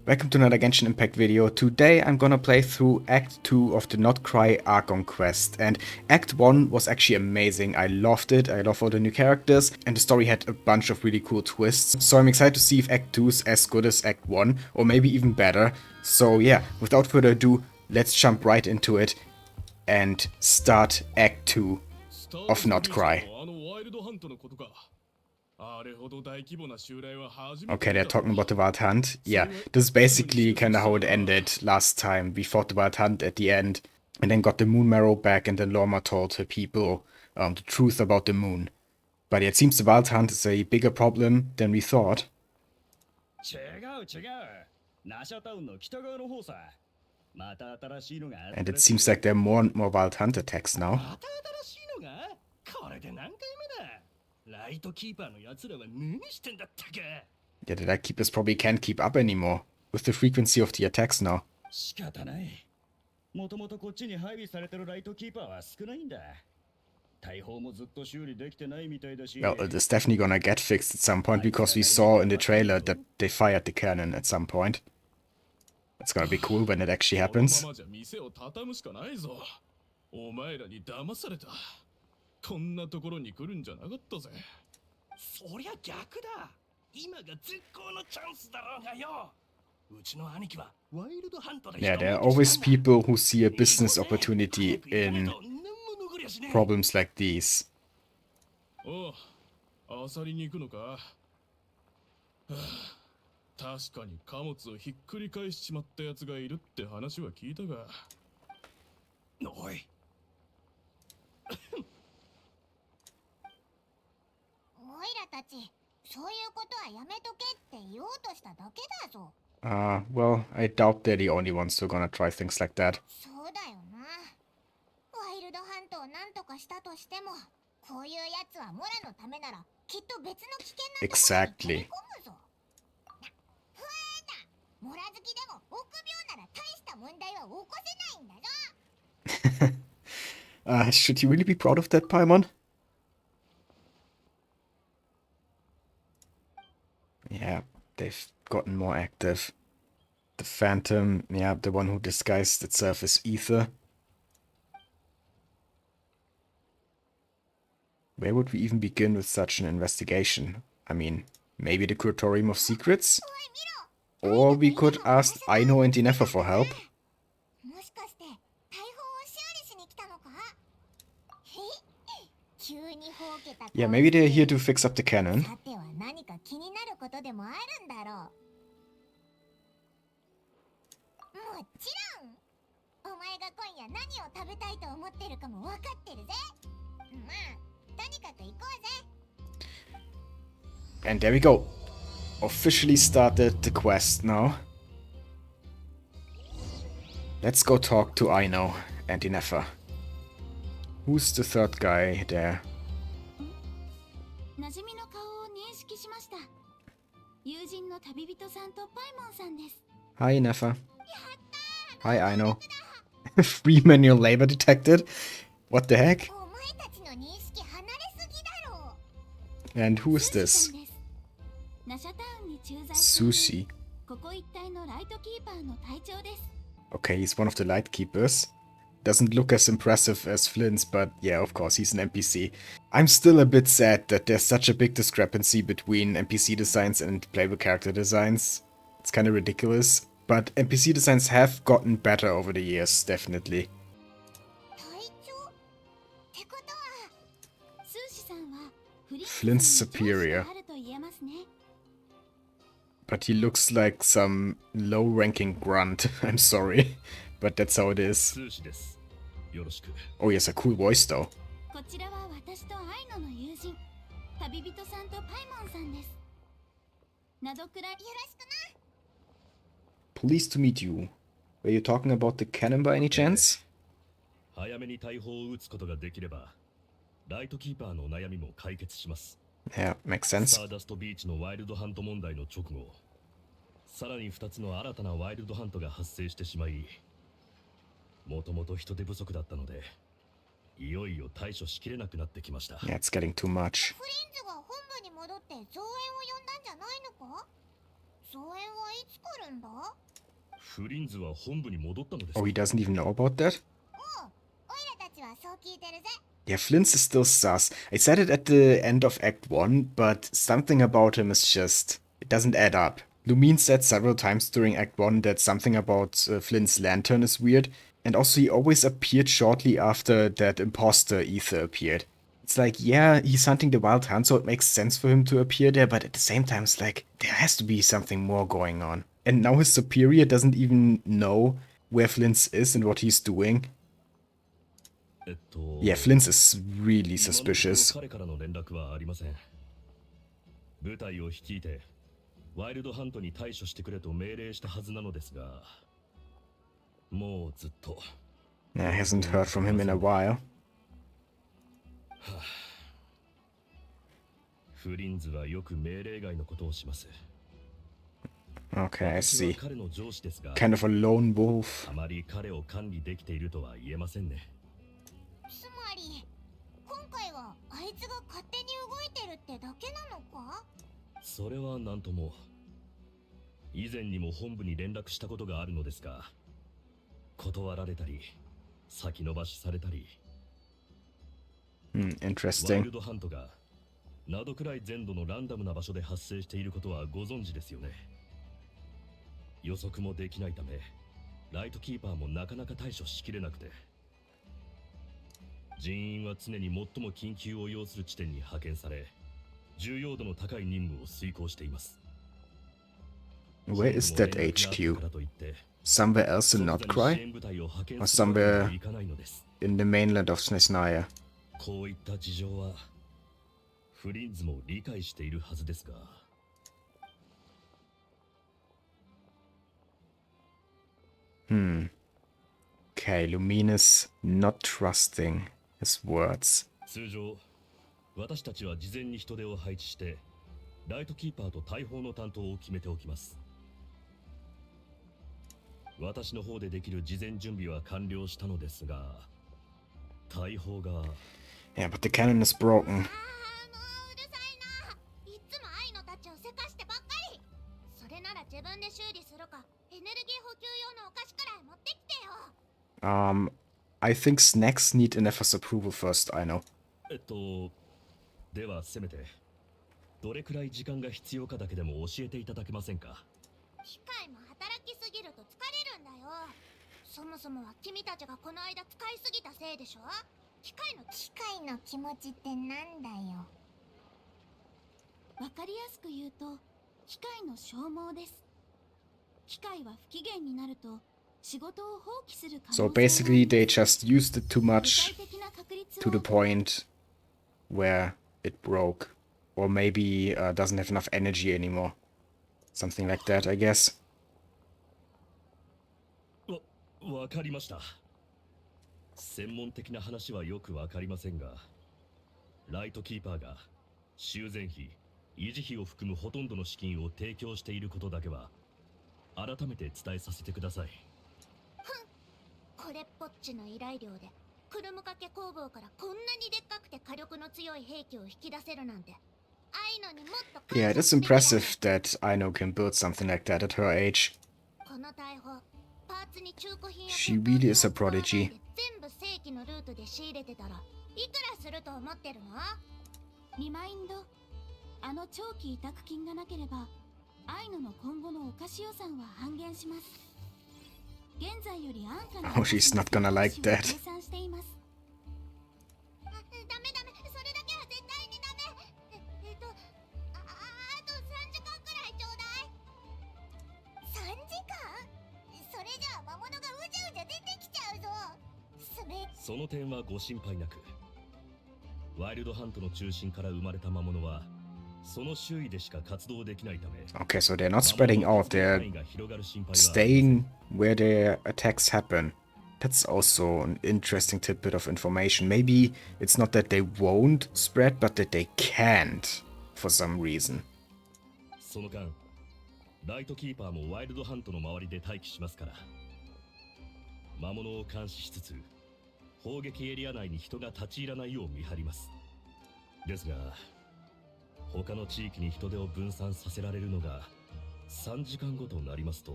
Welcome to another Genshin Impact video. Today I'm gonna play through Act 2 of the Nod-Krai Archon Quest. And Act 1 was actually amazing. I loved it. I love all the new characters. And the story had a bunch of really cool twists. So I'm excited to see if Act 2 is as good as Act 1. Or maybe even better. So yeah, without further ado, let's jump right into it. And start Act 2 of Nod-Krai. Okay, they're talking about the Wild Hunt. Yeah, this is basically kind of how it ended last time. We fought the Wild Hunt at the end, and then got the Moon Marrow back, and then Lorma told her people the truth about the moon. But yeah, it seems the Wild Hunt is a bigger problem than we thought. And it seems like there are more and more Wild Hunt attacks now. Yeah, the Light Keepers probably can't keep up anymore with the frequency of the attacks now. Well, it is definitely gonna get fixed at some point because we saw in the trailer that they fired the cannon at some point. It's gonna be cool when it actually happens. Yeah, there are always people who see a business opportunity in problems like these. Well, I doubt they're the only ones who are gonna try things like that. Exactly. Should you really be proud of that, Paimon? Yeah, they've gotten more active. The Phantom, yeah, the one who disguised itself as Ether. Where would we even begin with such an investigation? I mean, maybe the Curatorium of Secrets? Or we could ask Aino and Dinefa for help. Yeah, maybe they're here to fix up the cannon. And there we go. Officially started the quest now. Let's go talk to Aino and Dinefa. Who's the third guy there? Hi, Dinefa. Hi, Aino. Free manual labor detected? What the heck? And who is this? Sushi. Okay, he's one of the Light Keepers. Doesn't look as impressive as Flins, but yeah, of course, he's an NPC. I'm still a bit sad that there's such a big discrepancy between NPC designs and playable character designs. It's kind of ridiculous, but NPC designs have gotten better over the years, definitely. Flint's superior. But he looks like some low-ranking grunt. I'm sorry, but that's how it is. Oh, he has a cool voice though. Pleased to meet you. Were you talking about the cannon by any chance? Yeah, makes sense. Yeah, it's getting too much. Oh, he doesn't even know about that? Yeah, Flins is still sus. I said it at the end of Act 1, but something about him is just... It doesn't add up. Lumine said several times during Act 1 that something about Flint's lantern is weird. And also he always appeared shortly after that imposter Ether appeared. It's like, yeah, he's hunting the Wild Hunt, so it makes sense for him to appear there, but at the same time it's like, there has to be something more going on. And now his superior doesn't even know where Flint is and what he's doing. Yeah, Flint is really suspicious. Wild Hunt に対処してくれと命令したはずなのですが、もうずっと。Yeah, I hasn't heard from him in a while. フリンズはよく命令外のことをします。Okay, I see. Kind of a lone wolf. あまり彼を管理できているとは言えませんね。つまり、今回はあいつが勝手に動いてるってだけなのか？それは何とも。以前にも本部に連絡したことがあるのですが、断られたり、先延ばしされたり。Interesting. ワイルドハントがナドクライ全土のランダムな場所で発生していることはご存知ですよね。予測もできないため、ライトキーパーもなかなか対処しきれなくて、人員は常に最も緊急を要する地点に派遣され、重要度の高い任務を遂行しています。Where is that HQ? Somewhere else in Nod-Krai? Or somewhere in the mainland of Khaenri'ah? こういった事情はフリンズも理解しているはずですが。Okay, Luminous not trusting his words. 通常、私たちは事前に人手を配置して、ライトキーパーと大砲の担当を決めておきます。私の方でできる事前準備は完了したのですが、大砲が。Yeah, but the cannon is broken. いつも愛のたちをせかしてばっかり。それなら自分で修理するか、エネルギー補給用のお菓子くらい持ってきてよ。I think snacks need Inef's approval first, I know. ではせめてどれくらい時間が必要かだけでも教えていただけませんか？機械も働きすぎると疲れるんだよ。そもそもは君たちがこの間使いすぎたせいでしょ。機械の気持ちってなんだよ。わかりやすく言うと機械の消耗です。機械は不機嫌になると仕事を放棄する可能性がある。 So basically they just used it too much to the point where it broke. Or maybe doesn't have enough energy anymore. Something like that, I guess. わかりました。専門的な話はよくわかりませんが、ライトキーパーが修繕費、維持費を含むほとんどの資金を提供していることだけは改めて伝えさせてください。これっぽっちの依頼料でクルム掛け工房からこんなにでっかくて火力の強い兵器を引き出せるなんて。Yeah, it is impressive that Aino can build something like that at her age. She really is a prodigy. リマインド、あの長期委託金がなければアイノの今後のお菓子予算は半減します。現在より安価な Oh, she's not gonna like that. ダメダメ、それだけは絶対にダメ。あと3時間くらいちょうだい。3時間？それじゃあ魔物がうじゃうじゃ出てきちゃうぞ。その点はご心配なく。ワイルドハントの中心から生まれた魔物はその周囲でしか活動できないため。 Okay, so they're not spreading out, they're staying where their attacks happen. That's also an interesting tidbit of information. Maybe it's not that they won't spread, but that they can't for some reason. その間、ライトキーパーもワイルドハントの周りで待機しますから。魔物を監視しつつ、砲撃エリア内に人が立ち入らないよう見張ります。ですが、他の地域に人手を分散させられるのが3時間ごとになりますと、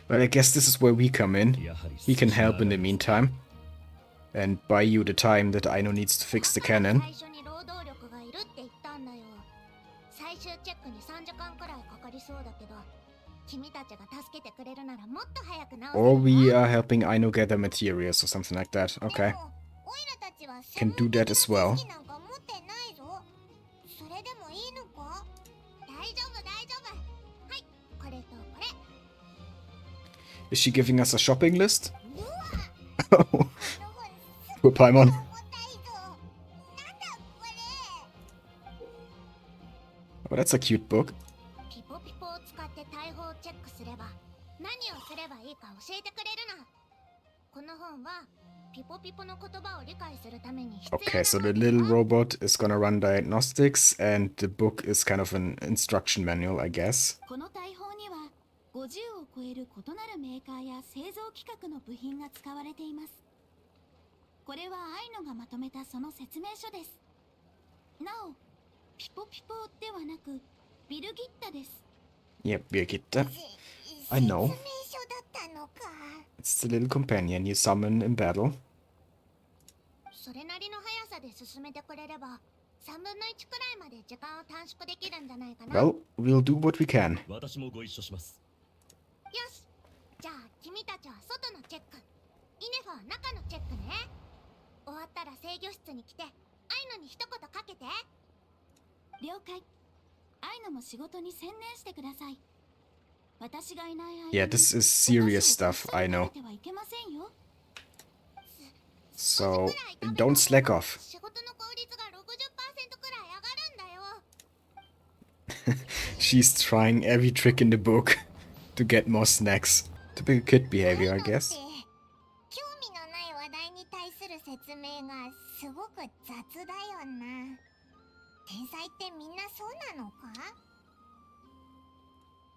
Well, I guess this is where we come in. やはり We can help in the 少し長い meantime. And buy you the time that Aino needs to fix the cannon. 最初に労働力がいるって言ったんだよ。最終チェックに3時間くらいかかりそうだけど、君たちが助けてくれるならもっと早く直せる Or わ。 we are helping Aino gather materials or something like that. で Okay. もオイラたちは Can do that as well. 専門的な知識なんか持ってないぞ。それでもいいのか？大丈夫大丈夫。はい、これとこれ。 Is she giving us a shopping list? うわ、 Oh, この本 poor Paimon. 重たいぞ。なんだこれ。 Oh, that's a cute book. ピポピポを使って大砲をチェックすれば何をすればいいか教えてくれるな。この本はピポピポの言葉を理解するために必要な Okay, so the 本だよ。 little robot is gonna run diagnostics, and the book is kind of an instruction manual, I guess. この大砲には50を超える異なるメーカーや製造規格の部品が使われています。これはアイノがまとめたその説明書です。なお、ピポピポではなくビルギッタです。 Yep, Birgitta. せ I know. 説明書だったのか。 It's the little companion you summon in battle. それなりの速さで進めてくれれば3分の1くらいまで時間を短縮できるんじゃないかな。 Well, we'll do what we can. 私もご一緒します。よし、じゃあ君たちは外のチェック、イネファは中のチェックね。終わったら制御室に来てアイノに一言かけて。了解。アイノも仕事に専念してください。私がいない間に Yeah, this is serious stuff, I know. お菓子をたくさん食べてはいけませんよ。 So, don't slack off. 仕事の効率が 60% くらい上がるんだよ。 She's trying every trick in the book to get more snacks. Typical kid behavior, I guess. 興味のない話題に対する説明がすごく雑だよな。天才ってみんなそうなのか？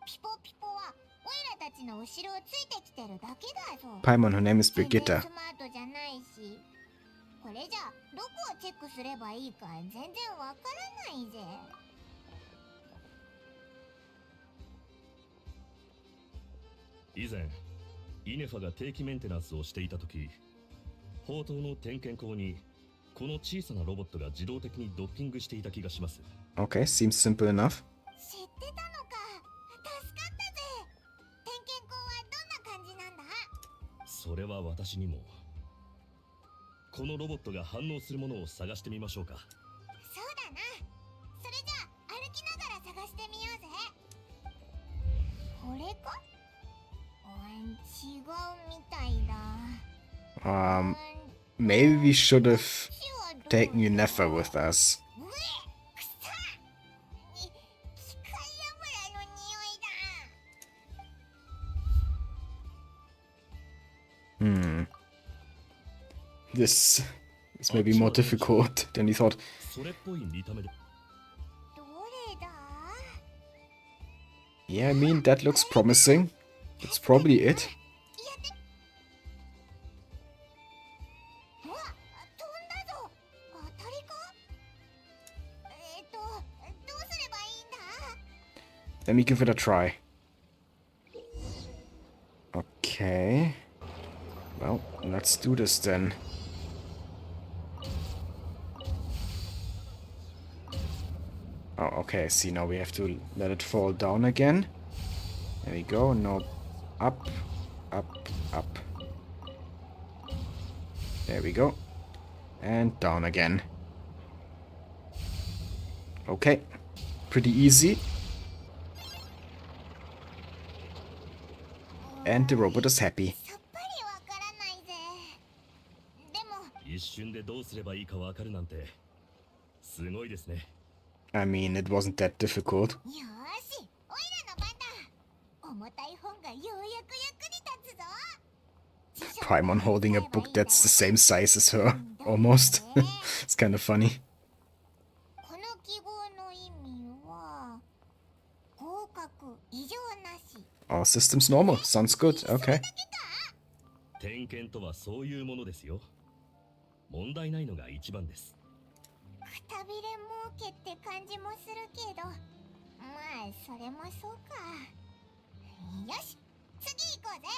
ピポピポはオイラたちの後ろをついてきてるだけだぞ。 Paimon, her name is 全然 Birgitta. スマートじゃないし、これじゃどこをチェックすればいいか全然わからないぜ。以前イネファが定期メンテナンスをしていた時、砲塔の点検口にこの小さなロボットが自動的にドッキングしていた気がします。 Okay, seems simple enough. 知ってたのか。助かったぜ。点検口はどんな感じなんだ？それは私にも。このロボットが反応するものを探してみましょうか。そうだな。それじゃあ歩きながら探してみようぜ。これか？違うみたいだ。Maybe we should have こっちはどうだ？ taken Yunefa with us. うえ、くさ！機械油の匂いだ。 This may be more difficult than we thought. それっぽい見た目で。どれだ？ Yeah, I mean, that looks promising. That's probably it. やって。うわ、飛んだぞ。当たりか？どうすればいいんだ？ Let me give it a try. Okay. Well, let's do this then. Oh, okay, see, now we have to let it fall down again. There we go, now up, up, up. There we go. And down again. Okay, pretty easy. And the robot is happy. さっぱりわからないぜ。でも、一瞬でどうすればいいかわかるなんてすごいですね。 I mean, it wasn't that difficult. よーし、オイラの番だ。重たい本がようやく役に立つぞ。 Paimon holding a book that's the same size as her, almost. It's kind of funny. この記号の意味は合格異常なし。 All systems normal. Sounds good. Okay. 点検とはそういうものですよ。問題ないのが一番です。くたびれ儲けって感じもするけど、まあそれもそうか。よし、次行こうぜ。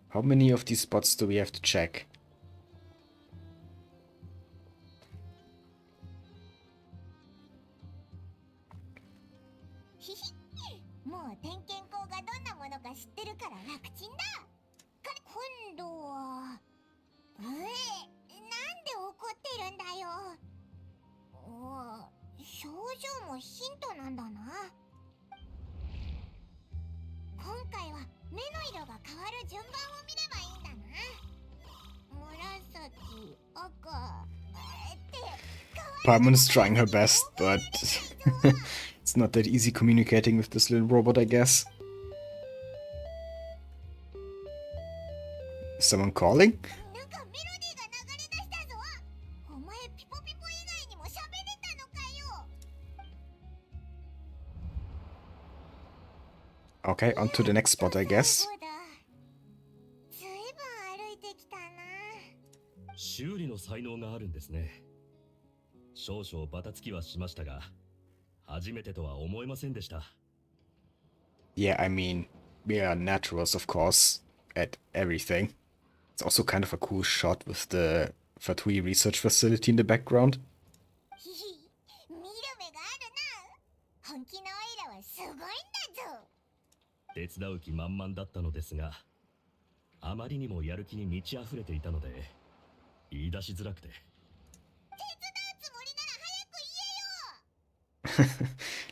How many of these spots do we have to check? ひひ、もう点検口がどんなものか知ってるから楽ちんだ。今度はなんで怒ってるんだよ。表情もヒントなんだな。今回は目の色が変わる順番を見ればいいんだな。紫、赤って変わ Paimon is trying her best, but it's not that easy communicating with this little robot, I guess. Is someone calling? なんかメロディーが流れ出したぞ。お前ピポピポ以外にも喋れたのかよ。 Okay, on to the next spot, I guess. そうだ。ずいぶん歩いてきたな。修理の才能があるんですね。少々バタつきはしましたが、初めてとは思えませんでした。Yeah, I mean, we are naturals, of course, at everything. It's also kind of a cool shot with the Fatui research facility in the background. ひひ、見る目があるな。本気のオイラはすごいんだぞ。手伝う気満々だったのですが、あまりにもやる気に満ち溢れていたので、言い出しづらくて。手伝うつもりなら早く言え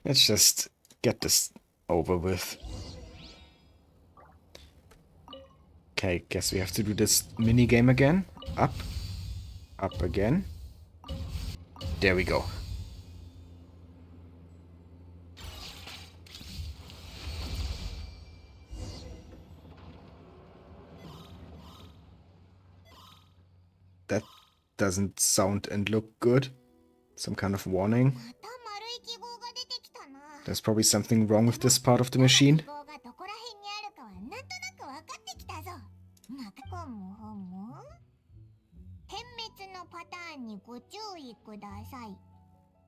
よ。 Let's just get this over with. Okay, guess we have to do this mini game again. Up. Up again. There we go. That doesn't sound and look good. Some kind of warning. また丸い記号が出てきたな。 There's probably something wrong with this part of the machine. 記号がどこら辺にあるかはなんとなく分かってきたぞ。またこむほむ。点滅のパターンにご注意ください。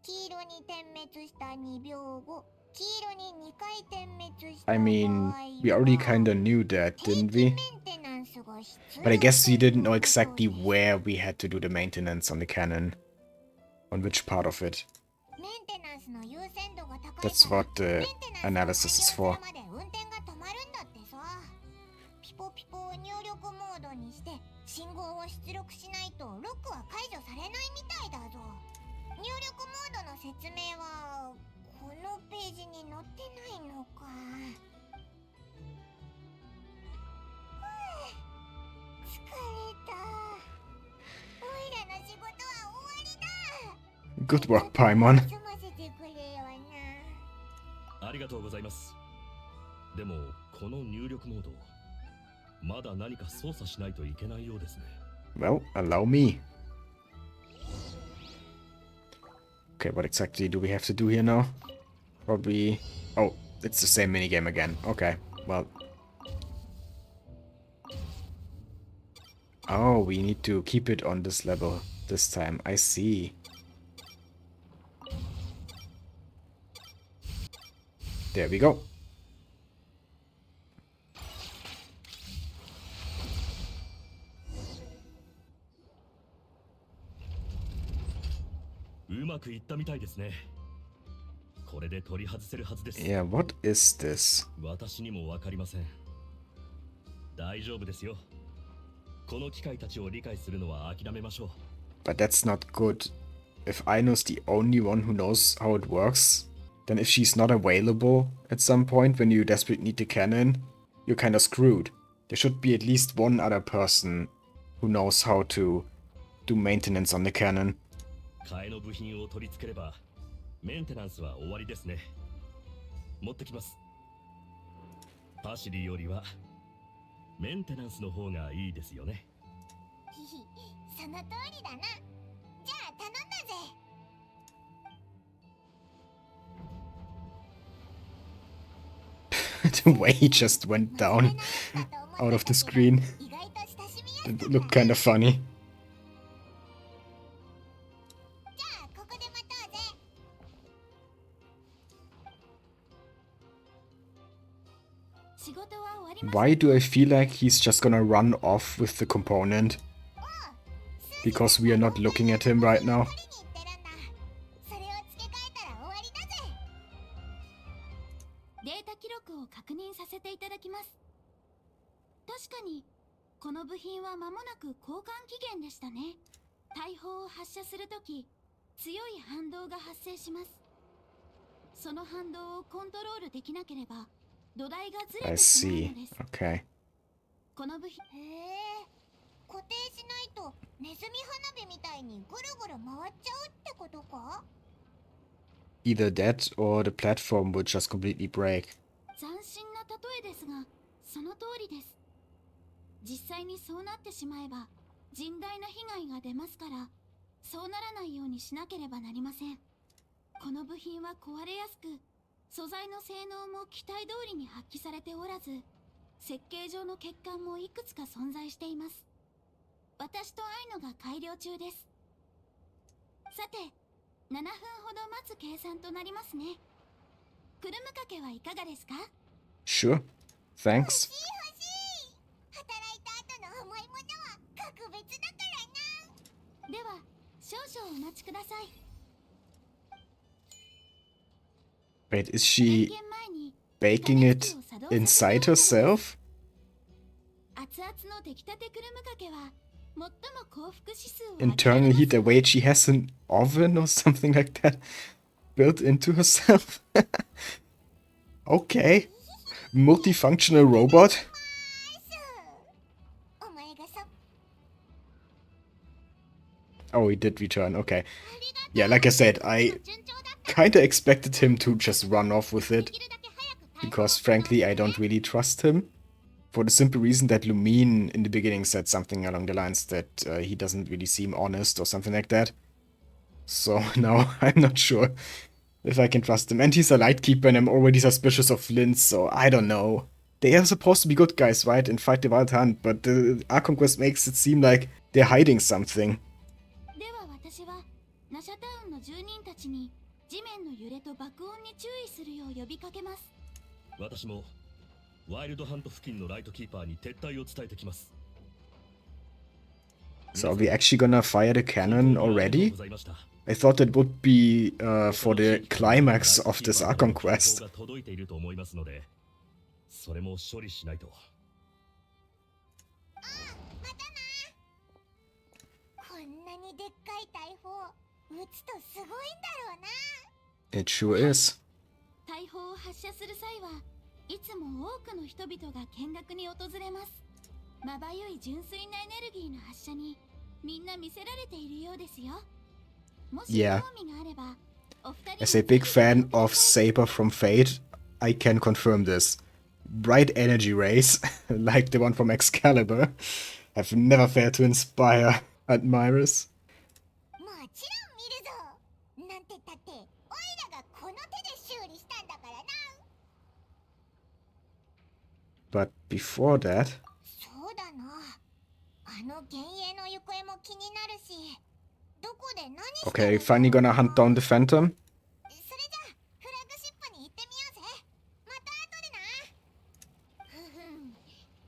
黄色に点滅した2秒後、黄色に2回点滅した場合 I は mean, we already kinda knew that, 定 didn't 期 we? メンテナンスが必要 But I guess we という didn't know ことです。 exactly where we had to do the maintenance on the cannon. On which part of it. メンテナンスの優先度が高い That's から what the メンテナン analysis ス is を for. 完了するまで運転が止まるんだってさ。ピポピポを入力モードにして信号を出力しないとロックは解除されないみたいだぞ。入力モードの説明はこのページに載ってないのか。疲れた。オイラの仕事は終わりだ。 Good work, Paimon. 済ませてくれよな。ありがとうございます。でも、この入力モード、まだ何か操作しないといけないようですね。Well, allow me. Okay, what exactly do we have to do here now? Probably... Oh, it's the same minigame again. Okay, well... Oh, we need to keep it on this level this time. I see. There we go. うまくいったみたいですね。これで取り外せるはずです。Yeah, what is this? 私にもわかりません。大丈夫ですよ。この機械たちを理解するのは諦めましょう。But that's not good. If Aino's the only one who knows how it works, then if she's not available at some point when you desperately need the cannon, you're kind of screwed. There should be at least one other person who knows how to do maintenance on the cannon. 替えの部品を取り付ければメンテナンスは終わりですね。持ってきます。パシリよりはメンテナンスの方がいいですよね。ひひ、その通りだな。じゃあ頼んだぜ。 The way he just went down out of the screen. It looked kind of funny. じゃあここで待とうぜ。仕事は終わりました。 Why do I feel like he's just gonna run off with the component? Because we are not looking at him right now. それを付け替えたら終わりだぜ。データ記録を確認させていただきます。確かにこの部品は間もなく交換期限でしたね。大砲を発射するとき強い反動が発生します。その反動をコントロールできなければ土台がずれ I てしまう see. のです。 Okay. この部品、へえ、固定しないとネズミ花火みたいにぐるぐる回っちゃうってことか？ Either that or the platform would just completely break. 斬新な例えですがその通りです。実際にそうなってしまえば甚大な被害が出ますから、そうならないようにしなければなりません。この部品は壊れやすく、素材の性能も期待通りに発揮されておらず、設計上の欠陥もいくつか存在しています。私とアイノが改良中です。さて、7分ほど待つ計算となりますね。くるむかけはいかがですか？ Sure. 欲 Thanks. しい欲しい。働いた後の甘いものは格別だからな。では、少々お待ちください。 Wait, is 点 she 検前に baking it inside herself? 熱々の出来たてくるむかけは最も幸福指数を Internal heat. Wait, she has an oven or something like that built into herself? Okay. Multifunctional robot? お前がさ、 Oh, he did return. Okay. Yeah, like I said, I kinda expected him to just run off with it. Because frankly, I don't really trust him. For the simple reason that Lumine in the beginning said something along the lines that he doesn't really seem honest or something like that. So now I'm not sure if I can trust him. And he's a Lightkeeper and I'm already suspicious of Flint, so I don't know. They are supposed to be good guys, right? And fight the Wild Hunt, but the Archon Quest makes it seem like they're hiding something. では私はナシャタウンの住人たちに地面の揺れと爆音に注意するよう呼びかけます。私もワイルドハント付近のライトキーパーに撤退を伝えてきます。 So are we actually gonna fire the cannon already? I thought it would be for the climax of this Archon Quest. 届いていると思いますので、それも処理しないと。またな。こんなにでっかい大砲撃つとすごいんだろうな。 It sure is. 大砲を発射する際はいつも多くの人々が見学に訪れます。まばゆい純粋なエネルギーの発射にみんな見せられているようですよ。もし興 Yeah. 味があればお二人 As a big fan of Saber from Fate, I can confirm this. Bright energy rays, like the one from Excalibur, have never failed to inspire admirers. もちろん見るぞ。なんて言ったってオイラがこの手で修理したんだからな。 But before that, そうだな。あの幻影の行方も気になるし、どこで何して okay, finally gonna hunt down the Phantom. それじゃあフラッグシップに行ってみようぜ。また後でな。ふふん。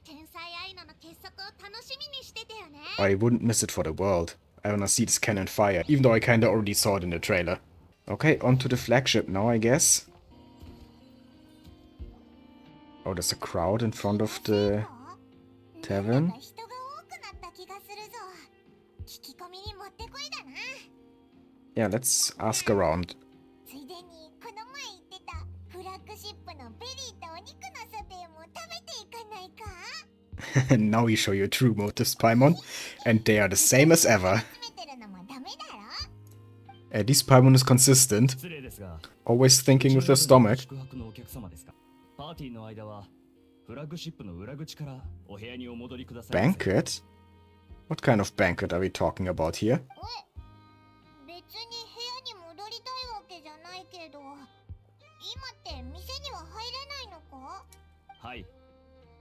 天才アイノの傑作を楽しみにしててよね。 I wouldn't miss it for the world. I wanna see this cannon fire, even though I kinda already saw it in the trailer. Okay, on to the flagship now, I guess. Oh, there's a crowd in front of the tavern. なんだか人が多くなった気がするぞ。聞き込みにもってこいだな。 Yeah, let's ask around. ついでにこの前言ってたフラッグシップのベリーとお肉のソテーも食べていかないか？ Now we show your true motives, Paimon. And they are the same as ever. 集めてるのもダメだろ。 At least Paimon is consistent. 失礼ですが、 Always thinking with their stomach. 宿泊のお客様ですか？パーティーの間はフラッグシップの裏口からお部屋にお戻りくださいませ。 Banquet? What kind of banquet are we talking about here? 別に部屋に戻りたいわけじゃないけど、今って店には入れないのか？はい。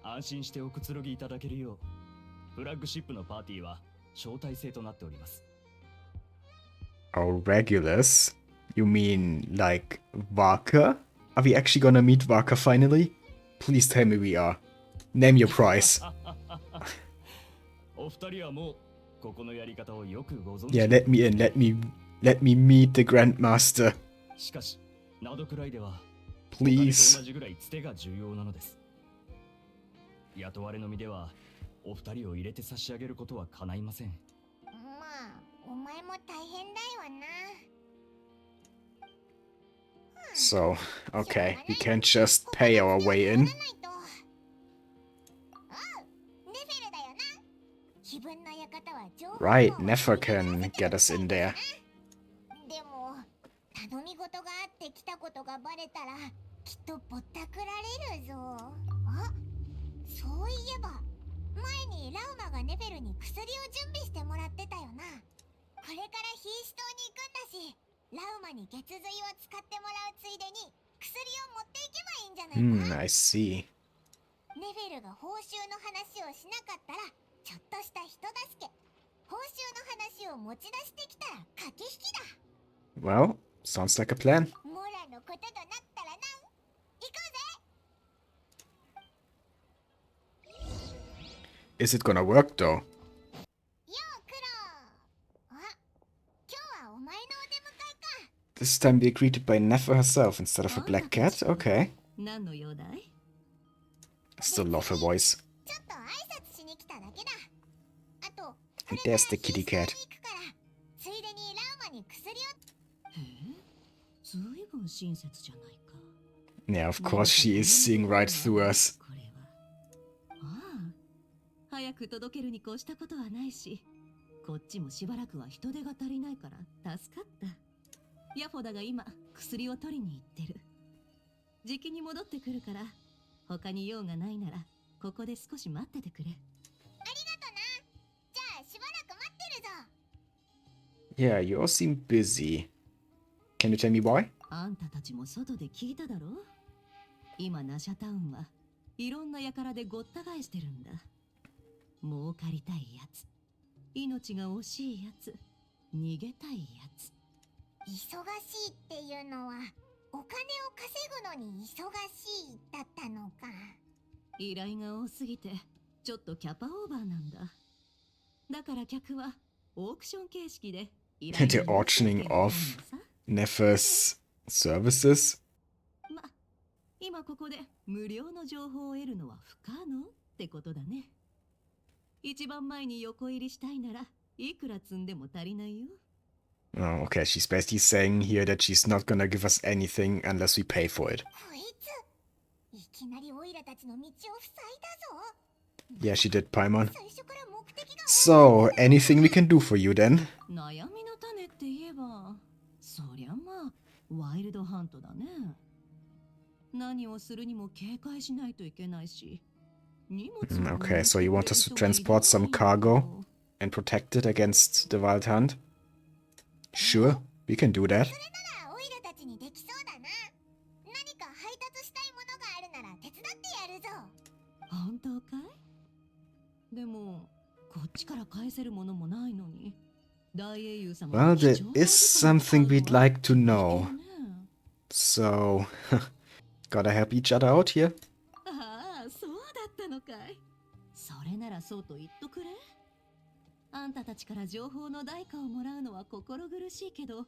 安心しておくつろぎいただけるよう、フラッグシップのパーティーは招待制となっております。 Oh, regulars? You mean like Vaka? Are we actually gonna meet Vaka finally? Please tell me we are. Name your price. お二人はもうここのやり方をよくご存知 Yeah, let me in. Let me meet the Grandmaster. しかしナドクライでは Please. 同じぐらいつてが重要なのです。雇われの身ではお二人を入れて差し上げることは叶いません。まあお前も大変だよな。 So, okay, we can't just pay our way in. ネフェルだよな。自分の館は情報 Right, Nefer can get us in there. でも頼み事があって来たことがバレたらきっとぼったくられるぞ。あ、そういえば前にラウマがネフェルに薬を準備してもらってたよな。これからヒーシ島に行くんだし、ラウマに血髄を使ってもらうついでに薬を持っていけばいいんじゃないか。 I see. ネフェルが報酬の話をしなかったらちょっとした人助け、報酬の話を持ち出してきたら駆け引きだ。 Well, sounds like a plan. モラのこととなったらな。行こうぜ。 Is it gonna work though? ようクロ。あ、今日はお前のお出迎えか。 This time we greeted by Nefer herself instead of a black cat? Okay. 何の用だい？ I still love her voice. ちょっと挨拶しに来ただけだ。あと、こ And れから there's the ヒー kitty ス島に cat. 行くから、ついでにラウマに薬を。ずいぶん親切じゃないか。 Yeah, of course she is seeing right through us. これは。ああ、早く届けるに越したことはないし、こっちもしばらくは人手が足りないから助かった。ヤフォダが今薬を取りに行ってる。じきに戻ってくるから、他に用がないならここで少し待っててくれ。ありがとな。じゃあしばらく待ってるぞ。 Yeah, you all seem busy. Can you tell me why? あんたたちも外で聞いただろ？今ナシャタウンはいろんな輩でごった返してるんだ。儲かりたいやつ、命が惜しいやつ、逃げたいやつ。忙しいっていうのはお金を稼ぐのに忙しいだったのか。依頼が多すぎてちょっとキャパオーバーなんだ。だから客はオークション形式で依頼 They're auctioning off Nefer's services? ま、今ここで無料の情報を得るのは不可能ってことだね。一番前に横入りしたいならいくら積んでも足りないよ。 Oh, okay, she's basically saying here that she's not gonna give us anything unless we pay for it. こいつ、いきなりオイラたちの道を塞いだぞ。 Yeah, she did, Paimon. 最初から目的が。 So, anything we can do for you then? 悩みの種って言えば、そりゃまあワイルドハントだね。何をするにも警戒しないといけないし。Okay, so you want us to transport some cargo and protect it against the Wild Hunt? Sure, we can do that. それならオイラたちにできそうだな。何か配達したいものがあるなら手伝ってやるぞ。本当かい？でもこっちから返せるものもないのに。大英雄様 Well, there is something we'd like to know. So, gotta help each other out here. ああ、そうだったのかい。それならそうと言っとくれ。あんたたちから情報の代価をもらうのは心苦しいけど、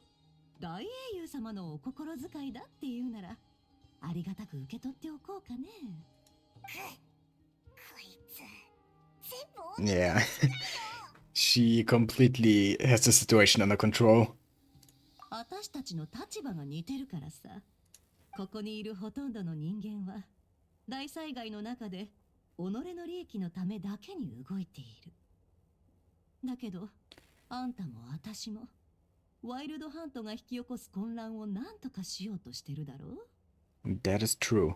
大英雄様のお心遣いだっていうなら、ありがたく受け取っておこうかね。こいつ、全部 Yeah. She completely has the situation under control. 私たちの立場が似てるからさ。ここにいるほとんどの人間は、大災害の中で己の利益のためだけに動いている。だけど、あんたも私も、ワイルドハントが引き起こす混乱を何とかしようとしてるだろう？ That is true.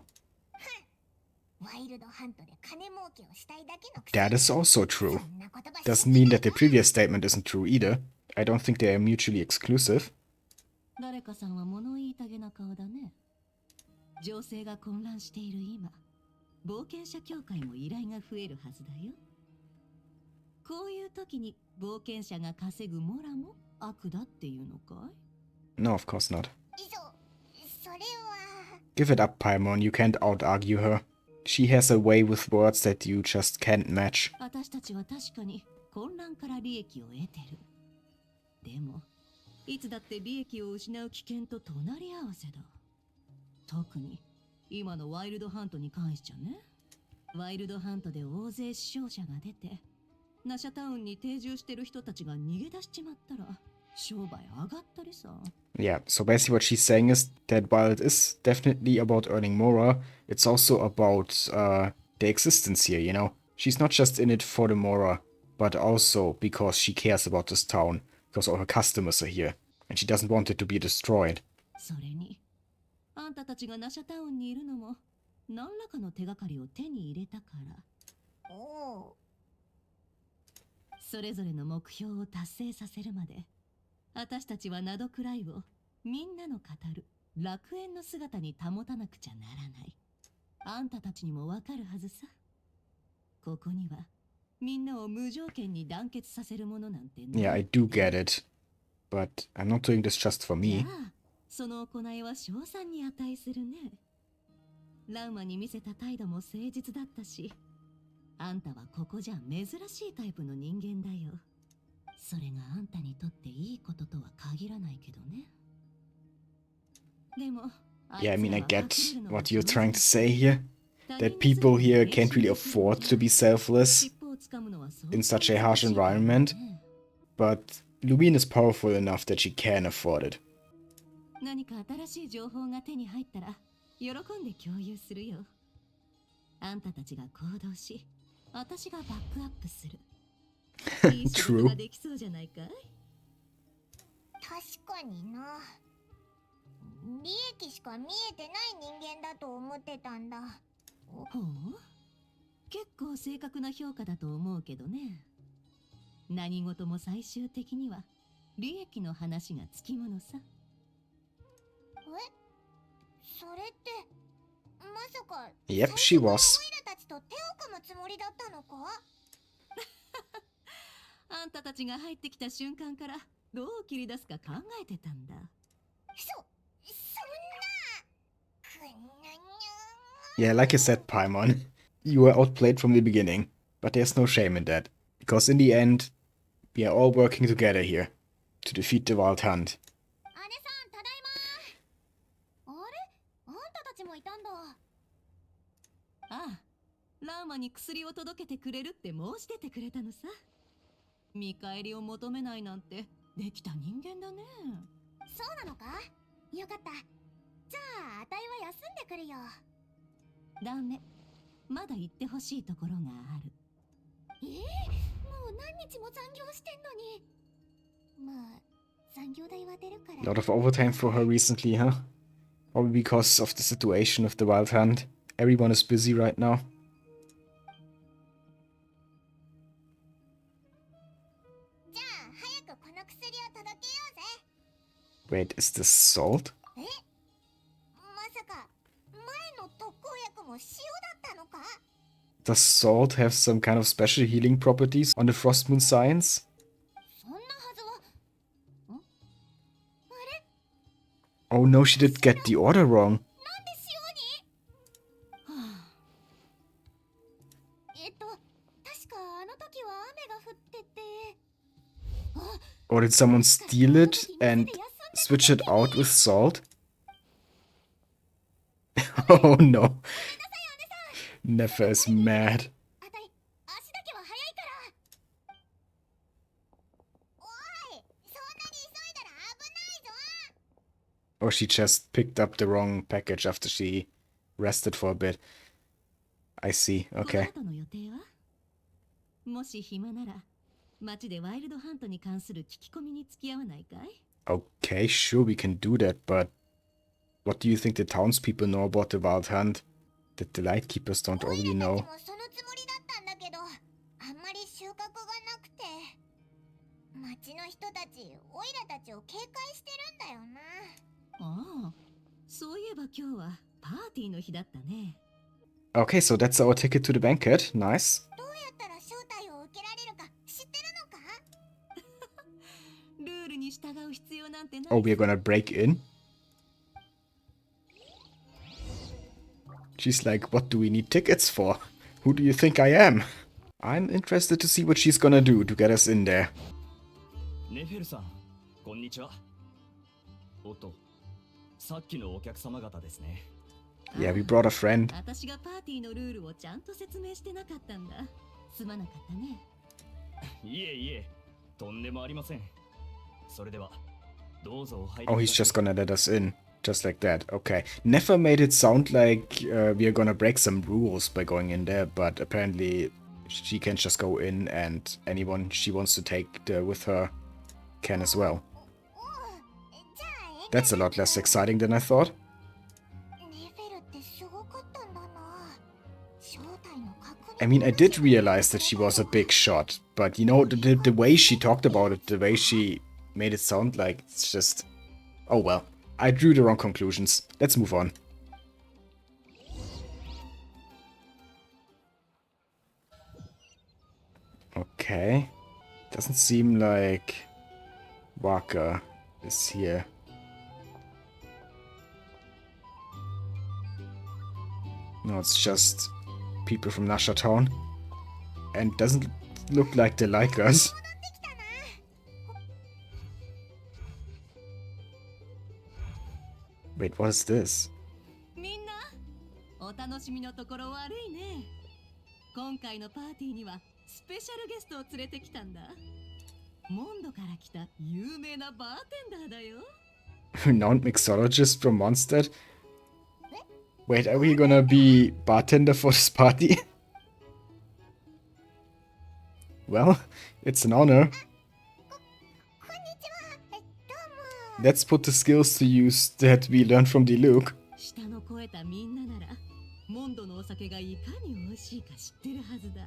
ワイルドハントで金儲けをしたいだけのくせ That に is also true. そんな言葉し Doesn't mean that the previous statement isn't true either. I don't think they are mutually exclusive. 誰かさんは物言いたげな顔だね。情勢が混乱している今、冒険者協会も依頼が増えるはずだよ。こういう時に冒険者が稼ぐモラも悪だっていうのかい？ No, of course not. それは Give it up, Paimon. You can't out-argue her. She has a way with words that you just can't match. 私たちは確かに混乱から利益を得てる。でも、いつだって利益を失う危険と隣り合わせだ。特に今のワイルドハントに関しちゃね。ワイルドハントで大勢死傷者が出て、ナシャタウンに定住してる人たちが逃げ出しちまったら商売上がったりさ。Yeah, so basically what she's saying is that while it is definitely about earning Mora, it's also about the existence here, you know? She's not just in it for the Mora, but also because she cares about this town, because all her customers are here, and she doesn't want it to be destroyed. それに、あんたたちがナシャタウンにいるのも何らかの手がかりを手に入れたから。おお。それぞれの目標を達成させるまで、私たちはナドクライをみんなの語る楽園の姿に保たなくちゃならない。あんたたちにもわかるはずさ。ここにはみんなを無条件に団結させるものなんてない。Yeah, I do get it. But I'm not doing this just for じゃ me. あ、その行いは称賛に値するね。ラウマに見せた態度も誠実だったし、あんたはここじゃ珍しいタイプの人間だよ。それがあんたにとっていいこととは限らないけどね。でも、Yeah, I mean, I get what you're trying to say here. That people here can't really afford to be selfless in such a harsh environment. But Lumine is powerful enough that she can afford it. 何か新しい情報が手に入ったら喜んで共有するよ。あんたたちが行動し、私がバックアップする。いい仕事ができそうじゃないかい？確かにな。利益しか見えてない人間だと思ってたんだ。ほう？結構正確な評価だと思うけどね。何事も最終的には利益の話がつきものさ。それってまさか Yep, she was. オイラたちと手を組むつもりだったのか？あんたたちが入ってきた瞬間からどう切り出すか考えてたんだ。そんな。 Yeah, like I said, Paimon, you were outplayed from the beginning. But there's no shame in that. Because in the end, we are all working together here to defeat the Wild Hunt. 姉さん、ただいま。あれ、あんたたちもいたんだ。ああ、ラーマに薬を届けてくれるって申し出てくれたのさ。見返りを求めないなんてできた人間だね。そうなのか？よかった。じゃあ、あたいは休んでくるよ。ダメ。まだ行ってほしいところがある。もう何日も残業してんのに。まあ、残業代は出るから。A lot of overtime for her recently, huh? Probably because of the situation of the Wild Hunt. Everyone is busy right now. じゃあ早くこの薬を届けようぜ。 Wait, is this salt? まさか前の特効薬も塩だったのか？ Does salt have some kind of special healing properties on the Frost Moon Science? そんなはずは。Oh no, she did get the order wrong. なんで塩に？確かあの時は雨が降ってて。Or did someone steal it and switch it out with salt? Oh no. Nefer is mad. あたい足だけは速いから。おい、そんなに急いだら危ないぞ。 Or she just picked up the wrong package after she rested for a bit. I see, この okay. 後の予定は？もし暇なら街でワイルドハントに関する聞き込みに付き合わないかい？ Okay, sure, we can do that, but what do you think the townspeople know about the Wild Hunt that the Lightkeepers don't already know? オイラたちもそのつもりだったんだけど、あんまり収穫がなくて。町の人たち、オイラたちを警戒してるんだよな。ああ、そういえば今日はパーティーの日だったね。Okay, so that's our ticket to the banquet. Nice. どうやったら招待を受けられるか知ってるのか？ルールに従う必要なんてない。 Oh, we're gonna break in? She's like, what do we need tickets for? Who do you think I am? I'm interested to see what she's gonna do to get us in there. ネフェルさん、こんにちは。おっと、さっきのお客様方ですね。Yeah, we brought a friend. 私がパーティーのルールをちゃんと説明してなかったんだ。すまなかったね。いえいえ、とんでもありません。それでは、どうぞお入り Oh, くだ he's さい。 just gonna let us in. Just like that. Okay. Never made it sound like we are gonna break some rules by going in there, but apparently she can just go in and anyone she wants to take there with her can as well. じゃあ That's a lot less exciting than I thought. ネフェルってすごかったんだな。正体の確認 I mean, I did realize that she was a big shot, but you know, the way she talked about it, the way she made it sound like it's just... Oh well, I drew the wrong conclusions. Let's move on. Okay. Doesn't seem like Waka is here. No, it's just people from Nasha Town. And doesn't look like they like us. Wait, what is this? みんな、お楽しみのところ悪いね。今回のパーティーにはスペシャルゲストを連れてきたんだ。モンドから来た有名なバーテンダーだよ。Renowned mixologist from Mondstadt? Wait, are we gonna be bartender for this party? Well, it's an honor. こんにちは。どうも。 Let's put the skills to use that we learned from Diluc. 舌の肥えたみんななら、モンドのお酒がいかに美味しいか知ってるはずだ。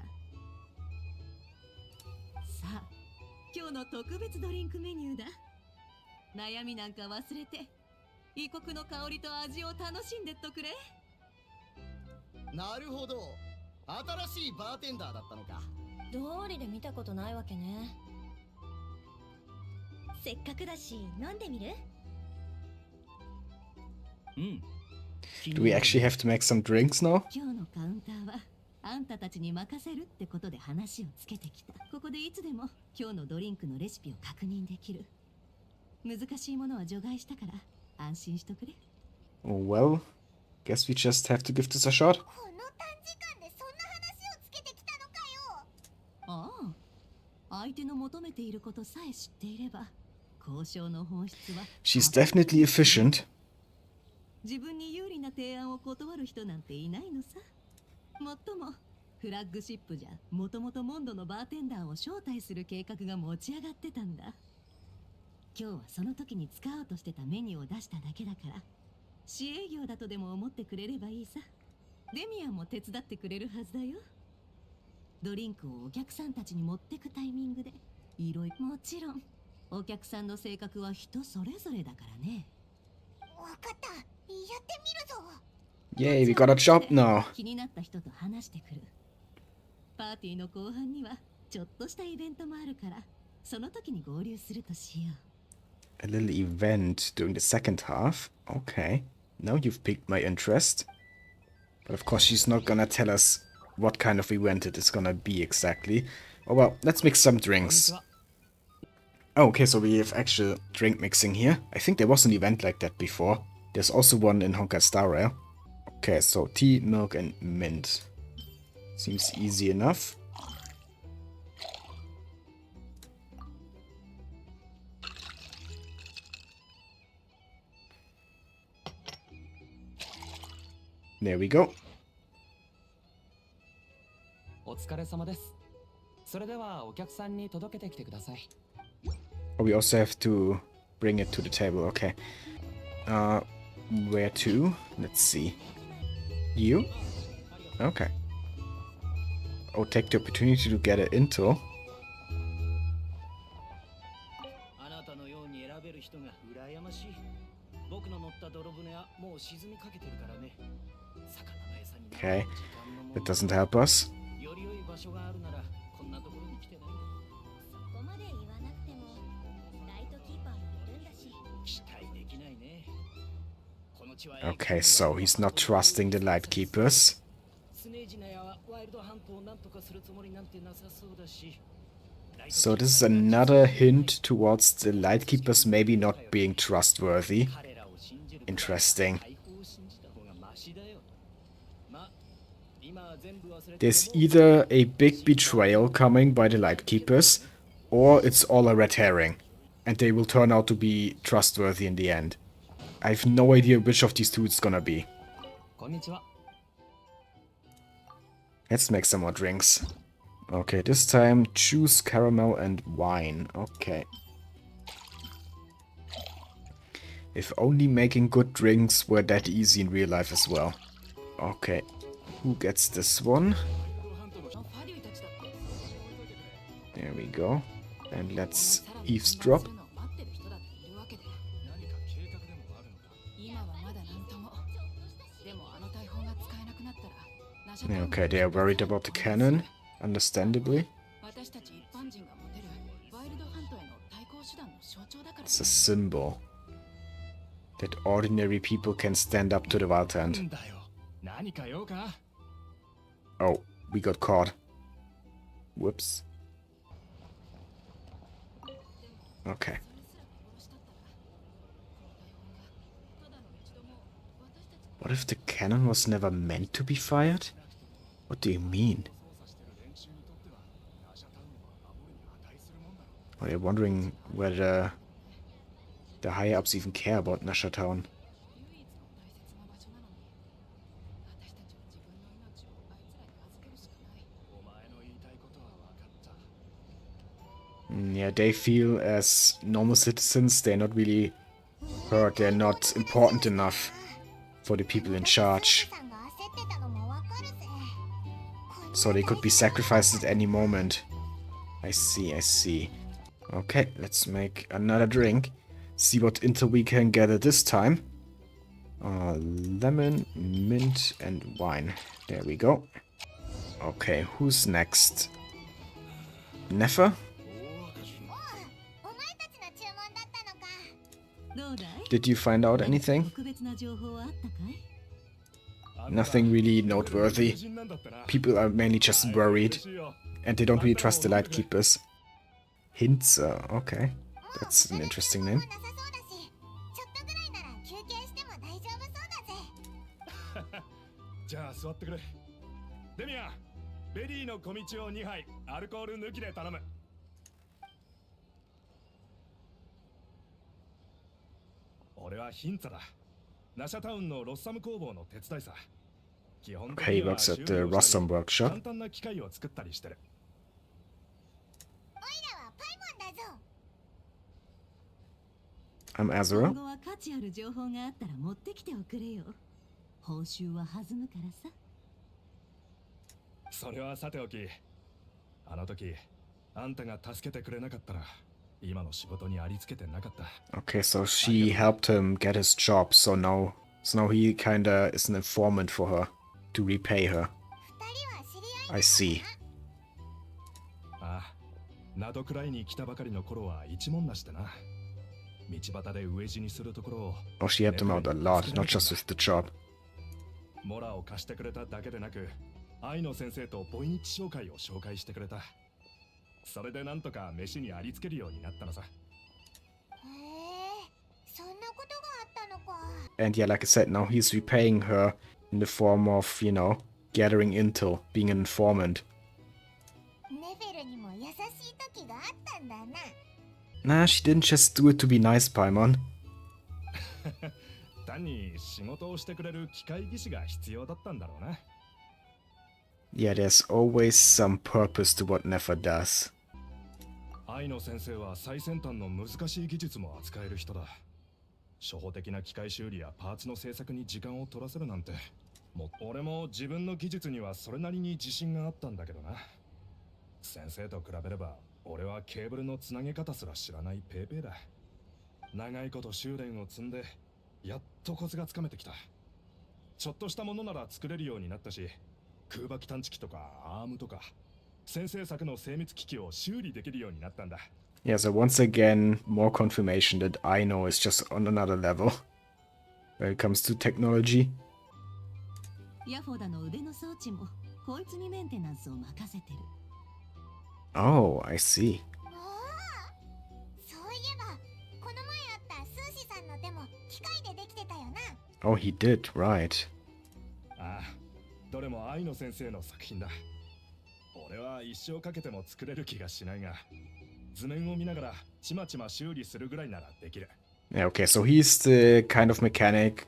さあ、今日の特別ドリンクメニューだ。悩みなんか忘れて、異国の香りと味を楽しんでっとくれ。なるほど。新しいバーテンダーだったのか。通りで見たことないわけね。せっかくだし飲んでみる？うん。 Do we actually have to make some drinks now? 今日のカウンターはあんたたちに任せるってことで話をつけてきた。ここでいつでも今日のドリンクのレシピを確認できる。難しいものは除外したから安心しとくれ。 Well, guess we just have to give this a shot. この短時間でそんな話をつけてきたのかよ。ああ、相手の求めていることさえ知っていれば交渉の本質は She's definitely efficient. 自分に有利な提案を断る人なんていないのさ。もっともフラッグシップじゃもともとモンドのバーテンダーを招待する計画が持ち上がってたんだ。今日はその時に使おうとしてたメニューを出しただけだから私営業だとでも思ってくれればいいさ。デミアンも手伝ってくれるはずだよ。ドリンクをお客さんたちに持ってくタイミングでいろいろ。もちろんお客さんの性格は人それぞれだからね。わかった。やってみるぞ。 Yay, we got a job now. 気になった人と話してくる。パーティーの後半にはちょっとしたイベントもあるからその時に合流するとしよう。 A little event during the second half. Okay. Now you've piqued my interest. But of course she's not gonna tell us what kind of event it is gonna be exactly. Oh well, let's mix some drinks. Oh, okay, so we have actual drink mixing here. I think there was an event like that before. There's also one in Honkai Star Rail. Okay, so tea, milk and mint. Seems easy enough. There we go. お疲れ様です。それではお客さんに届けてきてください。 Oh, we also have to bring it to the table. Okay. Where to? Let's see. You? Okay. Oh, take the opportunity to get it into. あなたのように選べる人が羨ましい。僕の乗った泥船はもう沈みかけてるからね。魚の餌になる Okay. 時間のも That の doesn't help us. より良い場所があるならこんなところに来てない。そこまで言わなくてもライトキーパーもいるんだし。期待できないね。この地は Okay, so he's not trusting the Lightkeepers. スネージナヤはワイルドハントを何とかするつもりなんてなさそうだし。 So this is another hint towards the Lightkeepers maybe not being trustworthy. Interesting. There's either a big betrayal coming by the Lightkeepers, or it's all a red herring, and they will turn out to be trustworthy in the end. I have no idea which of these two it's gonna be. こんにちは。 Let's make some more drinks. Okay, this time choose caramel and wine. Okay. If only making good drinks were that easy in real life as well. Okay. Who gets this one? There we go. And let's eavesdrop. Okay, they are worried about the cannon, understandably. It's a symbol that ordinary people can stand up to the Wild Hunt. Oh, we got caught. Whoops. Okay. What if the cannon was never meant to be fired? What do you mean? Are you wondering whether the higher-ups even care about Nasha Town? Yeah, they feel as normal citizens, they're not really hurt, they're not important enough for the people in charge. So they could be sacrificed at any moment. I see, I see. Okay, let's make another drink. See what intel we can gather this time. Lemon, mint, and wine. There we go. Okay, who's next? Nefer? Did you find out anything? Nothing really noteworthy. People are mainly just worried. And they don't really trust the Lightkeepers. Hintzer, okay. That's an interesting name. じゃあ座ってくれ。デミアン、ベリーの小道を2杯、アルコール抜きで頼む。俺はヒンツァだ。ナシャタウンのロッサム工房の手伝いさ。基本的 Okay, に he は works 修 at 理 the をした Rossum り workshop. 簡単な機械を作ったりしてる。 I'm Azura. 今後は価値ある情報があったら持ってきておくれよ。報酬は弾むからさ。それはさておき、あの時あんたが助けてくれなかったら今の仕事にありつけてなかった。 Okay, so she helped him get his job, so now he kinda is an informant for her to repay her. I see. ああ、ナドクライに来たばかりの頃は一文なしでな。道端で飢え死にするところを。Oh, she helped him out a lot, not just with the job. モラを貸してくれただけでなく、愛の先生とボイニッチ商会を紹介してくれた。それでなんとか飯にありつけるようになったのさ。And yeah, like I said, now he's repaying her in the form of, you know, gathering intel, being an informant. Nah, she didn't just do it to be nice, Paimon. 単に仕事をしてくれる機械技師が必要だったんだろうな。Yeah, there's always some purpose to what Nefer does. 愛の先生は最先端の難しい技術も扱える人だ。初歩的な機械修理やパーツの製作に時間を取らせるなんて、俺も自分の技術にはそれなりに自信があったんだけどな。先生と比べれば、俺はケーブルのつなげ方すら知らないペーペーだ。長いこと修練を積んで、やっとコツがつかめてきた。ちょっとしたものなら作れるようになったし、空爆探知機とかアームとか、先生作の精密機器を修理できるようになったんだ。Yeah, so once again, more confirmation that Aino is just on another level. when it comes to technology. ヤフォダの腕の装置もこいつにメンテナンスを任せてる。 Oh, I see. おお、そういえばこの前あったスーシさんの手も機械でできてたよな。 Oh, he did, right. ああ、どれも愛の先生の作品だ。俺は一生かけても作れる気がしないが、図面を見ながらちまちま修理するぐらいならできる。 Yeah, okay, so he's the kind of mechanic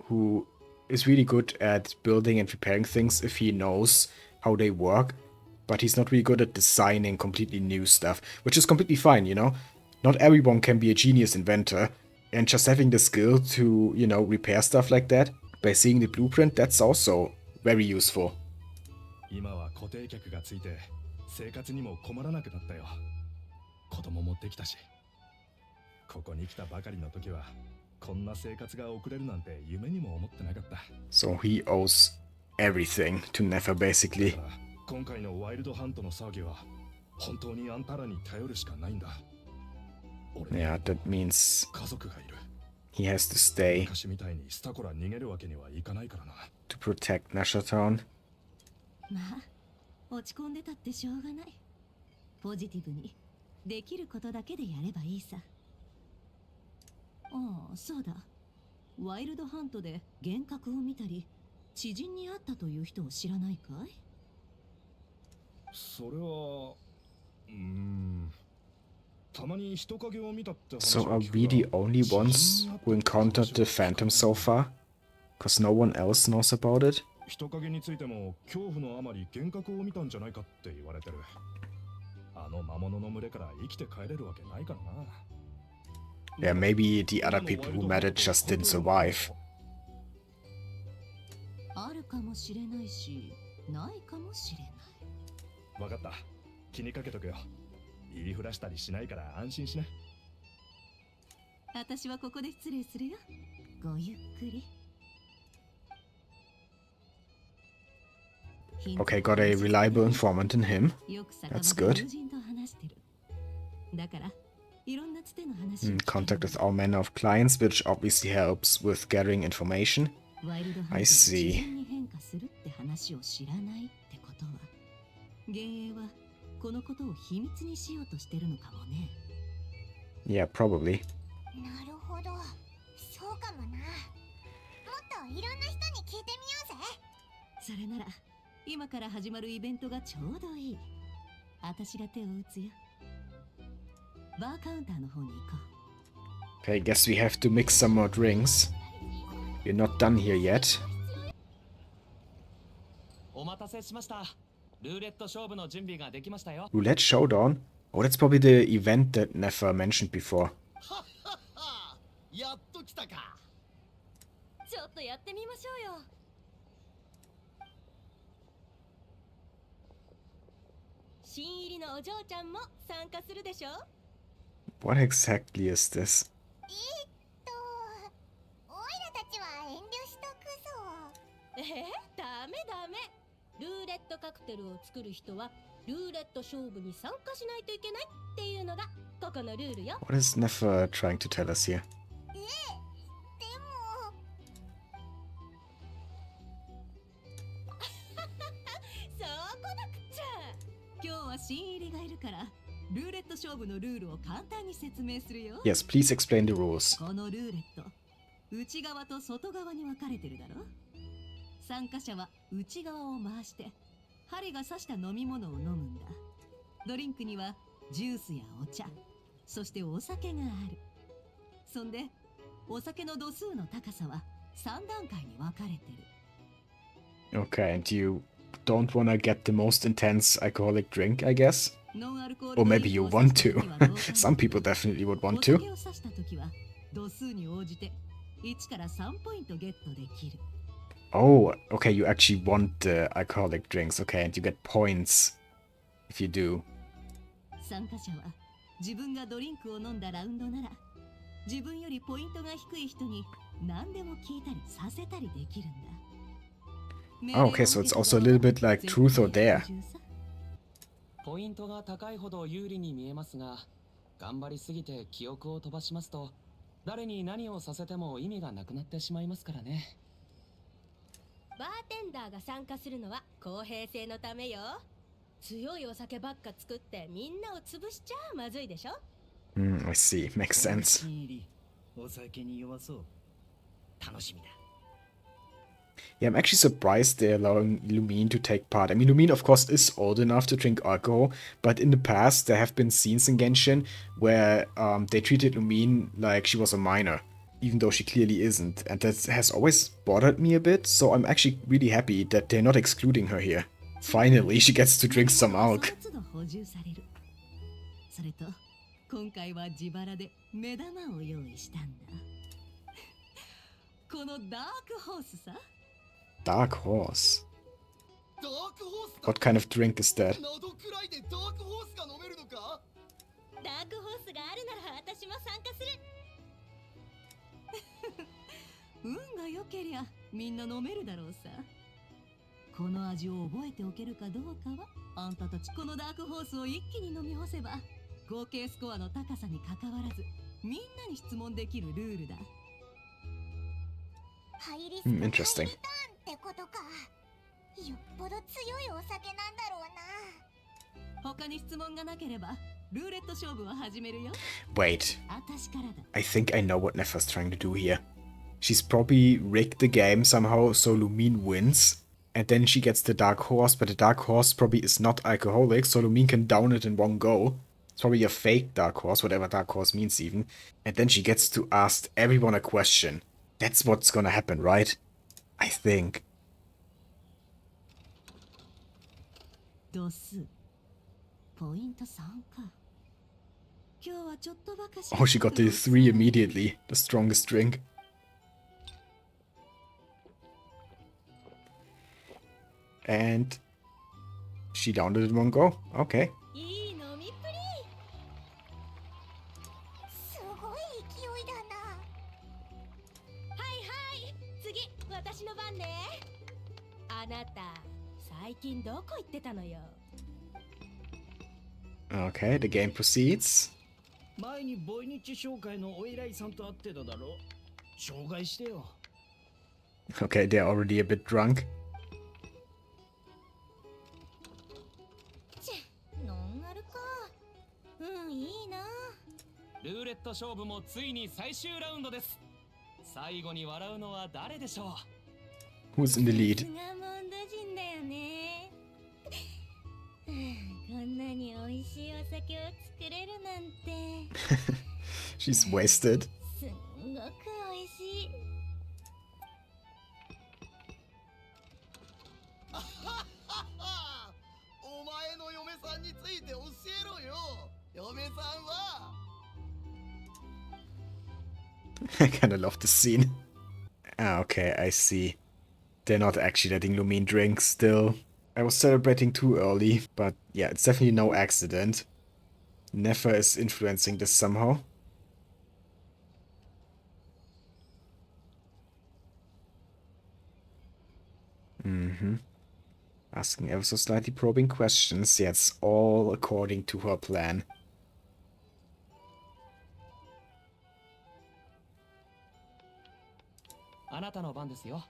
who is really good at building and repairing things if he knows how they work, but he's not really good at designing completely new stuff, which is completely fine, you know? Not everyone can be a genius inventor, and just having the skill to, you know, repair stuff like that by seeing the blueprint, that's also very useful. 今は固定客がついて生活にも困らなくなったよ。子供もできたし、ここに来たばかりの時はこんな生活が送れるなんて夢にも思ってなかった。 So he owes everything to Nefer, basically. だから今回のワイルドハントの騒ぎは本当にあんたらに頼るしかないんだ。俺に Yeah, that means 家族がいる。 he has to stay 昔みたいにスタコラ逃げるわけにはいかないからな。 to protect Nashaton. まあ落ち込んでたってしょうがない。ポジティブにできることだけでやればいいさ。ああ、そうだ。ワイルドハントで幻覚を見たり知人に会ったという人を知らないかい？それはたまに人影を見たって話 So は are 聞く we が the only ones who encountered the Phantom so far? Because no one else knows about it? 人影についても恐怖のあまり幻覚を見たんじゃないかって言われてる。あの魔物の群れから生きて帰れるわけないからな。 Yeah, maybe the other people who met it just didn't survive. あるかもしれないし、ないかもしれない。わかった。気にかけとくよ。言いふらしたりしないから安心しな。私はここで失礼するよ。ごゆっくり。 Okay, got a reliable informant in him. よく酒場 That's で good. 友人と話してる。だからいろんなつての話を聞ける。 Contact with all manner of clients, which obviously helps with gathering information. ワイルドハント I が自 see. 然に変化するって話を知らないってことは、幻影はこのことを秘密にしようとしてるのかもね。 Yeah, probably. なるほど、そうかもな。もっといろんな人に聞いてみようぜ。それなら今から始まるイベントがちょうどいい。私が手を打つよ。バーカウンターの方に行こう。 Okay, guess we have to mix some more drinks. We're not done here yet. お待たせしました。ルーレット勝負の準備ができましたよ。 Roulette Showdown? Oh, that's probably the event that Nefer mentioned before. やっと来たか。ちょっとやってみましょうよ。新入りのお嬢ちゃんも参加するでしょ。 What exactly is this? オイラたちは遠慮しとくぞ。ダメダメ。ルーレットカクテルを作る人はルーレット勝負に参加しないといけないっていうのがここのルールよ。 What is Nefer trying to tell us here? でもそうこなくっちゃ。今日は新入りがいるからルーレット勝負のルールを簡単に説明するよ。 Yes, please explain the rules. このルーレット、内側と外側に分かれてるだろ。参加者は内側を回して針が刺した飲み物を飲むんだ。ドリンクにはジュースやお茶、そしてお酒がある。そんでお酒の度数の高さは3段階に分かれてる。 Okay, and you don't wanna get the most intense alcoholic drink, I guess? ノンアルコー Or ル maybe you want to. Some people definitely would want お to. 酒を刺したときは度数に応じて1から3ポイントゲットできる。 Oh, okay, you actually want the alcoholic drinks, okay, and you get points if you do. 参加者は自分がドリンクを飲んだラウンドなら自分よりポイントが低い人に何でも聞いたりさせたりできるんだ。 Oh, okay, so it's also a little bit like truth or dare. ポイントが高いほど有利に見えますが、頑張りすぎて記憶を飛ばしますと誰に何をさせても意味がなくなってしまいますからね。バーテンダーが参加するのは公平性のためよ。強いお酒ばっか作ってみんなを潰しちゃまずいでしょ。I see. Makes sense. お酒に弱そう。楽しみだ。 Yeah, I'm actually surprised they're allowing Lumine to take part. I mean, Lumine, of course, is old enough to drink alcohol, but in the past, there have been scenes in Genshin where they treated Lumine like she was a minor, even though she clearly isn't, and that has always bothered me a bit, so I'm actually really happy that they're not excluding her here. Finally, she gets to drink some alk. それと今回は自腹で目玉を用意したんだ。このダークホースさ。 Dark horse. What kind of drink is that? ダークホースがあるなら私も参加する。運が良けりゃみんな飲めるだろうさ。この味を覚えておけるかどうかはあんたたちこのダークホースを一気に飲み干せば合計スコアの高さにかかわらずみんなに質問できるルールだ。ハイリスクハイリターン Interesting. ってことか。よっぽど強いお酒なんだろうな。他に質問がなければルーレット勝負を始めるよ。 Wait, 私からだ。 I think I know what Nefer's trying to do here. She's probably rigged the game somehow so Lumine wins. And then she gets the Dark Horse, but the Dark Horse probably is not alcoholic, so Lumine can down it in one go. It's probably a fake Dark Horse, whatever Dark Horse means even. And then she gets to ask everyone a question. That's what's gonna happen, right? I think. 度数ポイント3か。今日はちょっとばかし。 Oh, she got the 3 immediately. The strongest drink. And she downed it in one go. Okay. いい飲みっぷり。すごい勢いだな。はいはい、次私の番ね。あなた最近どこ行ってたのよ。 Okay, the game proceeds. 前にボイニッチ商会のお偉いさんと会ってただろ。紹介してよ。 Okay, they're already a bit drunk. ノンアルか。うんいいな。ルーレット勝負もついに最終ラウンドです。最後に笑うのは誰でしょう。 Who's in the さ lead? すがモンド人だよね。こんなに美味しいお酒を作れるなんて。 She's wasted. すんごく美味しい。お前の嫁さんについて教えろよ。嫁さんは I kinda love this scene. Ah, okay, I see. They're not actually letting Lumine drink still. I was celebrating too early, but yeah, it's definitely no accident. Nefer is influencing this somehow. Asking ever so slightly probing questions. Yeah, it's all according to her plan. あなたの番ですよ。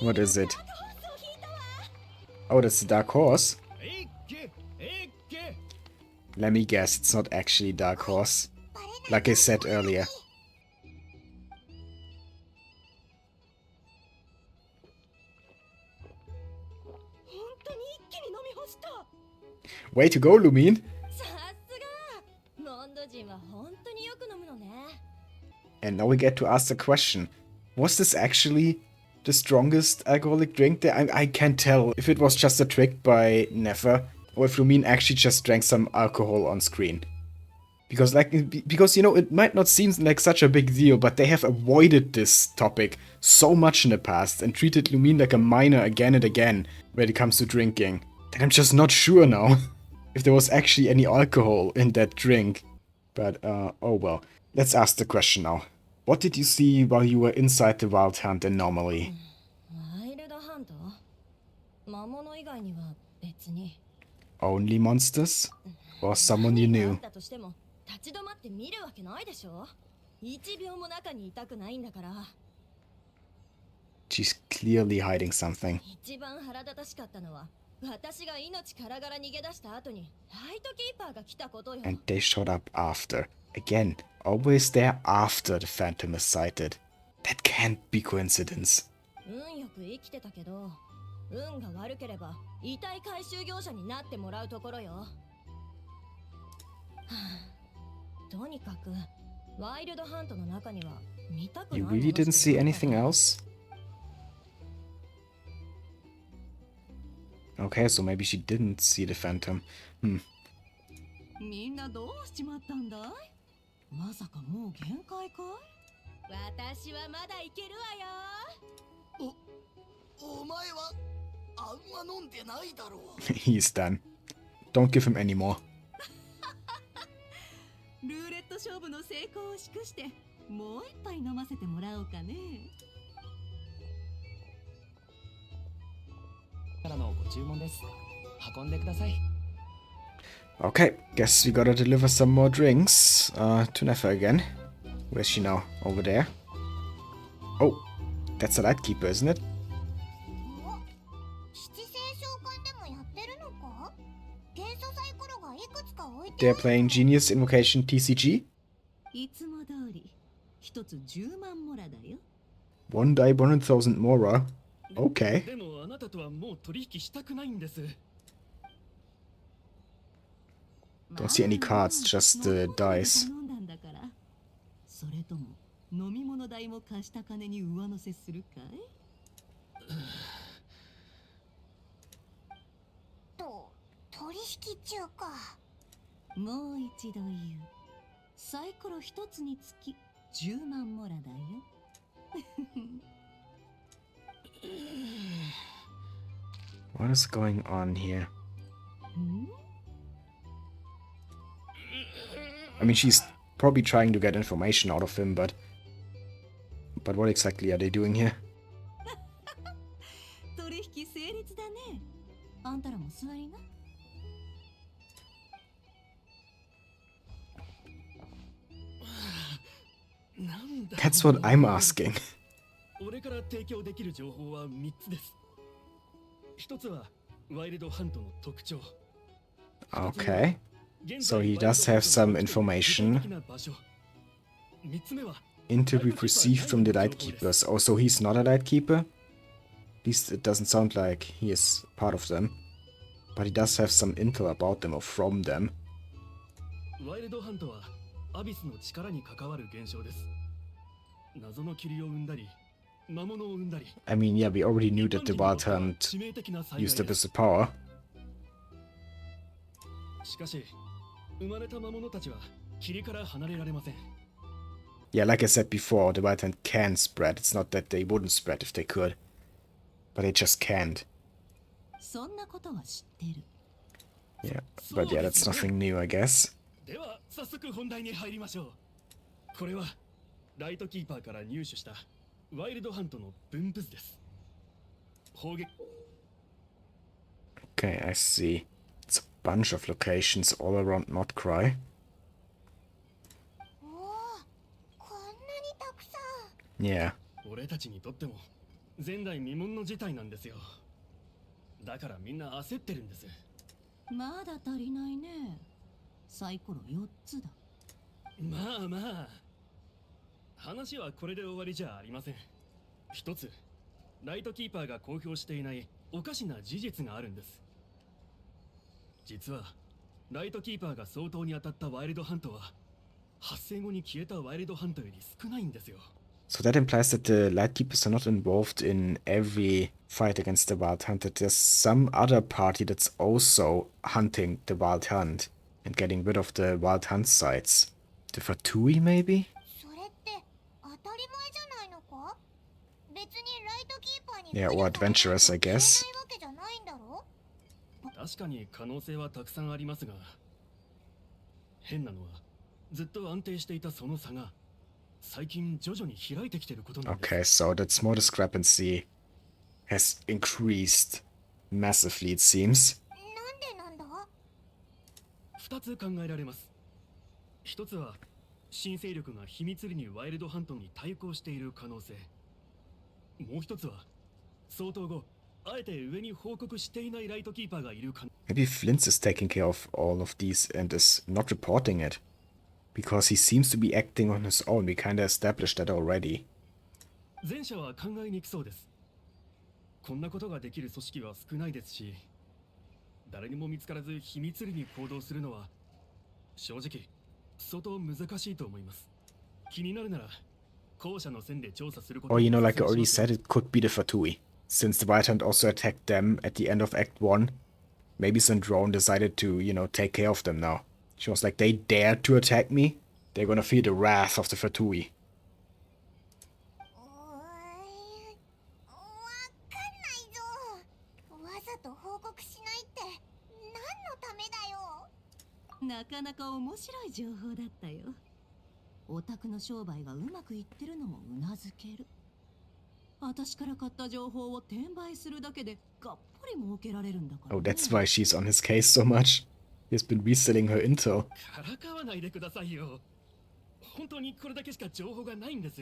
What is it? Oh, that's the Dark Horse? えっけえっけ。 Let me guess, it's not actually Dark Horse. Like I said earlier. 本当に一気に飲み干した。 Way to go, Lumine! さすが。モンド人は本当によく飲むのね。 And now we get to ask the question. Was this actually the strongest alcoholic drink there? I can't tell if it was just a trick by Nefer or if Lumine actually just drank some alcohol on screen. Because you know, it might not seem like such a big deal, but they have avoided this topic so much in the past and treated Lumine like a minor again and again when it comes to drinking. That I'm just not sure now if there was actually any alcohol in that drink. But, oh well. Let's ask the question now. What did you see while you were inside the Wild Hunt Anomaly? ワイルドハント。外には別に。 Only monsters? Or someone you 何があ knew? ったとしても立ち止まって見るわけないでしょ。一秒も中にいたくないんだから。 She's clearly hiding something. 一番腹立たしかったのは私が命からがら逃げ出した後にライトキーパーが来たことよ。 And they showed up after. Again, always there after the Phantom is sighted. That can't be coincidence. 運よく生きてたけど、運が悪ければ遺体回収業者になってもらうところよ。はあ、とにかくワイルドハントの中には見たくない You もの really しか didn't see なかった。 anything else? Okay, so maybe she didn't see the Phantom. みんなどうしちまったんだい？まさかもう限界かい？私はまだいけるわよ。お前はあんま飲んでないだろう。 He's done. Don't give him any more. ルーレット勝負の成功を祝してもう一杯飲ませてもらおうかね。からのご注文です。運んでください。 Okay, guess we gotta deliver some more drinks. To Nefa again. Where's she now? Over there. Oh, that's a Lightkeeper, isn't it? 七星召喚でもやってるのか？元素サイコロがいくつか置いてあ They're る。 playing Genius Invocation TCG. いつも通り一つ10万モラだよ。 One die, 100,000 Mora. Okay. でもあなたとはもう取引したくないんです。 Don't see any cards, just the dice. 飲んだんだから。それとも飲み物代も貸した金に上乗せするかい？取引中か。もう一度言う。サイコロ一つにつき10万モラだよ。What is going on here? I mean, she's probably trying to get information out of him, but what exactly are they doing here? 取引成立だね。あんたらも座りな。なんだ That's what I'm asking. 俺から提供できる情報は3つです。一つはワイルドハントの特徴。 Okay. So he does have some information. 3つ目は Interview received from the Lightkeepers. Oh, so he's not a Lightkeeper? At least it doesn't sound like he is part of them. But he does have some intel about them or from them. ワイルドハントはアビスの力に関わる現象です。謎の霧を生んだり、魔物を生んだり。 I mean, yeah, we already knew that the Wild Hunt used up his power. しかし、生まれた魔物たちは霧から離れられません。 Yeah, like I said before, the Wild Hunt can spread. It's not that they wouldn't spread if they could. But they just can't. そんなことは知ってる。 Yeah, but yeah, that's nothing new, I guess. では早速本題に入りましょう。これはライトキーパーから入手したワイルドハントの分布図です。砲撃 Okay, I see. It's a bunch of locations all around Nod-Krai. おお、こんなにたくさん。 Yeah. 俺たちにとっても前代未聞の事態なんですよ。だからみんな焦ってるんです。まだ足りないね。サイコロ4つだ。まあまあ、話はこれで終わりじゃありません。一つ、ライトキーパーが公表していないおかしな事実があるんです。実はライトキーパーが相当に当たったワイルドハントは発生後に消えたワイルドハントより少ないんですよ。 So that implies that the Lightkeepers are not involved in every fight against the Wild Hunt. That there's some other party that's also hunting the Wild Hunt and getting rid of the Wild Hunt sites. The Fatui, maybe? それって当たり前じゃないのか？別にライトキーパーに Yeah, or adventurous, I guess. ないわけじゃないんだろ？確かに可能性はたくさんありますが、変なのはずっと安定していたその差が最近徐々に開いてきてることなんです。 Okay, so that small discrepancy has increased Massively, it seems. なんでなんだ？2つ考えられます。一つは新勢力が秘密裏にワイルドハントに対抗している可能性。もう一つは相当後あえて上に報告していないライトキーパーがいる可能。 Maybe Flint's is taking care of all of these and is not reporting it. Because he seems to be acting on his own. We kinda established that already. 前者は考えにくそうです。こんなことができる組織は少ないですし、誰にも見つからず秘密裏に行動するのは正直相当難しいと思います。気になるなら後者の線で調査することを。 Or you know, like I already said, it could be the Fatui. Since the Wild Hunt also attacked them at the end of Act 1, maybe Sandrone decided to, you know, take care of them now. She was like, they dared to attack me, they're gonna feel the wrath of the Fatui. わかんないぞ。わざと報告しないって何のためだよ。なかなか面白い情報だったよ。オタクの商売がうまくいってるのもうなずける。私から買った情報を転売するだけでがっぽり儲けられるんだから、ね。Oh, that's why she's on his case so much. He's been reselling her intel. からかわないでくださいよ。本当にこれだけしか情報がないんです。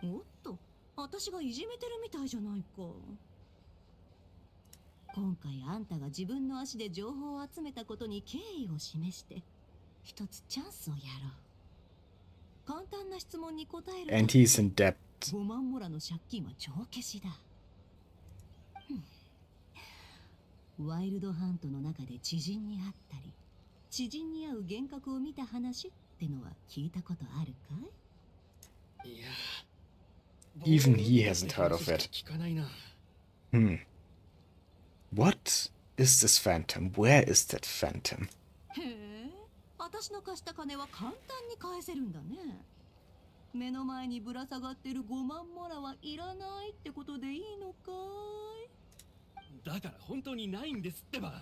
おっと、私がいじめてるみたいじゃないか。今回あんたが自分の足で情報を集めたことに敬意を示して一つチャンスをやろう。簡単な質問に答える。 And he's in debt. 5万モラの借金は帳消しだ。ワイルドハントの中で知人に会ったり知人に会う幻覚を見た話ってのは聞いたことあるかい？いや、 Even he hasn't heard of it. 聞かないな。 What is this phantom? Where is that phantom? へえ、私の貸した金は簡単に返せるんだね。目の前にぶら下がってる5万モラはいらないってことでいいのかい？だから本当にないんですってば。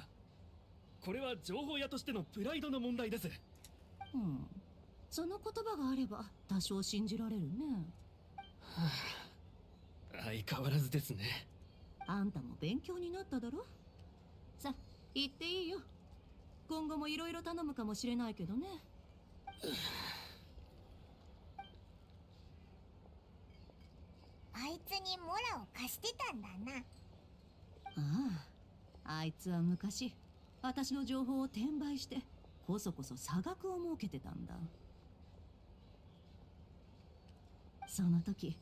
これは情報屋としてのプライドの問題です。その言葉があれば多少信じられるね。相変わらずですね。あんたも勉強になっただろ。さ、行っていいよ。今後もいろいろ頼むかもしれないけどね。あいつにモラを貸してたんだな。ああ、あいつは昔私の情報を転売してこそこそ差額を儲けてたんだ。その時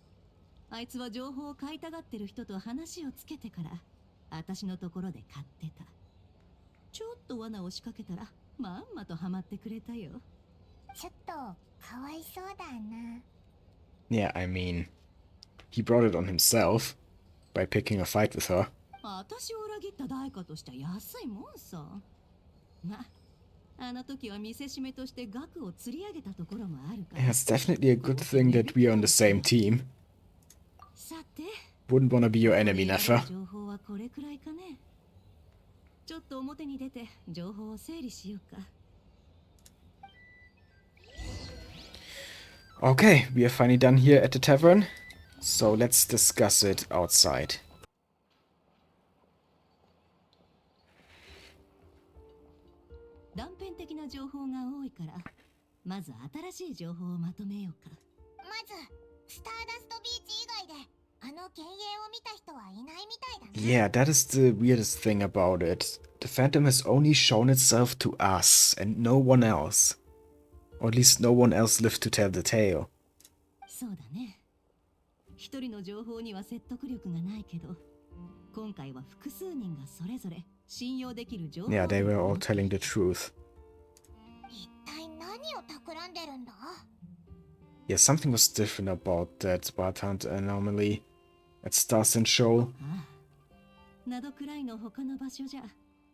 あいつは情報を買いたがってる人と話をつけてから私のところで買ってた。ちょっと罠を仕掛けたらまんまとハマってくれたよ。ちょっとかわいそうだな。 Yeah, I mean, he brought it on himself by picking a fight with her. 私を裏切った代価としては安いもんさ。ま、あの時は見せしめとして額を釣り上げたところもあるから。Yeah, it's definitely a good thing that we are on the same team. さて、 Wouldn't wanna be your enemy, Nefer. 情報はこれくらいかね。ちょっと表に出て情報を整理しようか。 Okay, we are finally done here at the tavern. So let's discuss it outside. 断片的な情報が多いから、まず新しい情報をまとめようか。まずスターダストビーチ以外であの幻影を見た人はいないみたいだね。 Yeah, that is the weirdest thing about it. The Phantom has only shown itself to us and no one else. Or at least no one else lived to tell the tale. そうだね。一人の情報には説得力がないけど、今回は複数人がそれぞれ信用できる情報。 Yeah, they were all telling the truth. 一体何を企んでるんだ？ Yeah, something was different about that Wild Hunt anomaly at Stars and Shoal. ああ、ナドクライの他の場所じゃ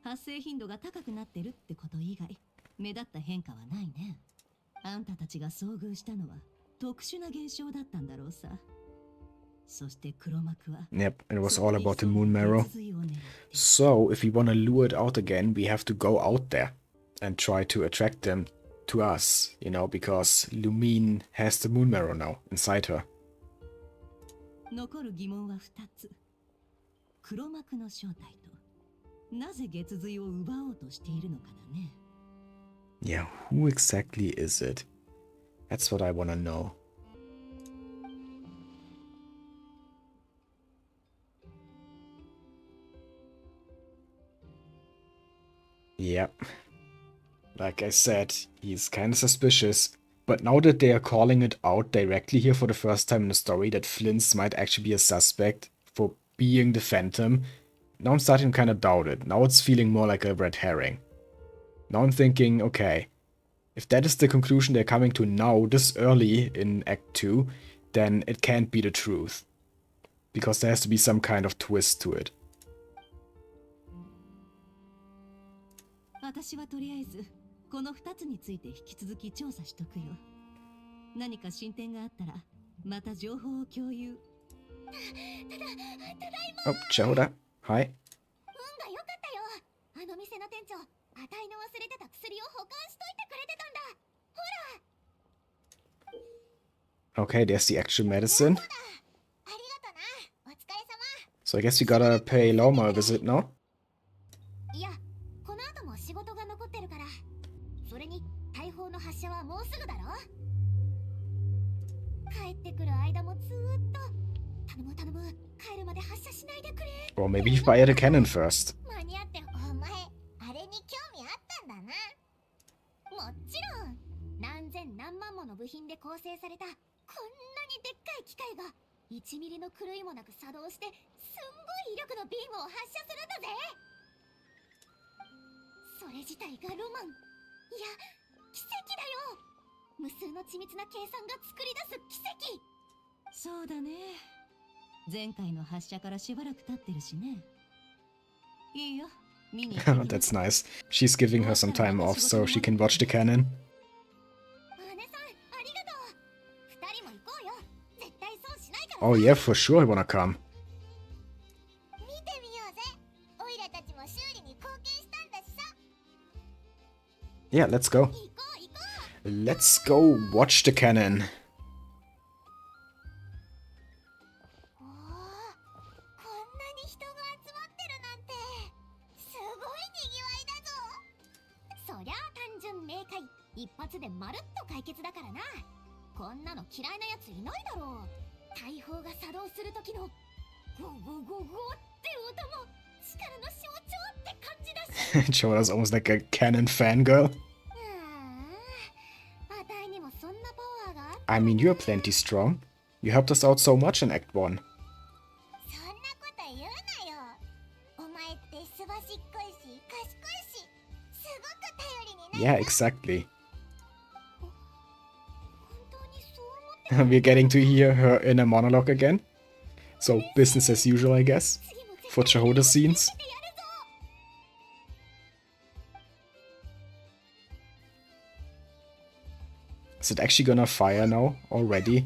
発生頻度が高くなってるってこと以外目立った変化はないね。あんたたちが遭遇したのは特殊な現象だったんだろうさ。そして黒幕は Yep, it was all about the moon marrow. So, if we wanna lure it out again, we have to go out there and try to attract them to us, you know, because Lumine has the moon marrow now inside her. 残る疑問は2つ。黒幕の正体となぜ月髄を奪おうとしているのかだね。Yeah, who exactly is it? That's what I wanna know. Yep. Like I said, he's kinda suspicious. But now that they are calling it out directly here for the first time in the story that Flins might actually be a suspect for being the Phantom, now I'm starting to kinda doubt it. Now it's feeling more like a red herring. Now I'm thinking, okay, if that is the conclusion they're coming to now, this early in Act 2, then it can't be the truth. Because there has to be some kind of twist to it. 私はとりあえずこの2つについて引き続き調査しとくよ。何か進展があったらまた情報を共有。Oh, Jehoda. Hi. 運が良かったよ。あの店の店長、あたいの忘れてた薬を保管しといてくれてたんだ。ほら。 Okay, there's the actual medicine. ありがとな。お疲れ様。 So I guess we gotta pay Loma a visit now. いや、この後も仕事が残ってるから。それに大砲の発射はもうすぐだろ。帰ってくる間もずーっと頼む頼む、帰るまで発射しないでくれ。 Or maybe fire the cannon first. 間に合って、お前あれに興味あったんだな。もちろん何千何万もの部品で構成されたこんなにでっかい機械が1ミリの狂いもなく作動してすんごい威力のビームを発射するんだぜ。それ自体がロマン、いや奇跡だよ。無数の緻密な計算が作り出す奇跡。そうだね。前回の発射からしばらく経ってるしね。いいよ、見に行ってきな。 That's nice. She's giving her some time off so she can watch the cannon. 姉さんありがとう。2人も行こうよ。絶対損しないから。 Oh yeah, for sure I wanna come. 見てみようぜ。オイラたちも修理に貢献したんだしさ。 Yeah, let's go. 行こう行こう。 Let's go watch the cannon. おお、こんなに人が集まってるなんてすごいにぎわいだぞ。そりゃあ単純明快、一発でまるっと解決だからな。こんなの嫌いなやついないだろう。大砲が作動する時のゴゴゴゴって音も力の象徴って感じだし。Jehoda's almost like a cannon fangirl. あたいにもそんなパワーがあっ I mean, you're plenty strong. You helped us out so much in Act 1. そんなこと言うなよ。お前ってすばしっこいし賢いし、すごく頼りになる。 Yeah, exactly. 本当にそう思って We're getting to hear her inner monologue again. So, business as usual, I guess. 次も絶 For 対 Jehoda's 見 scenes. せてやるぞ。 Is it actually gonna fire now already?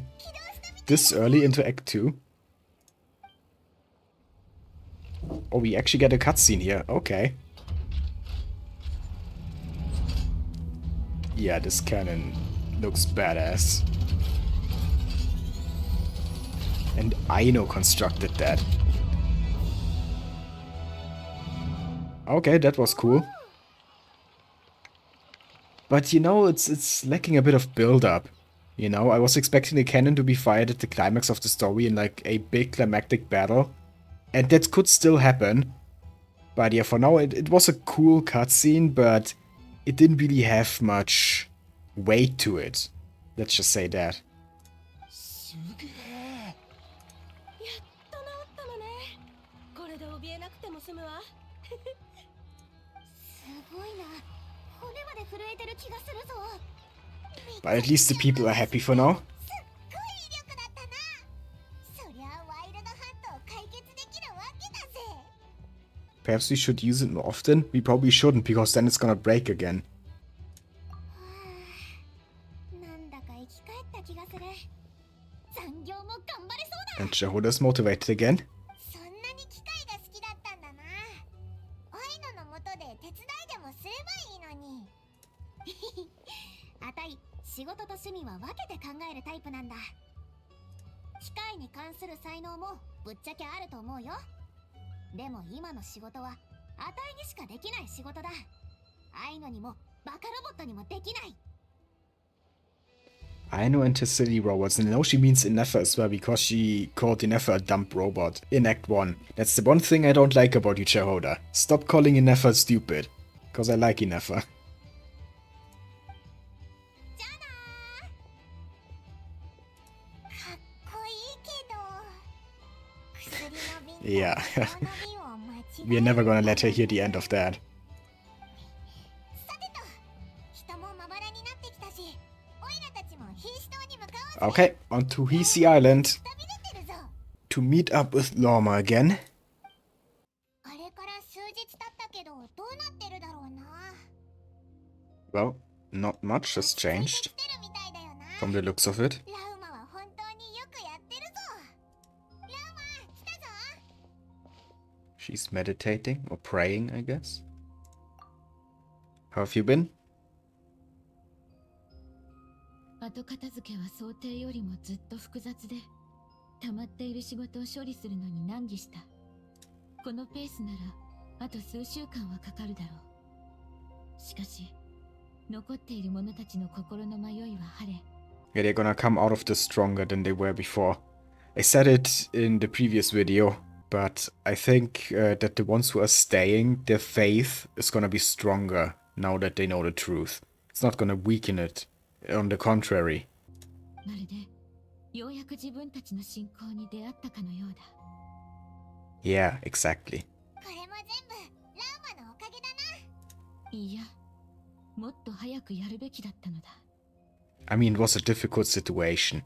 This early into Act 2? Oh, we actually get a cutscene here. Okay. Yeah, this cannon looks badass. And Aino constructed that. Okay, that was cool. But you know, it's lacking a bit of build-up. You know, I was expecting the cannon to be fired at the climax of the story in like a big climactic battle. And that could still happen. But yeah, for now it was a cool cutscene, but it didn't really have much weight to it. Let's just say that. やっと治ったのね。これで怯えなくても済むわ。すごいな。骨まで震えてる気がするぞ。 But at least the people are happy for now. すっごい威力だったな。そりゃあワイルドハントを解決できるわけだぜ。 Perhaps we should use it more often? We probably shouldn't, because then it's gonna break again. なんだか生き返った気がする。残業も頑張れそうだ。 And Jehoda's motivated again. そんなに機械が好きだったんだな。アイノのもとで手伝いでもすればいいのに。あたい、仕事と趣味は分けて考えるタイプなんだ。機械に関する才能もぶっちゃけあると思うよ。でも今の仕事はあたいにしかできない仕事だ。あいのにもバカロボットにもできない。 I know intercity robots, and I know she means Ineffa as well, because she called Ineffa a dumb robot in Act 1. That's the one thing I don't like about you, Chehoda. Stop calling Ineffa stupid. Because I like Ineffa. じゃあなー。かっこいいけど、薬の瓶 Yeah. と魔法の瓶を間違え We're never gonna let her hear the end of that. さてと、人もまばらになってきたし、オイラたちも瀕死島に向かおうぜ。 Okay, on to Hisi Island 旅出てるぞ。 to meet up with Lorma again. あれから数日経ったけど、どうなってるだろうな。 Well, not much has ついて changed きてるみたいだよな。 from the looks of it. ラウマは本当によくやってるぞ。ラウマ、来たぞ。 She's meditating or praying, I guess. How have you been? 後片付けは想定よりもずっと複雑で、溜まっている仕事を処理するのに難儀した。このペースならあと数週間はかかるだろう。しかし残っている者たちの心の迷いは晴れ。 Yeah, they're gonna come out of this stronger than they were before. I said it in the previous video, but I think that the ones who are staying, their faith is gonna be stronger now that they know the truth. It's not gonna weaken it. On the contrary. まるでようやく自分たちの信仰に出会ったかのようだ。 Yeah, exactly. これも全部ラウマのおかげだな。いや、もっと早くやるべきだったのだ。 I mean, it was a difficult situation.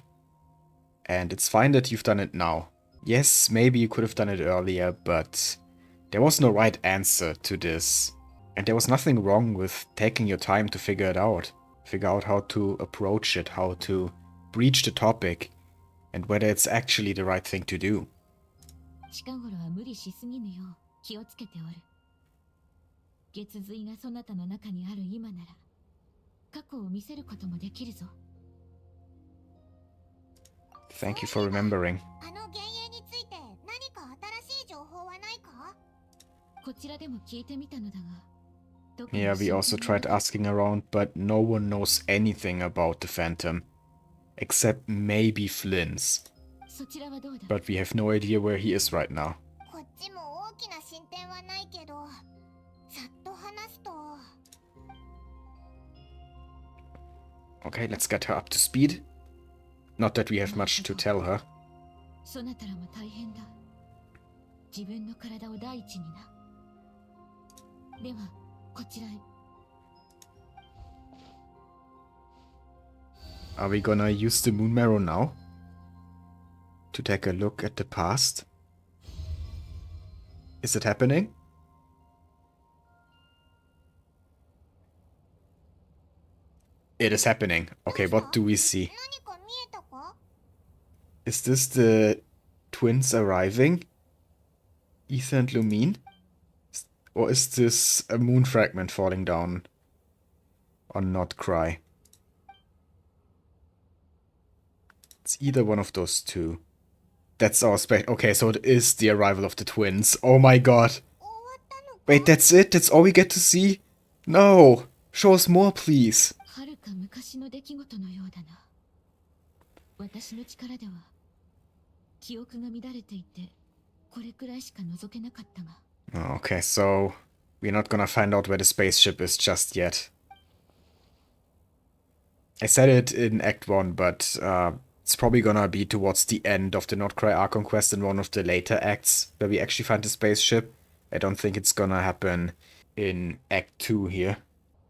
And it's fine that you've done it now. Yes, maybe you could have done it earlier, but there was no right answer to this. And there was nothing wrong with taking your time to figure it out. Figure out how to approach it, how to breach the topic, and whether it's actually the right thing to do. 近頃は無理しすぎぬよう気をつけておる。月髄がそなたの中にある今なら、過去を見せることもできるぞ。 Thank you for remembering. あの幻影について何か新しい情報はないか？こちらでも聞いてみたのだが、特に Yeah, we also 真剣に tried asking around, but no one knows anything about the Phantom. Except maybe Flins. そちらはどうだ？ But we have no idea where he is right now. こっちも大きな進展はないけど、ざっと話すと。 Okay, let's get her up to speed. Not that we have much to tell her. そなたらも大変だ。自分の体を第一にな。では、こちらへ。 Are we gonna use the Moon Marrow now? To take a look at the past? Is it happening? It is happening. Okay, what do we see? 何か見えたか？ Is this the twins arriving? Ether and Lumine? Or is this a moon fragment falling down on Nod-Krai? It's either one of those two. That's our okay, so it is the arrival of the twins. Oh my god. 終わったのか？ Wait, that's it? That's all we get to see? No! Show us more, please. はるか昔の出来事のようだな。私の力では記憶が乱れていて、これくらいしか覗けなかったが。 Okay, so we're not gonna find out where the spaceship is just yet. I said it in Act 1, but it's probably gonna be towards the end of the Nod-Krai Archon Quest in one of the later acts where we actually find the spaceship. I don't think it's gonna happen in Act 2 here.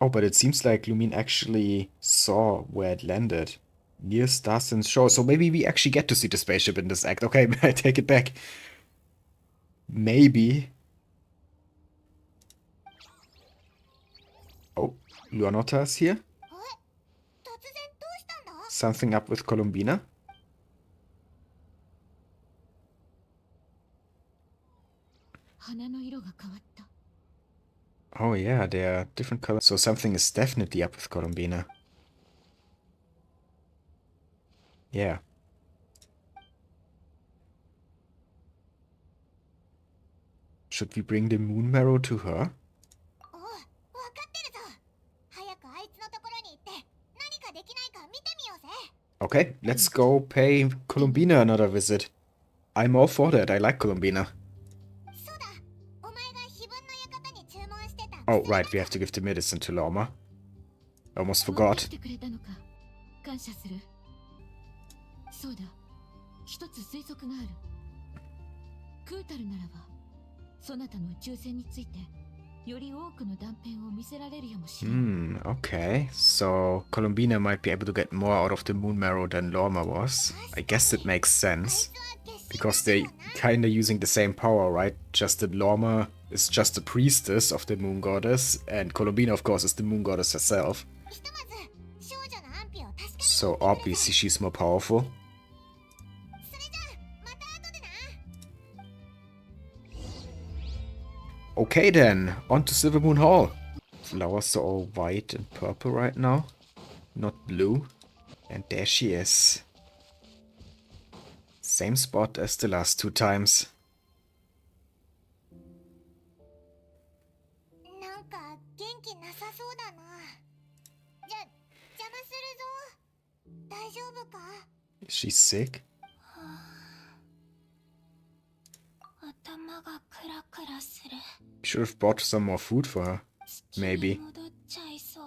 Oh, but it seems like Lumine actually saw where it landed. Near Starson's shore, so maybe we actually get to see the spaceship in this act. Okay, I take it back. Maybe. Oh, Luanota is here. 突然どうしたんだ？ Something up with Columbina? 花の色が変わった。 Oh yeah, they are different colors. So something is definitely up with Columbina. Yeah. Should we bring the moon marrow to her? おう、わかってるぞ。早くあいつのところに行って、何かできないか見てみようぜ。Okay, let's go pay Columbina another visit. I'm all for that. I like Columbina. そうだ、お前が非分の館に注文してた。 Oh, right, we have to give the medicine to Lorma. I almost 持って forgot. きてくれたのか。感謝する。そうだ、一つ推測がある。クータルならば、そなたの宇宙船について、より多くの断片を見せられるやもしれん。Okay. So Columbina might be able to get more out of the moon marrow than Lorma was. I guess it makes sense. Because they kinda using the same power, right? Just that Lorma is just a priestess of the moon goddess, and Columbina, of course, is the moon goddess herself. ひとまず少女の安否を確かめに So obviously she's more powerful. それじゃあまた後でな。 Okay then, on to Silver Moon Hall. Flowers are all white and purple right now, not blue. And there she is. Same spot as the last two times. なんか元気なさそうだな。邪魔するぞ。大丈夫か？ Is she sick? 頭がクラクラする。 You should have bought some more food for her. 地球に Maybe. 戻っちゃいそう。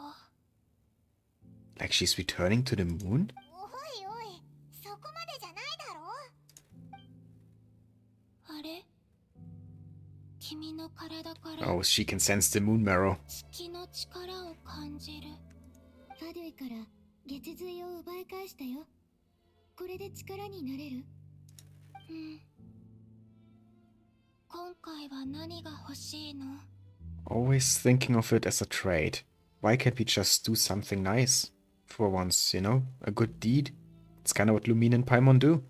Like she's returning to the moon? おいおい、そこまでじゃないだろ。あれ？君の体から Oh, she can sense the moon marrow. 月の力を感じる。ファドゥイから月髄を奪い返したよ。これで力になれる？うん。今回は何が欲しいの？ Always thinking of it as a trade. Why can't we just do something nice? For once, you know? A good deed? It's kind of what Lumine and Paimon do. 何言っ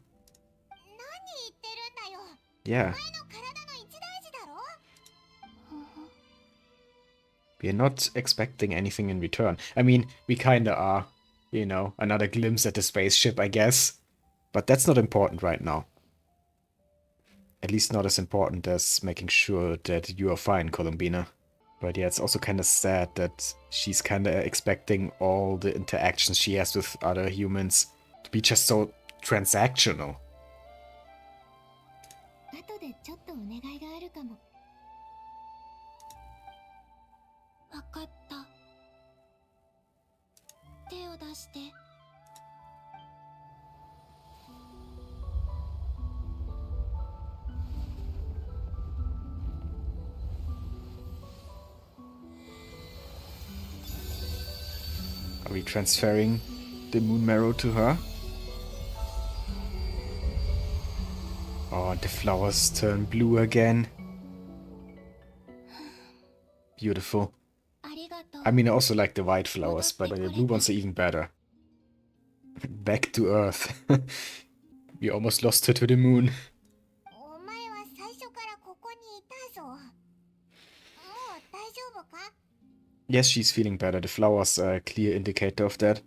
てるんだよ。 Yeah. お前の体の一大事だろ。 We're not expecting anything in return. I mean, we kinda are. You know, another glimpse at the spaceship, I guess. But that's not important right now. At least not as important as making sure that you are fine, Columbina. But yeah, it's also kind of sad that she's kind of expecting all the interactions she has with other humans to be just so transactional. 後でちょっとお願いがあるかも。わかった。手を出して。 Are we transferring the moon marrow to her? Oh, the flowers turn blue again. Beautiful. ありがとう。 I mean, I also like the white flowers, but the blue ones are even better. Back to Earth. We almost lost her to the moon. お前は最初からここにいたぞ。もう大丈夫か？ Yes, she's feeling better. The flowers are a clear indicator of that.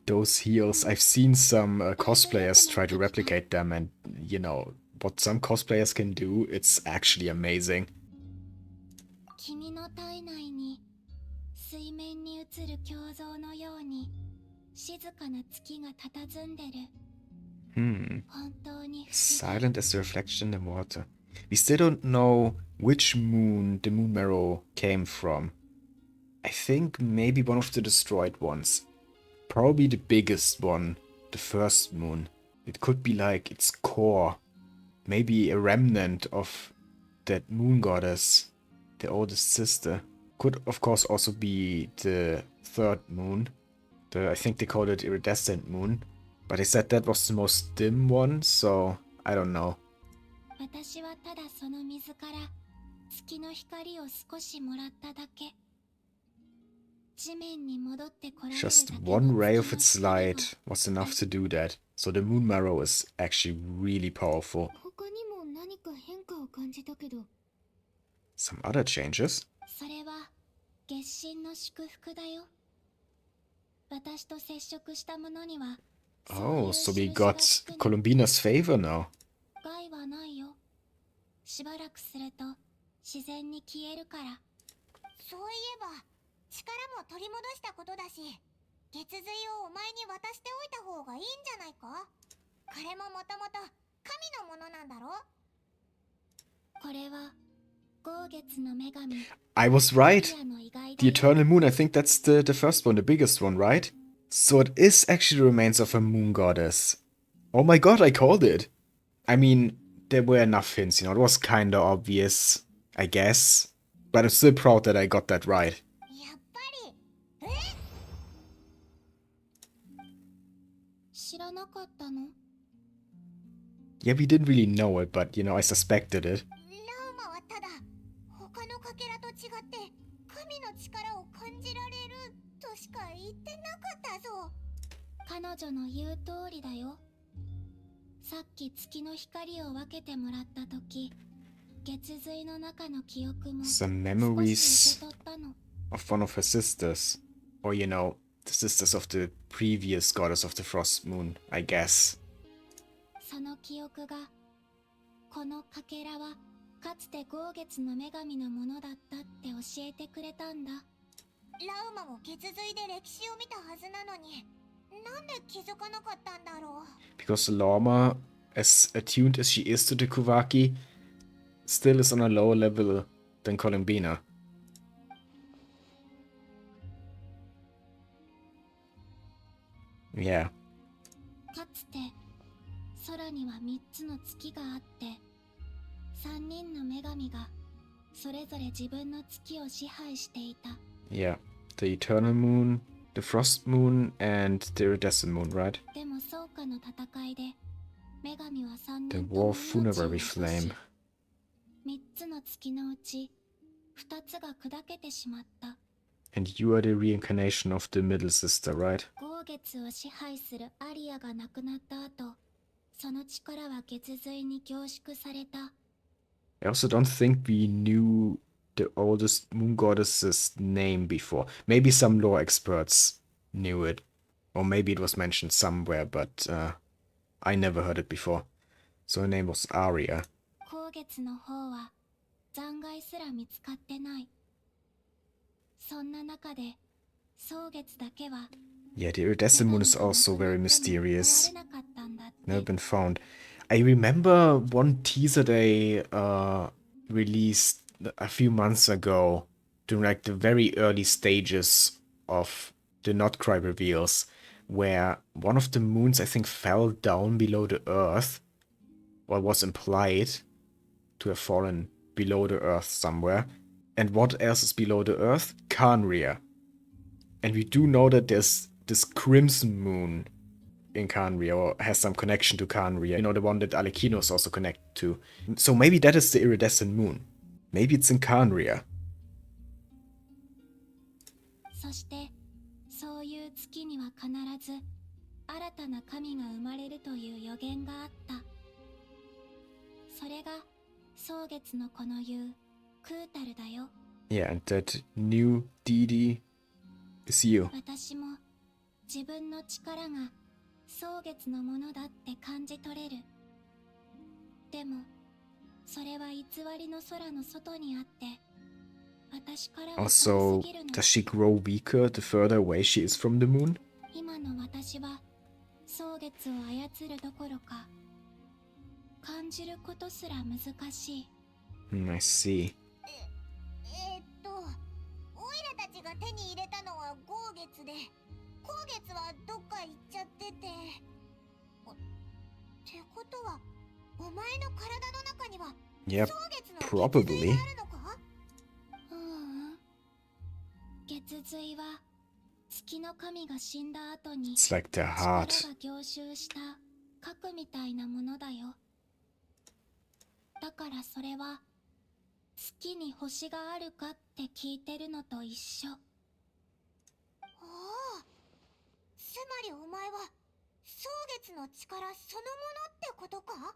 Those heels, I've seen some cosplayers try to replicate them, and you know, what some cosplayers can do, it's actually amazing. 君の体内に水面に映る鏡像のように静かな月が佇んでる。 Hmm. 本当に不思議。 Silent as the reflection in the water. We still don't know which moon the moon marrow came from. I think maybe one of the destroyed ones. Probably the biggest one, the first moon. It could be like its core. Maybe a remnant of that moon goddess, the oldest sister. Could of course also be the third moon. I think they called it iridescent moon. But they said that was the most dim one, so I don't know. 私はただその水から月の光を少しもらっただけ。地面に戻ってこられるだけの Just one ray of its light was enough to do that. So the moon marrow is actually really powerful. 他にも何か変化を感じたけど。 Some other changes? それは月神の祝福だよ。私と接触した者には Oh, so we got Columbina's favor now. 害はないよ。しばらくすると自然に消えるから。そういえば力も取り戻したことだし、月髄をお前に渡しておいた方がいいんじゃないか。これももともと神のものなんだろ。これは豪月の女神。 I was right. The Eternal Moon, I think that's the first one, the biggest one, right? So it is actually the remains of a moon goddess. Oh my god, I called it. I mean, there were enough hints, you know, it was kinda obvious, I guess. But I'm still proud that I got that right. やっぱり。知らなかったの？ Yeah, we didn't really know it, but, you know, I suspected it. ラウマはただ他のかけらと違って神の力を感じられるとしか言ってなかったぞ。彼女の言う通りだよ。さっき月の光を分けてもらった時、月髄の中の記憶も Some 少し memories 受け取ったの。 of one of her sisters. Or, you know, the sisters of the previous goddess of the Frost Moon, I guess. その記憶が、このかけらはかつて豪月の女神のものだったって教えてくれたんだ。ラウマも月髄で歴史を見たはずなのに、なんで気づかなかったんだろう。 Because Lorma, as attuned as she is to the Kuvaki, still is on a lower level than Columbina. Yeah. かつて空には3つの月があって、3人の女神がそれぞれ自分の月を支配していた。 Yeah. The Eternal Moon, the Frost Moon, and the Iridescent Moon, right? でも草加の戦いで女神は3 The 人と War も of 命を Funerary 落とし、 Flame. 3つの月のうち2つが砕けてしまった。 And you are the reincarnation of the middle sister, right? 豪月を支配するアリアが亡くなった後、その力は月髄に凝縮された。 I also don't think we knew the oldest moon goddess's name before. Maybe some lore experts knew it. Or maybe it was mentioned somewhere, but I never heard it before. So her name was Aria. 後月の方は残骸すら見つかってない。そんな中で草月だけは Yeah, the Iridescent Moon is also very 追 mysterious. われなかったんだって。 Never been found. I remember one teaser they released a few months ago during like the very early stages of the Nod-Krai reveals, where one of the moons I think fell down below the earth, or was implied to have fallen below the earth somewhere. And what else is below the earth? Khaenri'ah. And we do know that there's this crimson moon in Khaenri'ah, or has some connection to Khaenri'ah. You know, the one that Alekino is also connected to. So maybe that is the iridescent moon. Maybe it's in Khaenri'ah. そしてそういう月には必ず新たな神が生まれるという予言があった。それが草月の子の言うクータルだよ。 Yeah, and that new deity is you. 私も自分の力が草月のものだって感じ取れる。でもそれは偽りの空の外にあって、私からは遠す Also, ぎるの。 does she grow weaker the further away she is from the moon? 今の私は草月を操るどころか感じることすら難しい。 I see. オイラたちが手に入れたのは豪月で、後月はどっか行っちゃってて。ってことは、お前の体の中には Yep, 草月の probably. 月髄があるのか？ううん。月髄は月の神が死んだ後に It's like their 力が heart. 凝集した核みたいなものだよ。だからそれは月に星があるかって聞いてるのと一緒。ああ、つまりお前は草月の力そのものってことか？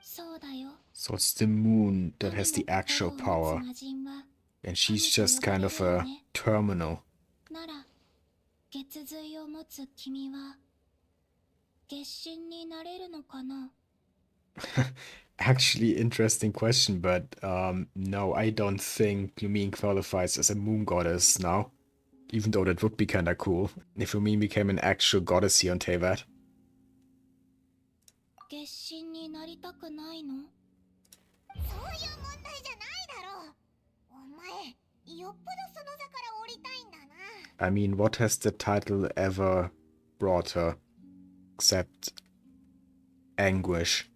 そうだよ。 So it's the moon that has the actual 神の心を power. 持つ魔人は And she's just kind of a terminal. なら月髄を持つ君は月神になれるのかな？ Actually, interesting question, but no, I don't think Lumine qualifies as a moon goddess now. Even though that would be kinda cool if Lumine became an actual goddess here on Teyvat. 月神になりたくないの？そういう問題じゃないだろう。お前、よっぽどその座から降りたいんだな。I mean, what has the title ever brought her? Except anguish.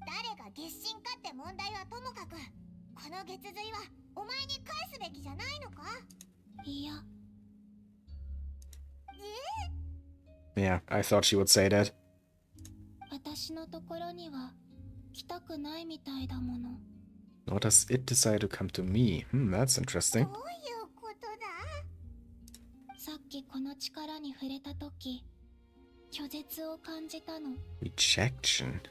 誰が月神かって問題はともかく、この月髄はお前に返すべきじゃないのか？いや、 Yeah, I thought she would say that. 私のところには来たくないみたいだもの。 Nor does it decide to come to me. That's interesting. どういうことだ？さっきこの力に触れたとき、拒絶を感じたの。 Rejection.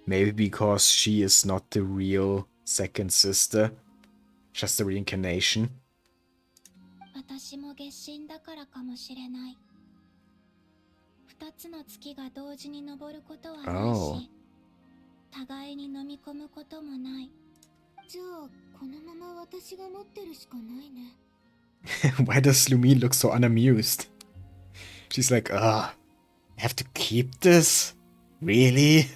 Maybe because she is not the real second sister. Just a reincarnation. 私も月神だからかもしれない。二つの月が同時に昇ることはないし、互いに飲み込むこともない。じゃあ、このまま私が持ってるしかないね。Why does Lumine look so unamused? She's like, I have to keep this? Really?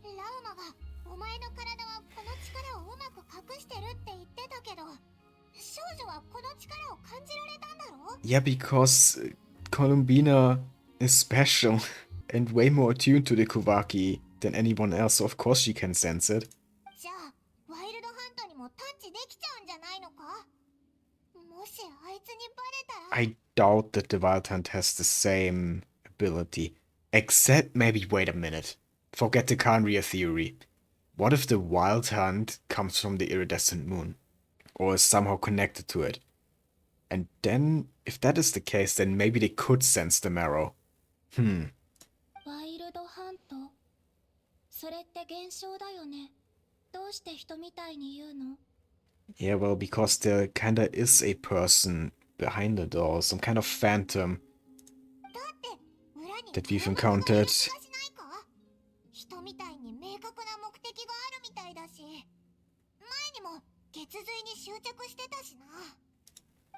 ラウマがお前の体はこの力をうまく隠してるって言ってたけど、少女はこの力を感じられたんだろ？ Yeah, because Columbina is special and way more attuned to the Kuvaki than anyone else, so of course she can sense it. じゃあ、ワイルドハントにも探知できちゃうんじゃないのか？もしあいつにバレたら。 I doubt that the Wild Hunt has the same ability. Except maybe, wait a minute. Forget the Khaenri'ah theory. What if the Wild Hunt comes from the iridescent moon? Or is somehow connected to it? And then, if that is the case, then maybe they could sense the marrow. ワイルドハント？それって現象だよね。どうして人みたいに言うの？ Yeah, well, because there kinda is a person behind it all, some kind of phantom だって裏に that we've encountered. しないか？人みたいに明確な目的があるみたいだし、前にも月髄に執着してたしな。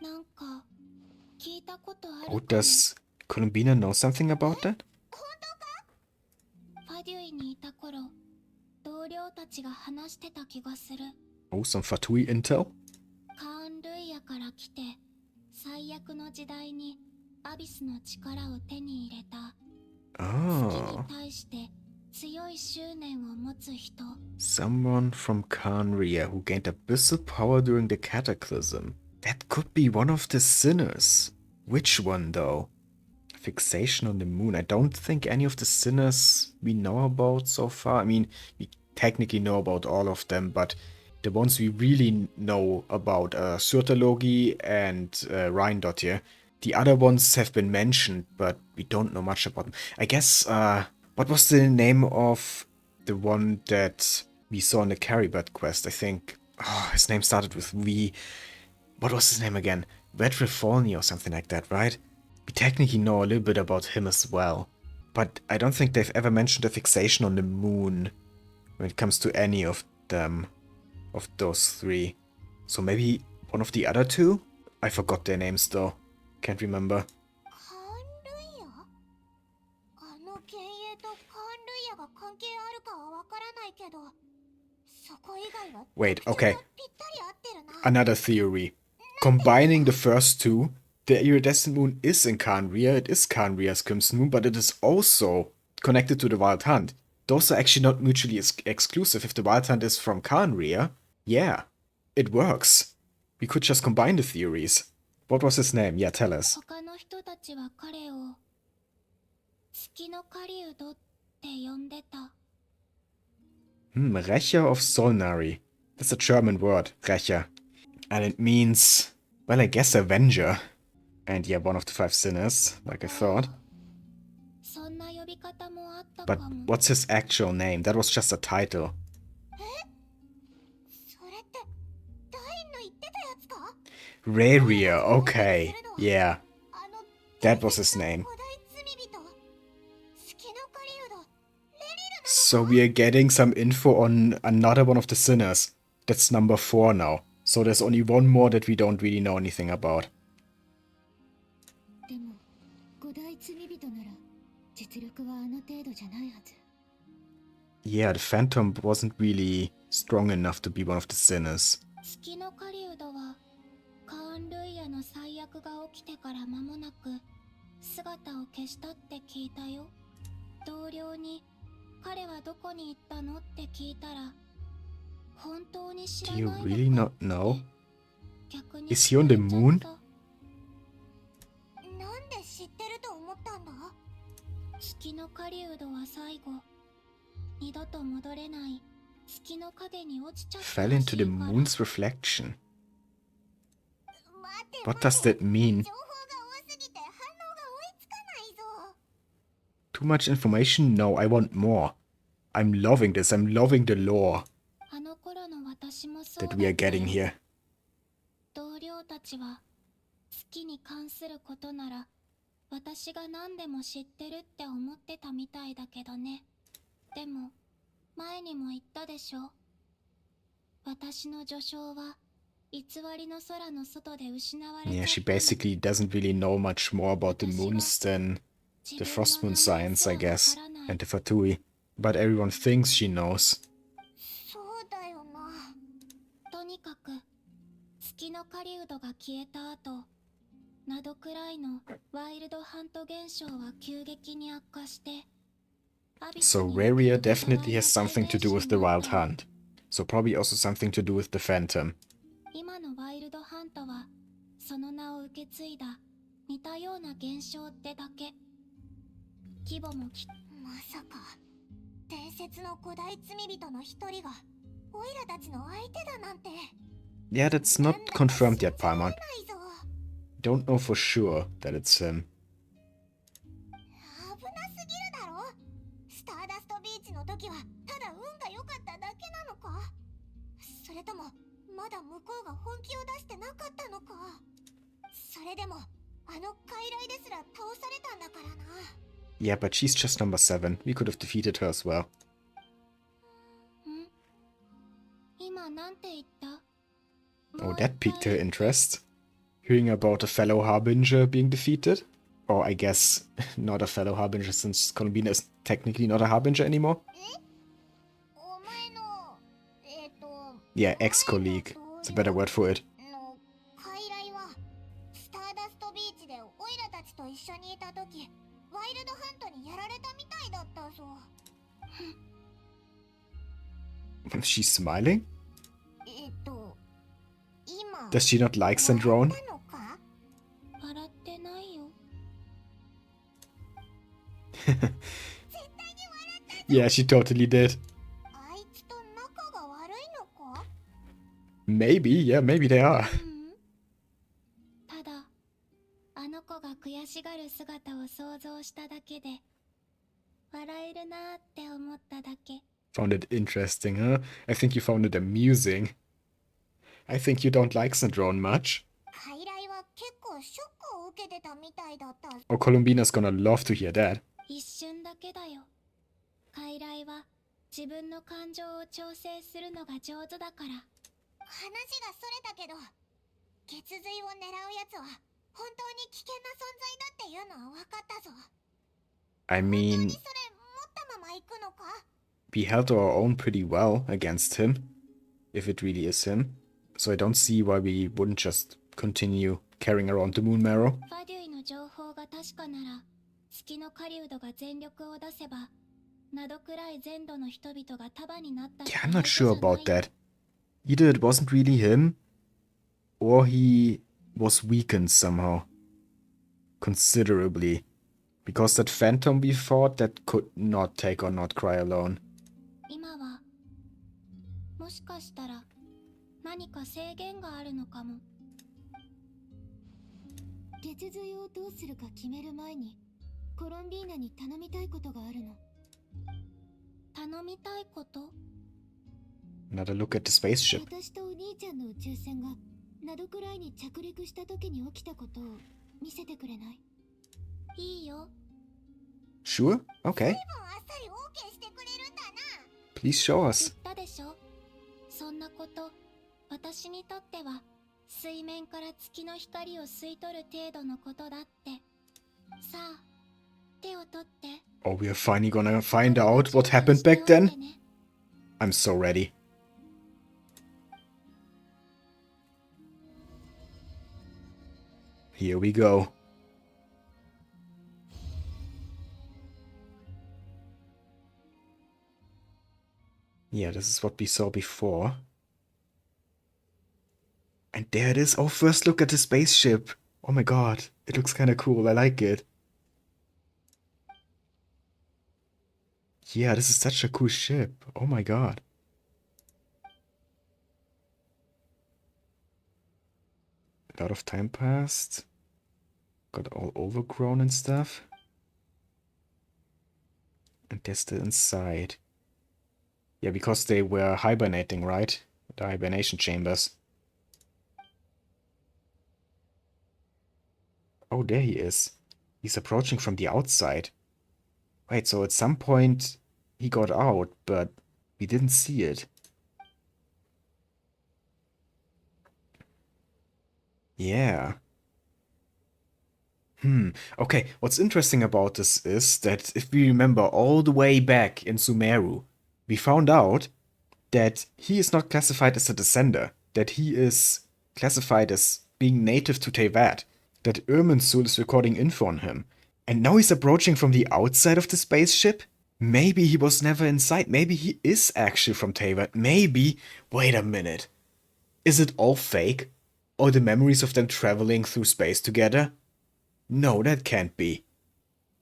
なんか聞いたことあるか Oh, も。 does Columbina know something about that? ファデュイにいた頃、同僚たちが話してた気がする。 Oh, some Fatui intel? カーン・ルイヤから来て、最悪の時代にアビスの力を手に入れた。月 Oh, に対して強い執念を持つ人。 someone from Khaenri'ah who gained abyssal power during the cataclysm. That could be one of the sinners. Which one, though? Fixation on the moon. I don't think any of the sinners we know about so far. I mean, we technically know about all of them, but the ones we really know about are Surtalogi and Rhindottir. The other ones have been mentioned, but we don't know much about them. I guess, what was the name of the one that we saw in the Caribert quest? I think, his name started with V. What was his name again? Vedrifalni or something like that, right? We technically know a little bit about him as well. But I don't think they've ever mentioned a fixation on the moon when it comes to any of them, of those three. So maybe one of the other two? I forgot their names though. Can't remember. カーン・ルイヤ？あの幻影とカーン・ルイヤが関係あるかはわからないけど、そこ以外は Wait, 特徴 okay. がぴったり合ってるな。 Another theory. Combining the first two, the iridescent moon is in Khaenri'ah, it is Khaenri'ah's crimson moon, but it is also connected to the Wild Hunt. Those are actually not mutually exclusive. If the Wild Hunt is from Khaenri'ah, yeah, it works. We could just combine the theories. What was his name? Yeah, tell us. 他の人たちは彼を月の狩人って呼んでた。 Rächer of Solnari. That's a German word, Rächer. And it means, well, I guess Avenger. And yeah, one of the five sinners, like I thought. そんな呼び方もあった But かも。 what's his actual name? That was just a title. それって Khaenri'ah, okay. Yeah, that was his name. So we are getting some info on another one of the sinners. That's number 4 now. So there's only one more that we don't really know anything about. でも五大罪人なら実力はあの程度じゃないはず。 Yeah, the Phantom wasn't really strong enough to be one of the sinners. 月の狩人はカーン・ルイヤの最悪が起きてから間もなく姿を消したって聞いたよ。同僚に彼はどこに行ったのって聞いたら本当に知ら Do ない you のか really not know? 逆に Is he on the moon? なんで知ってると思ったんだ？月の狩人は最後二度と戻れない月の影に落ちちゃった Fell ら into し the いから。 moon's reflection. 待て What does that mean? 情報が多すぎて反応が追いつかないぞ。 Too much information? No, I want more. I'm loving this. I'm loving the lore あの頃の私もそう that だ we っ are たよ getting here. 同僚たちは月に関することなら私が何でも知ってるって思ってたみたいだけどね。でも前にも言ったでしょ。私の序章は偽りの空の外で失われちゃ Yeah, っ she たの。 basically doesn't really know much more about the moons than the Frost Moon science, I guess, and the Fatui. But everyone thinks she knows. そうだよな。とにかく月の狩人が消えた後、ナドクライのワイルドハント現象は急激に悪化して、 So Khaenri'ah definitely has something to do with the Wild Hunt. So probably also something to do with the Phantom. 今のワイルドハントはその名を受け継いだ似たような現象ってだけ。規模もまさか伝説の古代罪人の一人がオイラたちの相手だなんて。 Yeah, that's not confirmed yet, Paimon. ないぞ。 Don't know for sure that it's him. 危なすぎるだろ。スターダストビーチの時はただ運が良かっただけなのか。それともまだ向こうが本気を出してなかったのか。それでもあの傀儡ですら倒されたんだからな。 Yeah, but she's just number 7. We could have defeated her as well. ん？今なんて言った？ Oh, that piqued her interest. Hearing about a fellow Harbinger being defeated? Or I guess not a fellow Harbinger since Columbina is technically not a Harbinger anymore. お前のYeah, ex-colleague. It's a better word for it. の傀儡はスターダストビーチでオイラたちと一緒にいた時ワイルドハントにやられたみたいだったぞ。 She's smiling? 今 Does she not like Sandrone? 笑ったのか？笑ってないよ。 Yeah, she totally did. あいつと仲が悪いのか？ Maybe, yeah, maybe they are. ただあの子が悔しがる姿を想像しただけで笑えるなーって思っただけ。 Found it interesting, huh? I think you found it amusing. I think you don't like Sandrone much. 傀儡は結構ショックを受けてたみたいだった。 Or Columbina's gonna love to hear that. 一瞬だけだよ。傀儡は自分の感情を調整するのが上手だから。話がそれたけど、血髄を狙うやつは本当に危険な存在だっていうのは分かったぞ。 I 本当 mean, にそれ持ったまま行くのか？ we held our own pretty well against him, if it really is him. So I don't see why we wouldn't just continue carrying around the moon marrow. ファデュイの情報が確かなら、月の狩人が全力を出せば、ナドクライ全土の人々が束になった。 Yeah, I'm not sure about that. Either it wasn't really him, or he was weakened somehow. Considerably. Because that phantom we fought, that could not take on Nod-Krai alone. 今はもしかしたら何か制限があるのかも。血髄をどうするか決める前にコロンビーナに頼みたいことがあるの。頼みたいこと？ Another look at the spaceship. 私とお兄ちゃんの宇宙船がナドクライに着陸した時に起きたことを見せてくれない？いいよ。 Sure? Okay. もうあっさり OK してくれるんだな。 Please show 言っ us. たでしょ。そんなこと私にとっては水面から月の光を吸い取る程度のことだって。さあ手を取って。 Oh, we are finally gonna find out what happened back then? I'm so ready. Here we go. Yeah, this is what we saw before. And there it is. Oh, first look at the spaceship. Oh my god. It looks kind of cool. I like it. Yeah, this is such a cool ship. Oh my god. A lot of time passed. Got all overgrown and stuff. And they're still inside. Yeah, because they were hibernating, right? The hibernation chambers. Oh, there he is. He's approaching from the outside. Wait, so at some point he got out, but we didn't see it. Yeah. Okay, what's interesting about this is that if we remember all the way back in Sumeru, we found out that he is not classified as a descender, that he is classified as being native to Teyvat, that Irminsul is recording info on him. And now he's approaching from the outside of the spaceship? Maybe he was never inside, maybe he is actually from Teyvat, maybe... Wait a minute. Is it all fake? Or the memories of them traveling through space together? No, that can't be.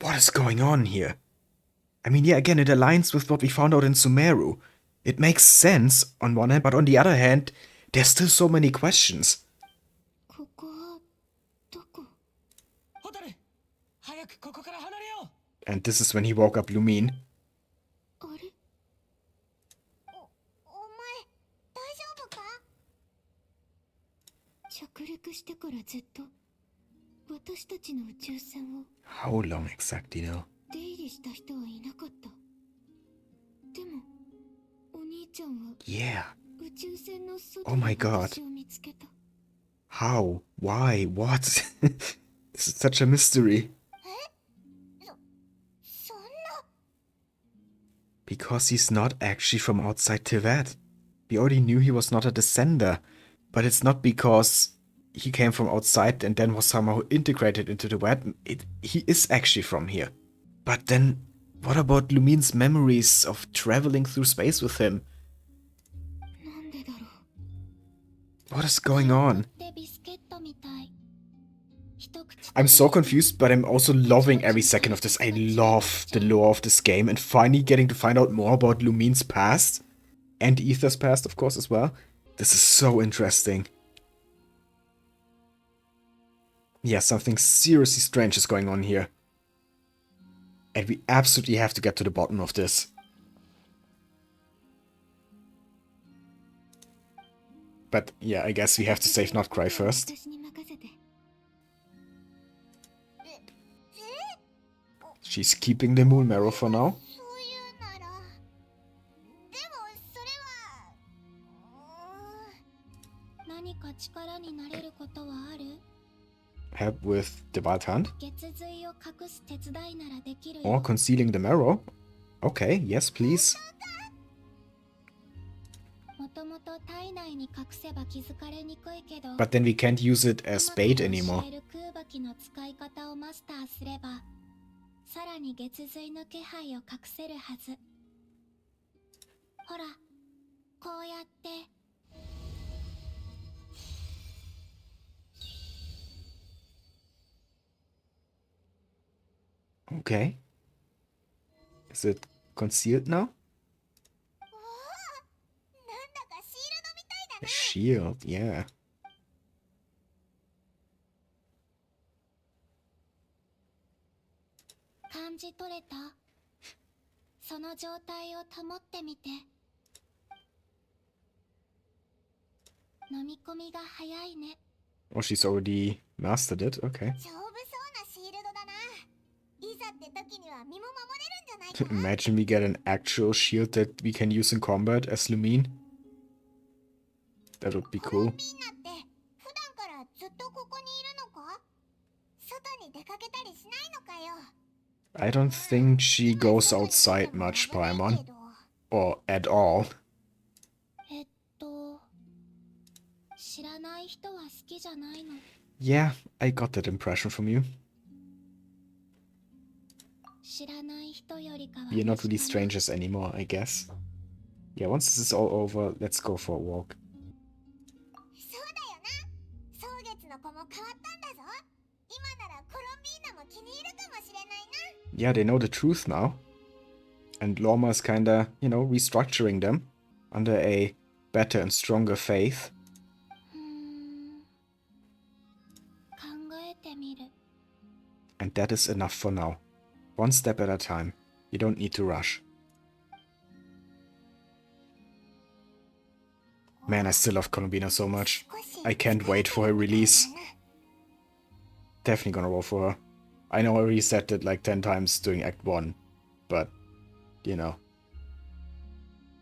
What is going on here? I mean, yeah, again, it aligns with what we found out in Sumeru. It makes sense on one hand, but on the other hand, there's still so many questions. ここはどこ？ホタル、早くここから離れよう。 And this is when he woke up Lumine. あれ？お前大丈夫か？着陸してからずっと私たちの宇宙船を How long exactly now? 出入りした人はいなかった。でもお兄ちゃんは Yeah. 宇宙船の外 Oh my で god. 私を見つけた。 How? Why? What? This is such a mystery. そんな。 Because he's not actually from outside Teyvat. We already knew he was not a descender. But it's not because he came from outside and then was somehow integrated into the web. He is actually from here. But then, what about Lumine's memories of traveling through space with him? なんでだろう。 What is going on? でビスケットみたい。一口 I'm so confused, but I'm also loving every second of this. I love the lore of this game and finally getting to find out more about Lumine's past. And Aether's past, of course, as well. This is so interesting. Yeah, something seriously strange is going on here. And we absolutely have to get to the bottom of this. But yeah, I guess we have to save Nod-Krai first. 私に任せて。 She's keeping the moon marrow for now. そういうなら。でもそれは。何か力になれることはある？ Help with the Wild Hunt? 月髄を隠す手伝いならできる Or よ。 concealing the marrow? Okay, yes, please. もともと体内に隠せば気づかれにくいけど。 But then we can't use it as bait anymore. 教える空爆の使い方をマスターすれば、さらに月髄の気配を隠せるはず。ほら、こうやって。 Okay. Is it concealed now? なんだかシールドみたいだ A な。 shield, yeah. 感じ取れた？その状態を保ってみて。飲み込みが早いね。 Oh, she's already mastered it. Okay. 丈夫そうなシールドだな。いざって時には身も守れるんじゃないか。 Imagine we get an actual shield that we can use in combat as Lumine. That would be コロン cool. ビーナって普段からずっとここにいるのか？外に出かけたりしないのかよ。 I don't think she goes outside much, Paimon. Or at all. 知らない人は好きじゃないの。 Yeah, I got that impression from you. 知らない人よりかは We are not really strangers anymore, I guess. Yeah, once this is all over, let's go for a walk. そうだよな。蒼月の子も変わったんだぞ。今ならコロンビーナも気に入るかもしれないな。 Yeah, they know the truth now. And Lorma is kinda, you know, restructuring them under a better and stronger faith. 考えてみる。 And that is enough for now. One step at a time. You don't need to rush. Man, I still love Colombina so much. I can't wait for her release. Definitely gonna roll for her. I know I reset it like 10 times during Act 1. But, you know.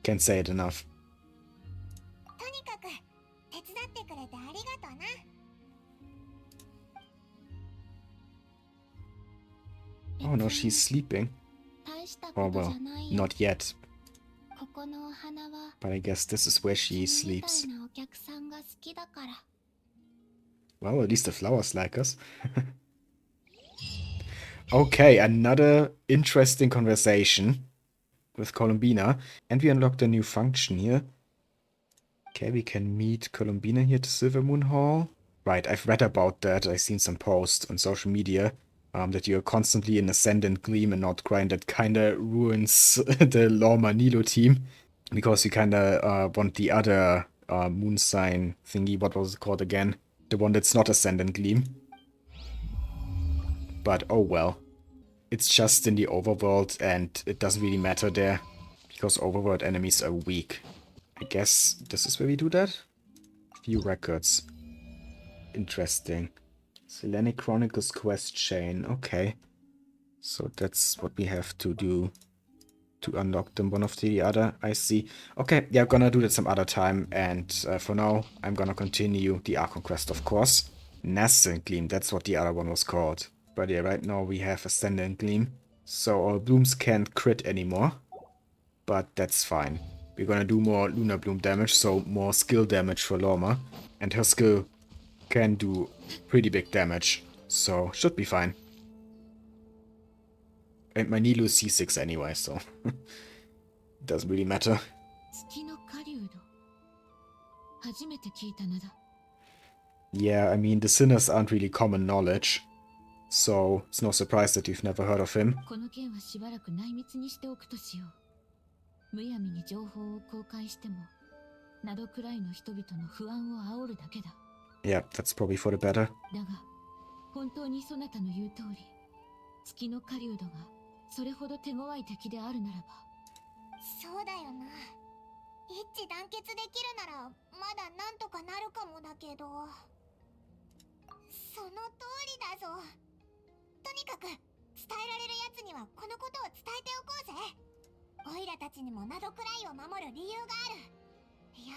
Can't say it enough. とにかく手伝ってくれてありがとうな。 Oh no, she's sleeping. 大した Oh ことじ well, ゃないよ。 not yet. ここのお花は But I guess this is where she 君みた sleeps. いなお客さんが好きだから。 Well, at least the flowers like us. Okay, another interesting conversation with Colombina. And we unlocked a new function here. Okay, we can meet Colombina here at the Silvermoon Hall. Right, I've read about that. I've seen some posts on social media. That you're constantly in Ascendant Gleam and Nod-Krai, and that kinda ruins the Lorma Nilo team. Because you kinda want the other moon sign thingy. What was it called again? The one that's not Ascendant Gleam. But oh well. It's just in the overworld and it doesn't really matter there. Because overworld enemies are weak. I guess this is where we do that? View records. Interesting. Selenic Chronicles quest chain. Okay. So that's what we have to do to unlock them one after the other. I see. Okay, yeah, I'm gonna do that some other time. And for now, I'm gonna continue the Archon Quest, of course. Nascent Gleam, that's what the other one was called. But yeah, right now we have Ascendant Gleam. So our blooms can't crit anymore. But that's fine. We're gonna do more Lunar Bloom damage, so more skill damage for Lorma. And her skill can do pretty big damage. So, should be fine. And my Nilo is C6 anyway, so doesn't really matter. 月の狩人。初めて聞いた名だ。 Yeah, I mean, the sinners aren't really common knowledge. So, it's no surprise that you've never heard of him. この件はしばらく内密にしておくとしよう。むやみに情報を公開しても、ナドクライの人々の不安を煽るだけだ。 Yeah, that's probably for the better. だが、本当にそなたの言う通り、月の狩人がそれほど手強い敵であるならば。そうだよな。一致団結できるならまだなんとかなるかもだけど。その通りだぞ。とにかく伝えられるやつにはこのことを伝えておこうぜ。オイラたちにもナドクライを守る理由がある。いや、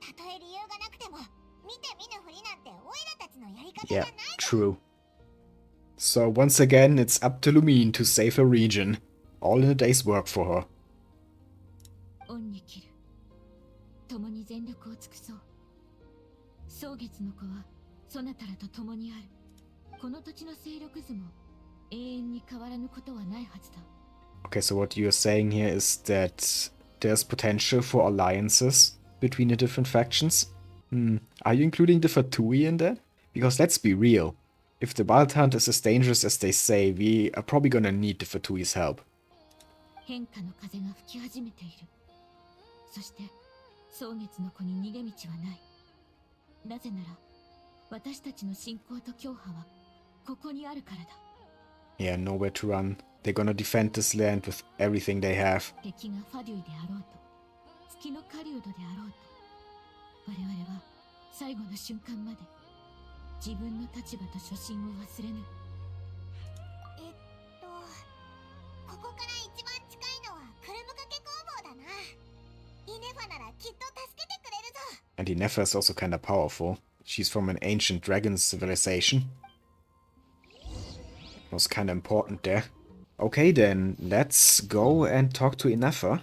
たとえ理由がなくても見て見ぬふりなんてオイラたちのやり方じゃ Yeah, ない。 true. So, once again, it's up to Lumine to save her region. All in a day's work for her. 恩に切る。共に全力を尽くそう。蒼月の子はそなたらと共にある。この土地の勢力図も永遠に変わらぬことはないはずだ。 Okay, so what you're saying here is that there's potential for alliances between the different factions? Are you including the Fatui in that? Because let's be real. If the Wild Hunt is as dangerous as they say, we are probably gonna need the Fatui's help. 変化の風が吹き始めている。そして蒼月の子に逃げ道はない。なぜなら私たちの信仰と教派はここにあるからだ。 Yeah, nowhere to run. They're gonna defend this land with everything they have. 敵がファデュイであろうと、月の狩人であろうと、我々は最後の瞬間まで自分の立場と初心を忘れぬ。ここから一番近いのはクルム掛け工房だな。イネファならきっと助けてくれるぞ。 And Yennefer is also kinda powerful. She's from an ancient dragon civilization. Was kinda important there. Okay then, let's go and talk to Yennefer.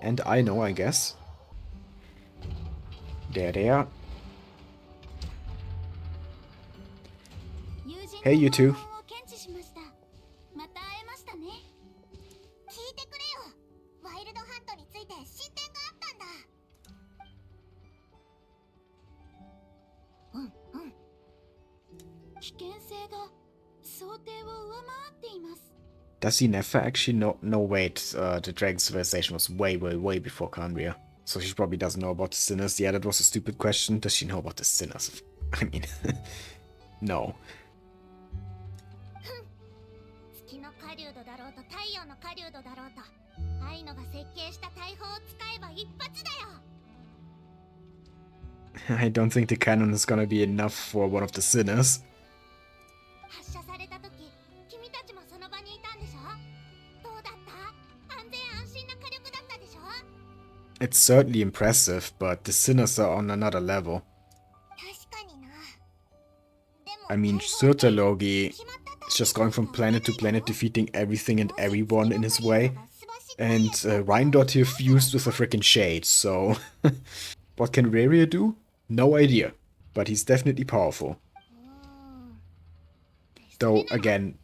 And I know, I guess. There. Hey, you two. また会えましたね。聞いてくれよ。ワイルドハントについて進展があったんだ。危険性が想定を上回っています。Does Yennefer actually know? No, wait. The dragon civilization was way before Khaenri'ah. So she probably doesn't know about the sinners. Yeah, that was a stupid question. Does she know about the sinners? I mean, no. 月の狩人だろうと太陽の狩人だろうと、アイノが設計した大砲を使えば一発だよ。 I don't think the cannon is gonna be enough for one of the sinners. 発射された時、君たちもその場にいたんでしょ。どうだった？安全安心な火力だったでしょ。 It's certainly impressive, but the sinners are on another level. 確かにな。でも I mean, Surtalogi is just going from planet to planet, defeating everything and everyone in his way. And Rhindot here fused with a freaking shade, so... What can Khaenri'ah do? No idea. But he's definitely powerful. Though, again,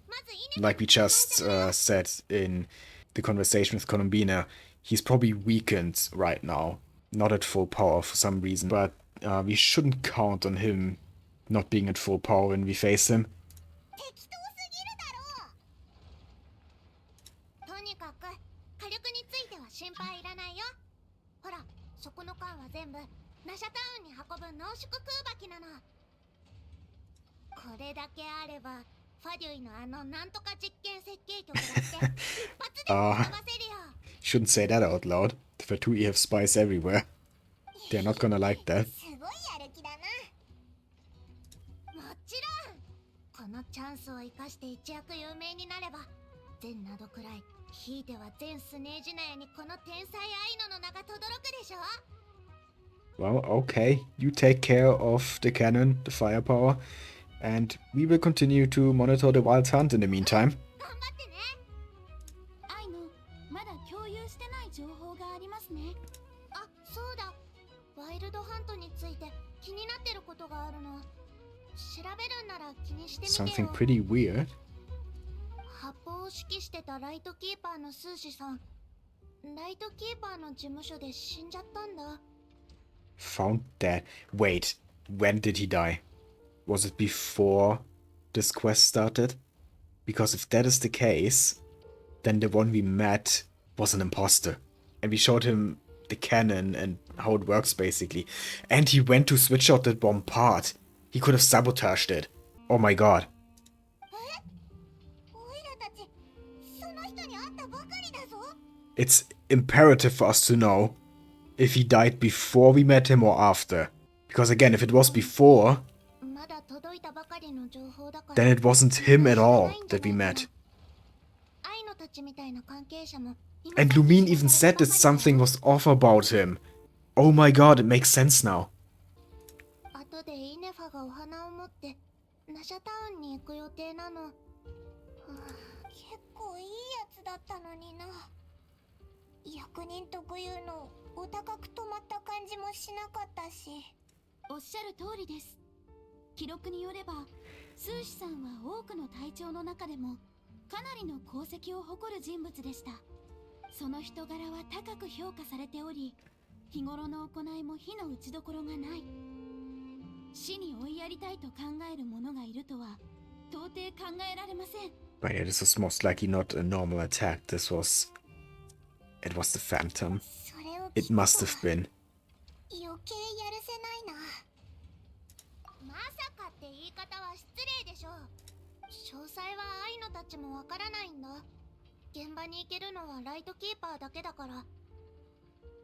like we just said in the conversation with Columbina, he's probably weakened right now. Not at full power for some reason. But we shouldn't count on him not being at full power when we face him. 適当すぎるだろう。とにかく火力については心配いらないよ。ほら、そこの缶は全部ナシャタウンに運ぶ濃縮空爆機なの。これだけあればファデュイのなんとか実験設計局だって一発で飛ばせるよ。 Shouldn't say that out loud. The Fatui have spies everywhere. They're not gonna like that. すごいやる気だな。もちろん。このチャンスを生かして一躍有名になれば、全などくらい、ひいては全スネージナヤにこの天才アイノの名が轟くでしょ。 Well, okay. You take care of the cannon, the firepower. And we will continue to monitor the Wild Hunt in the meantime. 頑張ってね。アイノ、まだ共有してない情報がありますね。あ、そうだ。ワイルドハントについて気になってることがあるの。調べるんなら気にしてみてよ。 Something pretty weird. 発砲を指揮してたライトキーパーのスーシさん。ライトキーパーの事務所で死んじゃったんだ。 Found that. Wait, when did he die? Was it before this quest started? Because if that is the case, then the one we met was an imposter. And we showed him the cannon and how it works basically. And he went to switch out that bomb part. He could have sabotaged it. Oh my god. オイラたち、その人に会ったばかりだぞ。 It's imperative for us to know if he died before we met him or after. Because again, if it was before, まだ届いたばかりの情報だから。 then it wasn't him at all that we met. アイノたちみたいな関係者も。 And Lumine even said that something was off about him. Oh my god, it makes sense now. 後でイネファがお花を持ってナシャタウンに行く予定なの。はあ、結構いいやつだったのにな。役人特有のお高く止まった感じもしなかったし。おっしゃる通りです。記録によれば、スーシさんは多くの隊長の中でもかなりの功績を誇る人物でした。その人柄は高く評価されており、日頃の行いも非の打ちどころがない。死に追いやりたいと考える者がいるとは到底考えられません。 But yeah, this was most likely not a normal attack. It was the Phantom. それを It must have been. 余計やるせないな。まさかって言い方は失礼でしょ。詳細はアイノたちもわからないんだ。現場に行けるのはライトキーパーだけだから。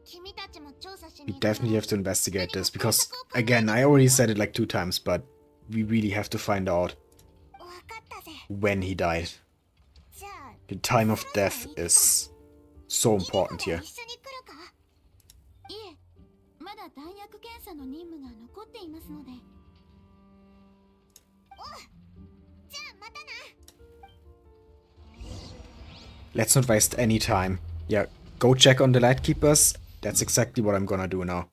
君たちも調査し We に行くよ。 definitely have to investigate this because, again, I already said it like 2 times, but we really have to find out わかったぜ。 when he died. じゃあ The time of death is so important 一緒 here. に来るか？いえ、まだ弾薬検査の任務が残っていますので。じゃあまたな。 Let's not waste any time. Yeah, go check on the Lightkeepers. That's exactly what I'm gonna do now.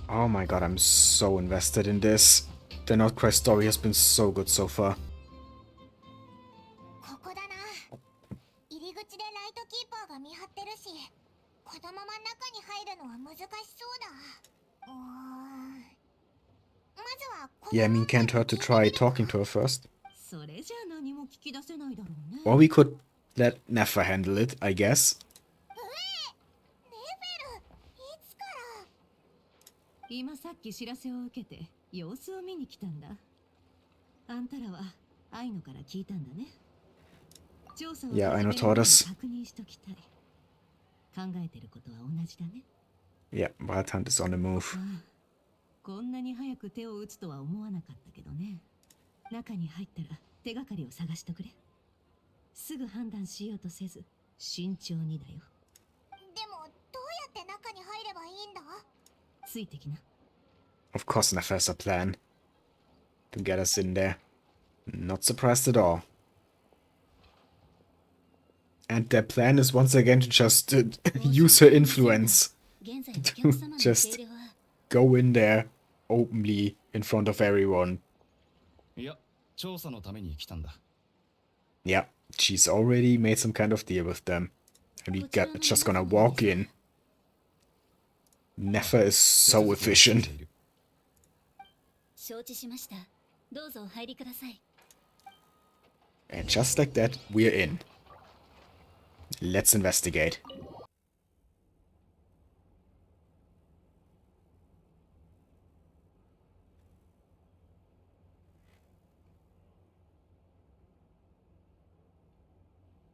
Oh my god, I'm so invested in this. The Nod-Krai story has been so good so far. ここだな。入り口でライトキーパーが見張ってるし、このまま中に入るのは難しそうだ。まずはこの Yeah, I mean, can't hurt to try talking to her first. それじゃ何も聞き出せないだろうね。 Or we could let Nefer handle it, I guess. ネフェル、いつから？今さっき知らせを受けて様子を見に来たんだ。あんたらはアイノから聞いたんだね。調査を Yeah, 始 Aino める told 前に us. 確認しときたい。考えてることは同じだね。 Yeah, Wild Hunt is on the move. ああ、こんなに早く手を打つとは思わなかったけどね。中に入ったら手がかりを探しとくれ。すぐ判断しようとせず慎重にだよ。でもどうやって中に入ればいいんだ？ついてきな。 Of course, Nefer has a plan to get us in there. Not surprised at all. And their plan is once again to just use her influence. 現在お客様の受け Just 入れは go in there openly in front of everyone. いや、調査のために来たんだ。 Yeah, she's already made some kind of deal with them. And we got just gonna walk in. Nefer is so efficient. 承知しました。どうぞお入りください。 And just like that, we're in. Let's investigate.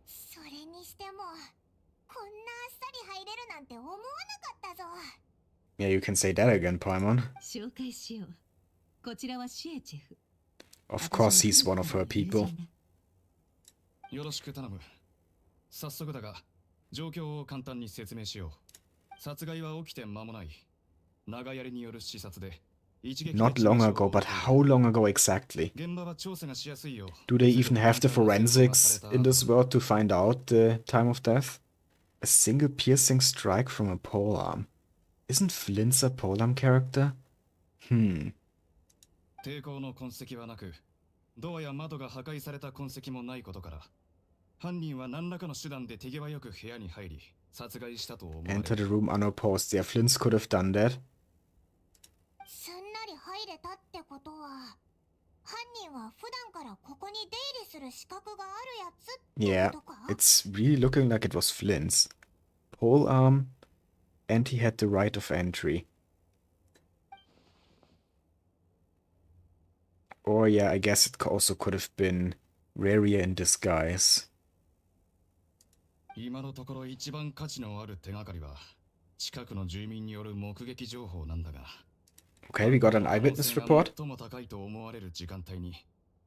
それにしても、こんなあっさり入れるなんて思わなかったぞ。 Yeah, you can say that again, Paimon. 紹介しよう。こちらはシエチェフ。 Of course he's one of her people. よろしく頼む。早速だが、状況を簡単に説明しよう。殺害は起きて間もない。長槍による刺殺で、一撃で Not long ago, but how long ago exactly? 現場は調査がしやすいよ。 Do they even have the forensics in this world to find out the time of death? A single piercing strike from a polearm. Isn't Flins a polearm character? 抵抗の痕跡はなく、ドアや窓が破壊された痕跡もないことから、犯人は何らかの手段で手際よく部屋に入り、殺害したと思われ Enter the る。 room unopposed. Yeah, Flins could have done that. すんなり入れたってことは、犯人は普段からここに出入りする資格があるやつって Yeah, ことか？ it's really looking like it was Flins. Polearm, and he had the right of entry. Or yeah, I guess it also could have been Khaenri'ah in disguise. 今のところ一番価値のある手がかりは、近くの住民による目撃情報なんだが。 Okay, we got an eyewitness report. 最も高いと思われる時間帯に、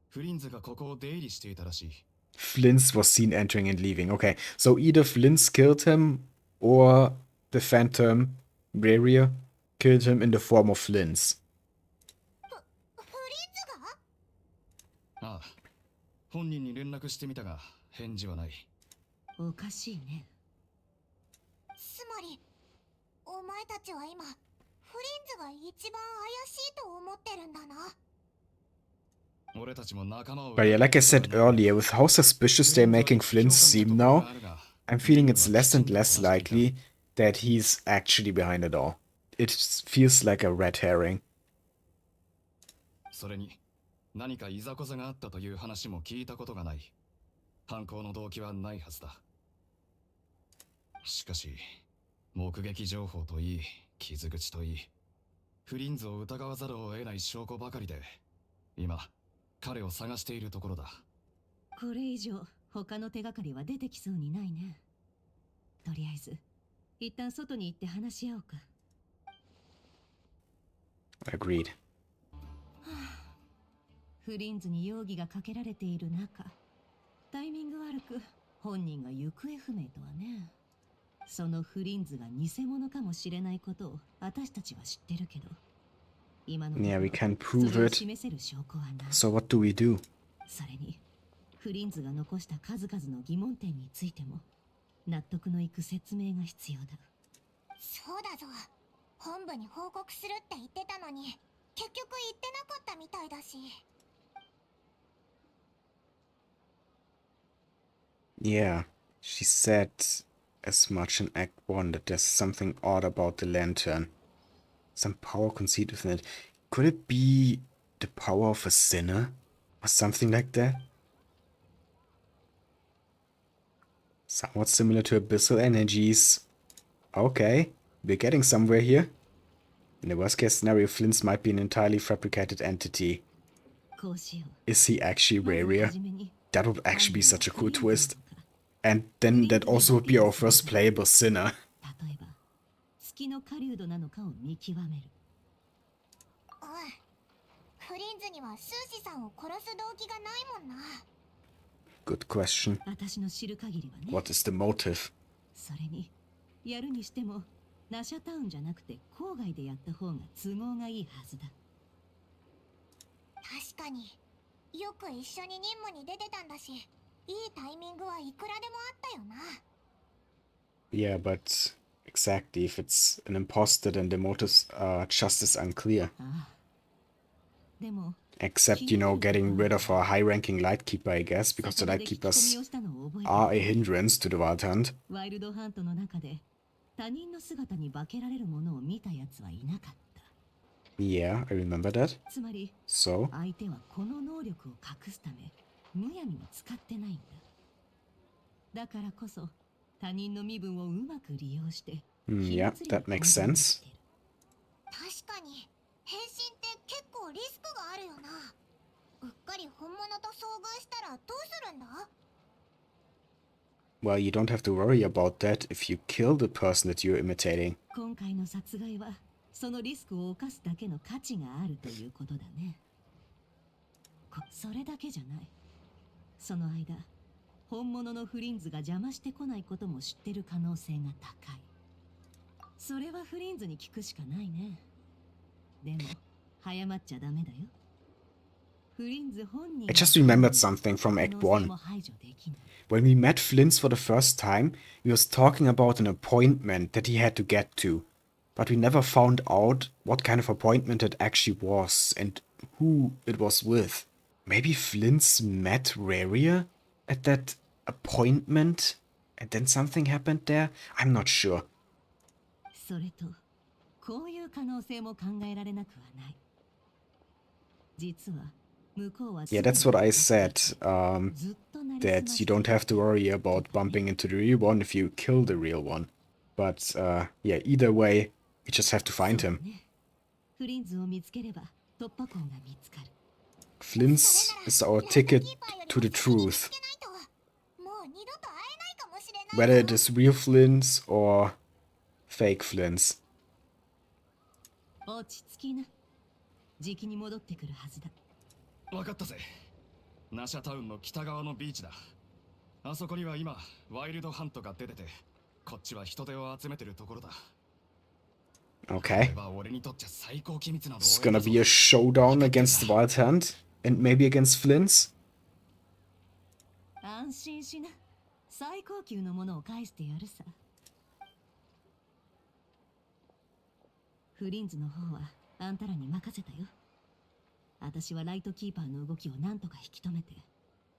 フリンズがここを出入りしていたらしい。 Flins was seen entering and leaving. Okay, so either Flins killed him or the Phantom, Khaenri'ah, killed him in the form of Flins. フリンズが？ああ、本人に連絡してみたが、返事はない。おかしいね。つまり、お前たちは今、フリンズが一番怪しいと思ってるんだな。 俺たちも仲間を。 But yeah, like I said earlier, with how suspicious they're making Flins seem now, I'm feeling it's less and less likely that he's actually behind it all. It feels like a red herring. それに、何かいざこざがあったという話も聞いたことがない。犯行の動機はないはずだ。しかし、目撃情報といい、傷口といい、フリンズを疑わざるを得ない証拠ばかりで、今、彼を探しているところだ。これ以上他の手がかりは出てきそうにないね。とりあえず一旦外に行って話し合おうか。 Agreed. フリンズに容疑がかけられている中、タイミング悪く本人が行方不明とはね。そのフリンズが偽物かもしれないことを私たちは知ってるけど、今のとこ Yeah, ろ we can そ prove れを it. 示せる証拠はない。 So what do we do? それにフリンズが残した数々の疑問点についても納得のいく説明が必要だ。そうだぞ。本部に報告するって言ってたのに結局言ってなかったみたいだし。 Yeah, she said as much in Act 1 that there's something odd about the lantern. Some power concealed within it. Could it be the power of a sinner? Or something like that? Somewhat similar to abyssal energies. Okay, we're getting somewhere here. In the worst case scenario, Flint's might be an entirely fabricated entity. こうしよ Is he actually う。まず Khaenri'ah? はじめに That would actually be such a cool 犯人は twist. And then that also would be our first playable sinner. 例えば月の狩人なのかを見極める。うん。フリンズにはスーシさんを殺す動機がないもんな。 Good question. 私の知る限りはね。 What is the motive? それにやるにしてもナシャタウンじゃなくて郊外でやった方が都合がいいはずだ。確かによく一緒に任務に出てたんだし、いいタイミングはいくらでもあったよな。 Yeah, but exactly, if it's an imposter, then the motives are just as unclear. ああ。でも Except, you know, getting rid of our high-ranking Lightkeeper, I guess, because the 魚で聞き込 Lightkeepers みをしたのを覚えてる are a hindrance to the Wild Hunt. ワイルドハントの中で他人の姿に化けられるものを見たやつはいなかった。 Yeah, I remember that. つまり So, 相手はこの能力を隠すためむやみに使ってないんだ。だからこそ他人の身分をうまく利用して yeah, that makes sense. 確かに変身って結構リスクがあるよな。うっかり本物と遭遇したらどうするんだ？ Well, you don't have to worry about that if you kill the person that you're imitating. 今回の殺害はそのリスクを冒すだけの価値があるということだね。それだけじゃない。その間本物のフリンズが邪魔してこないことも知ってる可能性が高い。それはフリンズに聞くしかないね。でも早まっちゃダメだよ。フリンズ本人 I just remembered something from Act 1. When we met Flins for the first time, he was talking about an appointment that he had to get to. But we never found out what kind of appointment it actually was and who it was with. Maybe Flins met Khaenri'ah at that appointment and then something happened there? I'm not sure. それとこういう可能性も考えられなくはない。実は Yeah, that's what I said, that you don't have to worry about bumping into the real one if you kill the real one. But, yeah, either way, you just have to find him. Flins is our ticket to the truth. Whether it is real Flins or fake Flins. 落ち着きな。じきに戻ってくるはずだ。分かったぜ。ナシャタウンの北側のビーチだ。あそこには今ワイルドハントが出てて、こっちは人手を集めてるところだ。Okay. 俺にとっちゃ最高機密なの。 It's gonna be a showdown against the Wild Hunt and maybe against Flins. 安心しな。最高級のものを返してやるさ。フリンズの方はあんたらに任せたよ。私はライトキーパーの動きを何とか引き止めて、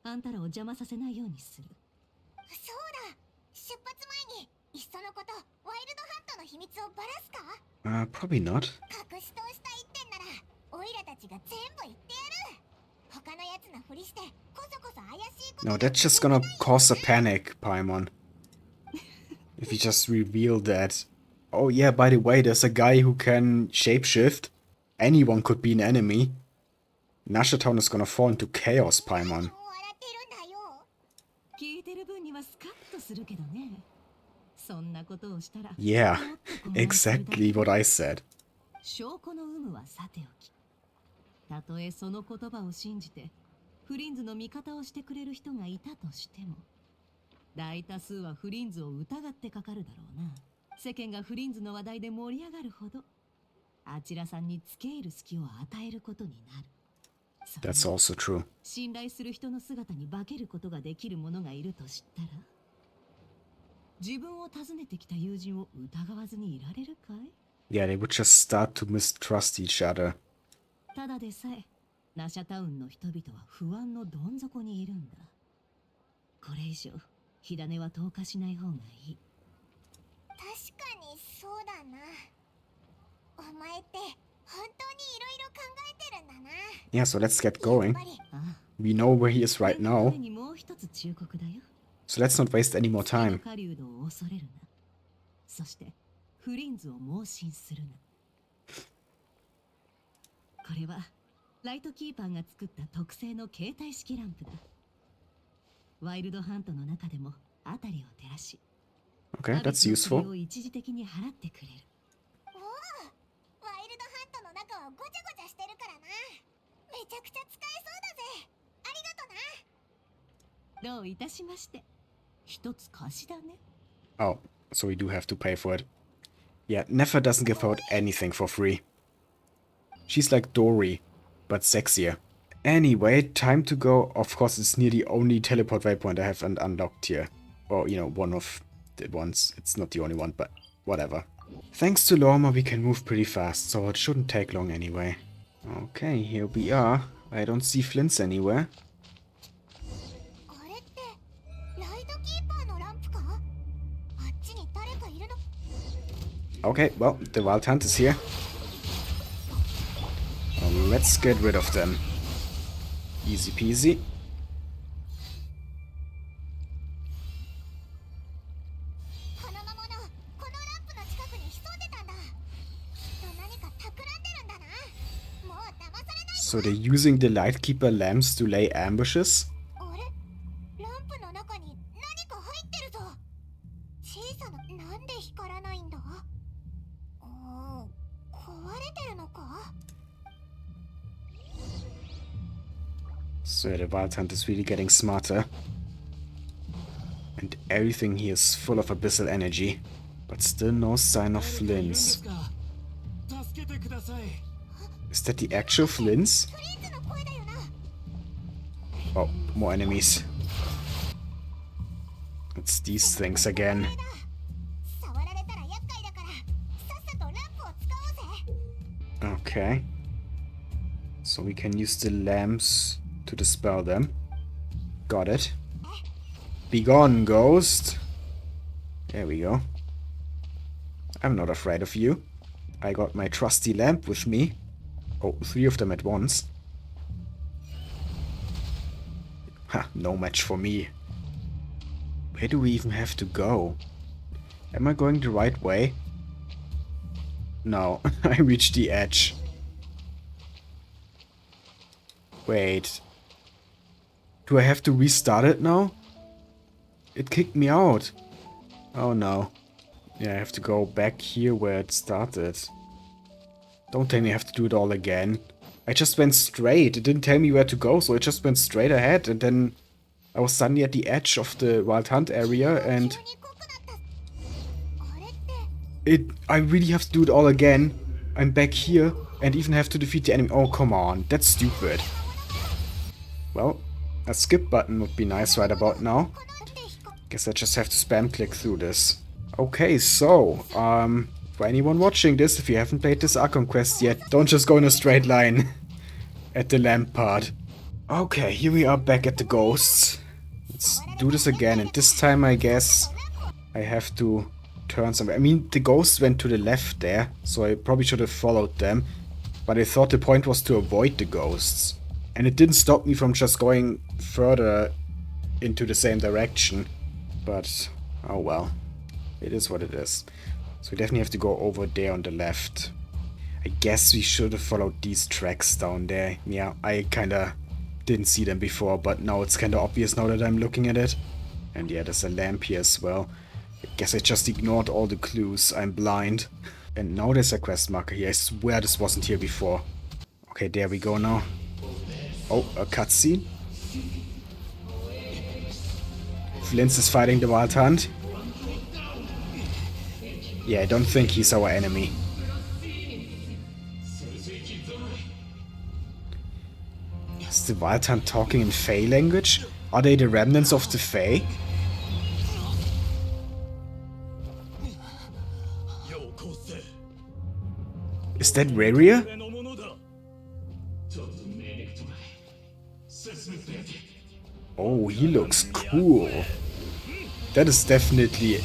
あんたらを邪魔させないようにする。そうだ。出発前にいっそのことワイルドハントの秘密をばらすか？ Probably not. 隠し通した一点ならオイラたちが全部言ってやる。他のやつのふりしてこそこそ怪しいこと。 No, that's just gonna cause a panic, Paimon. If you just reveal that. Oh yeah, by the way, there's a guy who can shapeshift. Anyone could be an enemy. Nash Town is gonna fall into chaos, Paimon. 聞いてる分にはスカッとするけどね。そんなことをしたら Yeah, もっと混乱するだけ exactly what I said. 証拠の有無はさておき、たとえその言葉を信じてフリンズの味方をしてくれる人がいたとしても、大多数はフリンズを疑ってかかるだろうな。世間がフリンズの話題で盛り上がるほど、あちらさんに付け入る隙を与えることになる。それに That's also true. 信頼する人の姿に化けることができる者がいると知ったら、自分を訪ねてきた友人を疑わずにいられるかい？ Yeah, they would just start to mistrust each other. ただでさえナシャタウンの人々は不安のどん底にいるんだ。これ以上火種は投下しない方がいい。確かにそうだな。お前って本当にいろいろ考えてるんだな。 Yeah, so let's get going. やっぱり ああ、 We know where he is right 念の now, ためにもう一つ忠告だよ。 so let's not waste any more 月の time. 狩人を恐れるな。そしてフリンズを盲信するな。これはライトキーパーが作った特製の携帯式ランプだ。ワイルドハントの中でも辺りを照らし、 Okay, アビ that's スの首 useful. を一時的に払ってくれる。おお、ワイルドハントの中はごちゃごちゃしてるからな。めちゃくちゃ使えそうだぜ。ありがとな。どういたしまして。一つ貸しだね。 Oh, so we do have to pay for it. Yeah, Nefer doesn't give out anything for free. She's like Dory, but sexier. Anyway, time to go. Of course, it's near the only teleport waypoint I have unlocked here. Or, you know, one of the ones. It's not the only one, but whatever. Thanks to Lorma, we can move pretty fast, so it shouldn't take long anyway. Okay, here we are. I don't see Flins anywhere. あれってライトキーパーのランプか？あっちに誰かいるの？ Okay, well, the Wild Hunt is here. Let's get rid of them. Easy peasy. この魔物、このランプの近くに潜んでたんだ。きっと何か企んでるんだな。もう騙されない。 So they're using the Lightkeeper lamps to lay ambushes? あれ？ランプの中に何か入ってるぞ。小さな、なんで光らないんだ？壊れてるのか？ So the Wild Hunt is really getting smarter. And everything here is full of abyssal energy. But still no sign of Flins. 助けてください。 Is that the actual Flins? フリンズの声だよな。 Oh, more enemies. It's these things again. 触られたら厄介だからさっさとランプを使おうぜ。 Okay. So we can use the lamps to dispel them. Got it. Be gone, ghost. There we go. I'm not afraid of you. I got my trusty lamp with me. Oh, 3 of them at once. Ha, no match for me. Where do we even have to go? Am I going the right way? No, I reached the edge. Wait. Do I have to restart it now? It kicked me out. Oh no. Yeah, I have to go back here where it started. Don't tell me I have to do it all again. I just went straight. It didn't tell me where to go, so I just went straight ahead, and then I was suddenly at the edge of the Wild Hunt area, and 急に濃くなった。あれって I really have to do it all again. I'm back here, and even have to defeat the enemy. Oh, come on. That's stupid. Well, a skip button would be nice right about now. このって光 Guess I just have to spam click through this. Okay, so, for anyone watching this, if you haven't played this Archon Quest yet, don't just go in a straight line at the lamp part. Okay, here we are back at the ghosts. Let's do this again, and this time I guess I have to turn somewhere. I mean, the ghosts went to the left there, so I probably should have followed them, but I thought the point was to avoid the ghosts. And it didn't stop me from just going further into the same direction. But, oh well. It is what it is. So we definitely have to go over there on the left. I guess we should have followed these tracks down there. Yeah, I kinda didn't see them before, but now it's kinda obvious now that I'm looking at it. And yeah, there's a lamp here as well. Guess I just ignored all the clues. I'm blind. And now there's a quest marker here. I swear this wasn't here before. Okay, there we go now. Oh, a cutscene. Flins is fighting the Wild Hunt. Yeah, I don't think he's our enemy. Is the Wild Hunt talking in Fae language? Are they the remnants of the Fae? Is that Khaenri'ah? Oh, he looks cool. That is definitely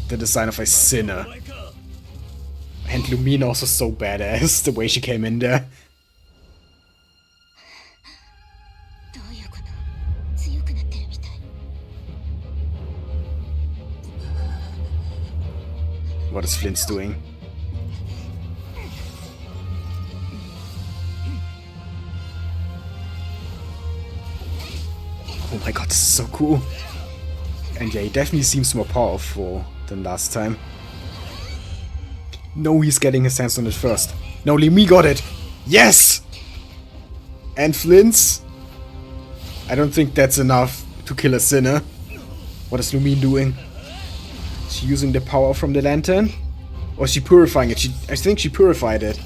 the design of a sinner. And Lumine also so badass, the way she came in there. What is Flint's doing? Oh my god, this is so cool. And yeah, he definitely seems more powerful than last time. No, he's getting his hands on it first. No, Lumi got it! Yes! And Flint's? I don't think that's enough to kill a sinner. What is Lumine doing? Is she using the power from the lantern? Or is she purifying it? I think she purified it.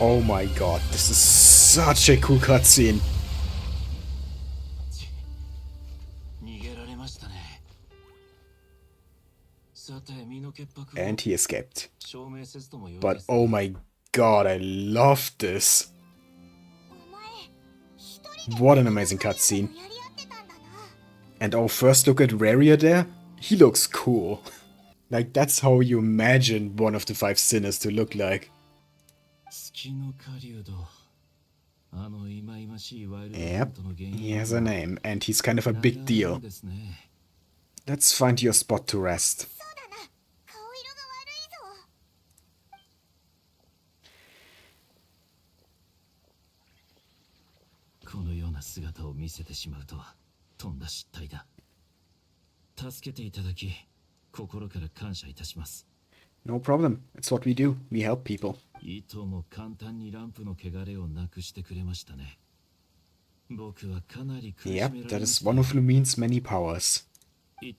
Oh my god, this is such a cool cutscene. And he escaped. But oh my god, I love this. What an amazing cutscene. And our first look at Khaenri'ah there, he looks cool. Like, that's how you imagine one of the 5 sinners to look like. Yep, he has a name, and he's kind of a big deal. Let's find you a spot to rest. No problem. It's what we do. We help people. Yep, that is one of Lumine's many powers.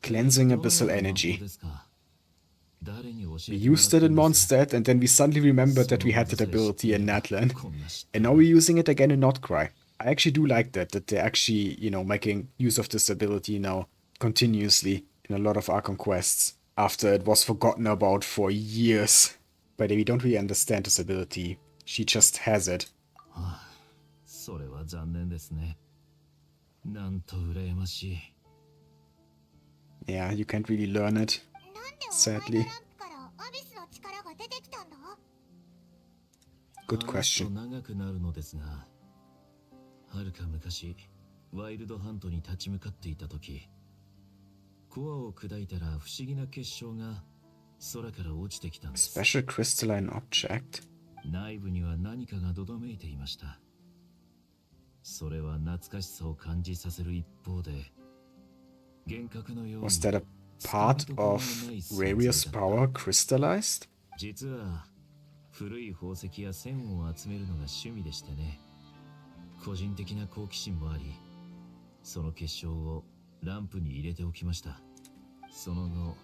Cleansing abyssal energy. We used it in Mondstadt, and then we suddenly remembered that we had that ability in Natlan. And now we're using it again in Nod-Krai. I actually do like that they're actually, you know, making use of this ability now continuously in a lot of Archon quests, after it was forgotten about for years. But we don't really understand this ability. She just has it. Yeah, you can't really learn it, sadly. Good question. Wild Huntに立ち向かっていた時、コアを砕いたら不思議な結晶が空から落ちてきたんです。Special crystalline object? 内部には何かがどどめいていました。それは懐かしさを感じさせる一方で、幻覚のように Was that a part of Khaenri'ah's power crystallized? 実は古い宝石や線を集めるのが趣味でしてね。個人的な好奇心もあり、その結晶をランプに入れておきました。その後、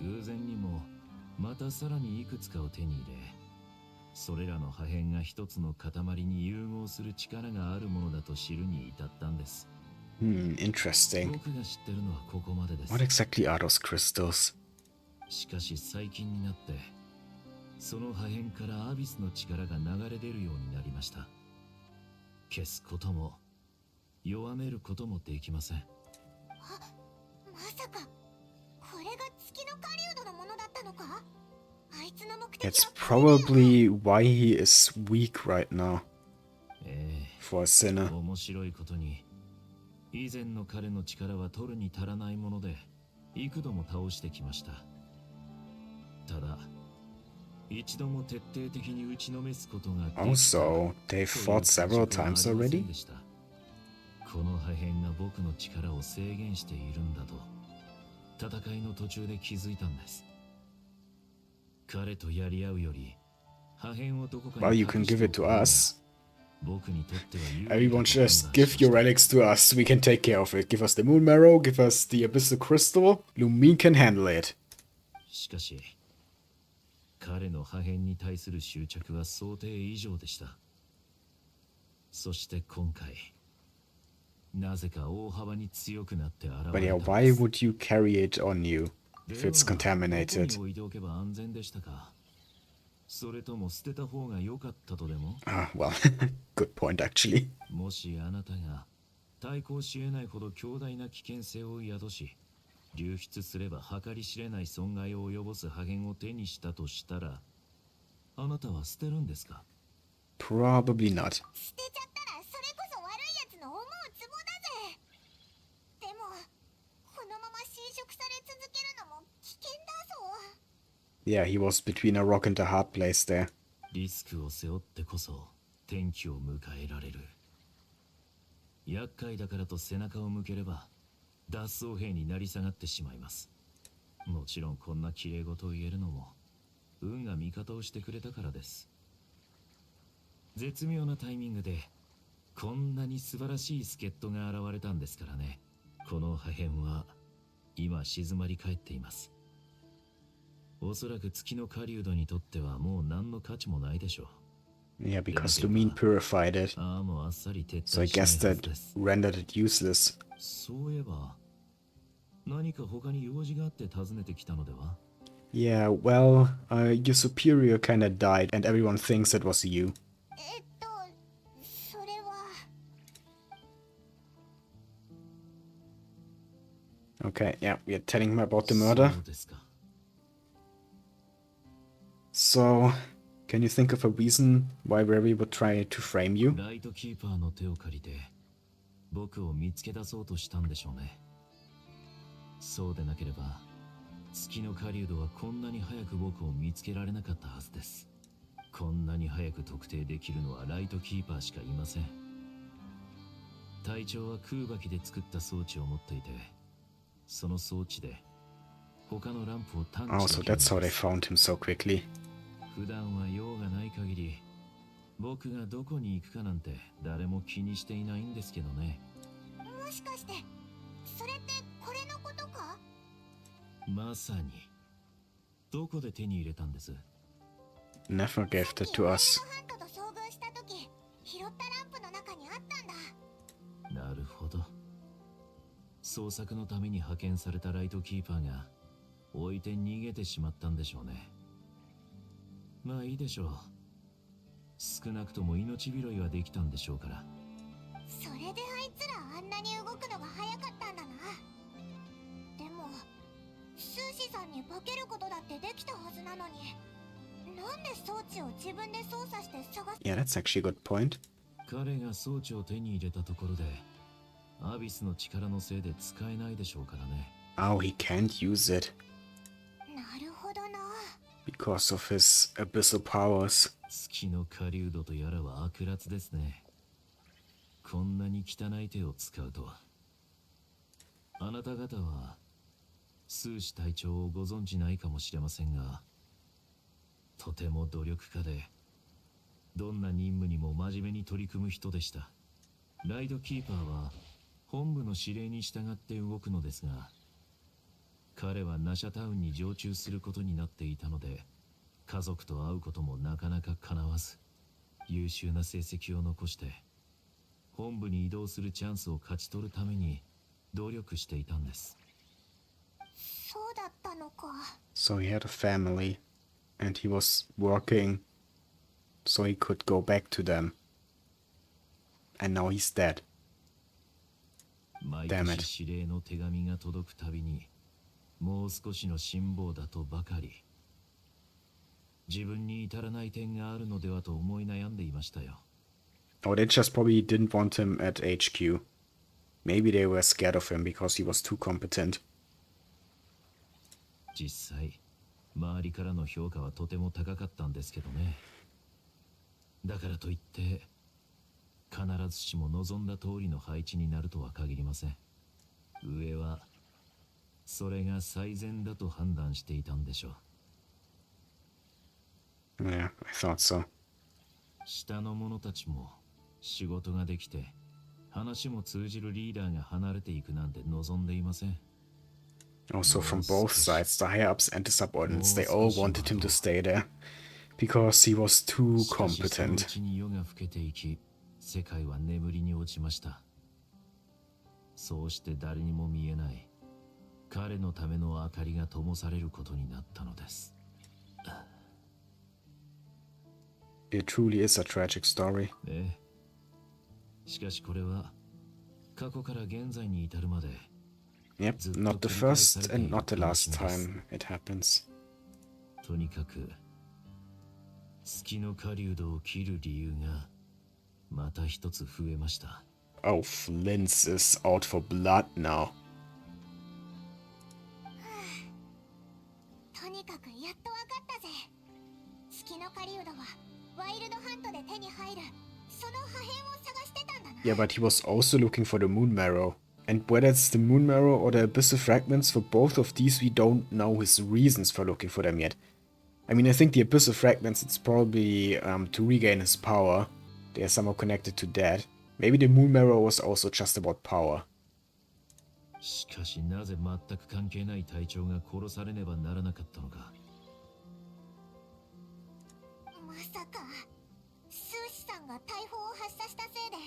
偶然にもまたさらにいくつかを手に入れ、それらの破片が一つの塊に融合する力があるものだと知るに至ったんです。Interesting. 僕が知ってるのはここまでです。What exactly are those crystals? しかし最近になって、その破片からアビスの力が流れ出るようになりました。消すことも弱めることもできません。まさかこれが月の狩人のものだったのか？あいつの目的は It's probably why he is weak right now. For a sinner. 面白いことに以前の彼の力は取るに足らないもので幾度も倒してきました。ただ一度も徹底的に打ちのめすことができた。Also, they fought several times already. この破片が僕の力を制限しているんだと戦いの途中で気づいたんです。彼とやり合うより破片をどこか Well, に you 隠 can して give お it く to 方が us. 僕にとっては有利だと Everyone 判断 just し give ま your した。 relics to us. We can take care of it. Give us the moon marrow, give us the abyssal crystal. Lumine can handle it. しかし彼の破片に対する執着は想定以上でした。そして今回なぜか大幅に強くなって現 But れ yeah, たんで why す。 would you carry it on you if で it's はどこに contaminated? 置いておけば安全でしたか。それとも捨てた方が良かったとでも。 Ah, well, good point actually. もしあなたが対抗し得ないほど強大な危険性を宿し流出すれば計り知れない損害を及ぼす破片を手にしたとしたら、あなたは捨てるんですか？ Probably not. 捨てちゃったらそれこそ悪いやつの思うツボだぜ。でもこのまま侵食され続けるのも危険だぞ。 Yeah, he was between a rock and a hard place there. リスクを背負ってこそ天気を迎えられる。厄介だからと背中を向ければ脱走兵になり下がってしまいます。もちろんこんな綺麗事を言えるのも運が味方をしてくれたからです。絶妙なタイミングでこんなに素晴らしい助っ人が現れたんですからね。この破片は今静まり返っています。おそらく月の狩人にとってはもう何の価値もないでしょう。 Yeah, because Lumine purified it. ああ、もうあっさり撤 So I 退しない guess はず that です。 rendered it useless. そういえば何か他に用事があって訪ねてきたのでは？ Yeah, well, your superior kinda died and everyone thinks it was you. それは Okay, yeah, we're telling him about the murder. そうですか。 So, can you think of a reason why Rary would try to frame you? ライトキーパーの手を借りて僕を見つけ出そうとしたんでしょうね。そうでなければ月の狩人はこんなに早く僕を見つけられなかったはずです。こんなに早く特定できるのはライトキーパーしかいません。隊長は空爆で作った装置を持っていて、その装置で他のランプを探知 Oh, で so きるん that's how で they す。 found him so quickly. 普段は用がない限り僕がどこに行くかなんて誰も気にしていないんですけどね。もしかしてそれってこれのことか？まさにどこで手に入れたんです？ Never gave that to ワイ us. ルドハントと遭遇した時拾ったランプの中にあったんだ。なるほど。捜索のために派遣されたライトキーパーが置いて逃げてしまったんでしょうね。まあいいでしょう。少なくとも命拾いはできたんでしょうから。それであいつらあんなに動くのが早かったんだな。でもスーシさんに化けることだってできたはずなのに、なんで装置を自分で操作して探す？ Yeah, that's actually a good point. 彼が装置を手に入れたところでアビスの力のせいで使えないでしょうからね。 Oh, he can't use it なるほどな。 because of his abyssal powers. 月の狩人とやらは悪辣ですね。こんなに汚い手を使うとは。あなた方はスーシ隊長をご存知ないかもしれませんが、とても努力家でどんな任務にも真面目に取り組む人でした。ライトキーパーは本部の指令に従って動くのですが、彼はナシャタウンに常駐することになっていたので、家族と会うこともなかなか叶わず、優秀な成績を残して本部に移動するチャンスを勝ち取るために努力していたんです。そうだったのか。 So he had a family and he was working so he could go back to them. And now he's dead. 毎 Damn 年指令の手紙が届くたびに、もう少しの辛抱だとばかり自分に至らない点があるのではと思い悩んでいましたよ。 Or they just probably didn't want him at HQ. Maybe they were scared of him because he was too competent. 実際周りからの評価はとても高かったんですけどね。だからといって必ずしも望んだ通りの配置になるとは限りません。上はそれが最善だと判断していたんでしょう。Yeah, I thought so. 下の者たちも仕事ができて話も通じるリーダーが離れていくなんて望んでいません。 Also from both sides, the higher-ups and the subordinates, they all wanted him to stay there. Because he was too しかしそのう competent. ちに夜が更けていき、世界は眠りに落ちました。そうして誰にも見えない彼のための明かりが灯されることになったのです。 It truly is a tragic story. ええ。しかしこれは過去から現在に至るまで Yep, not the first and not the last time it happens. とにかく月の狩人を切る理由がまた一つ増えました。 Oh, Flins is out for blood now. とにかくやっとわかったぜ。月の狩人はワイルドハントで手に入るその破片を探してたんだな。 Yeah, but he was also looking for the Moon Marrow. And whether it's the Moon Marrow or the Abyssal Fragments, for both of these we don't know his reasons for looking for them yet. I mean, I think the Abyssal Fragments, it's probably to regain his power. They are somehow connected to that. Maybe the Moon Marrow was also just about power. しかしなぜ全く関係ない隊長が殺されねばならなかったのか。まさかスーシさんが大砲を発射したせいで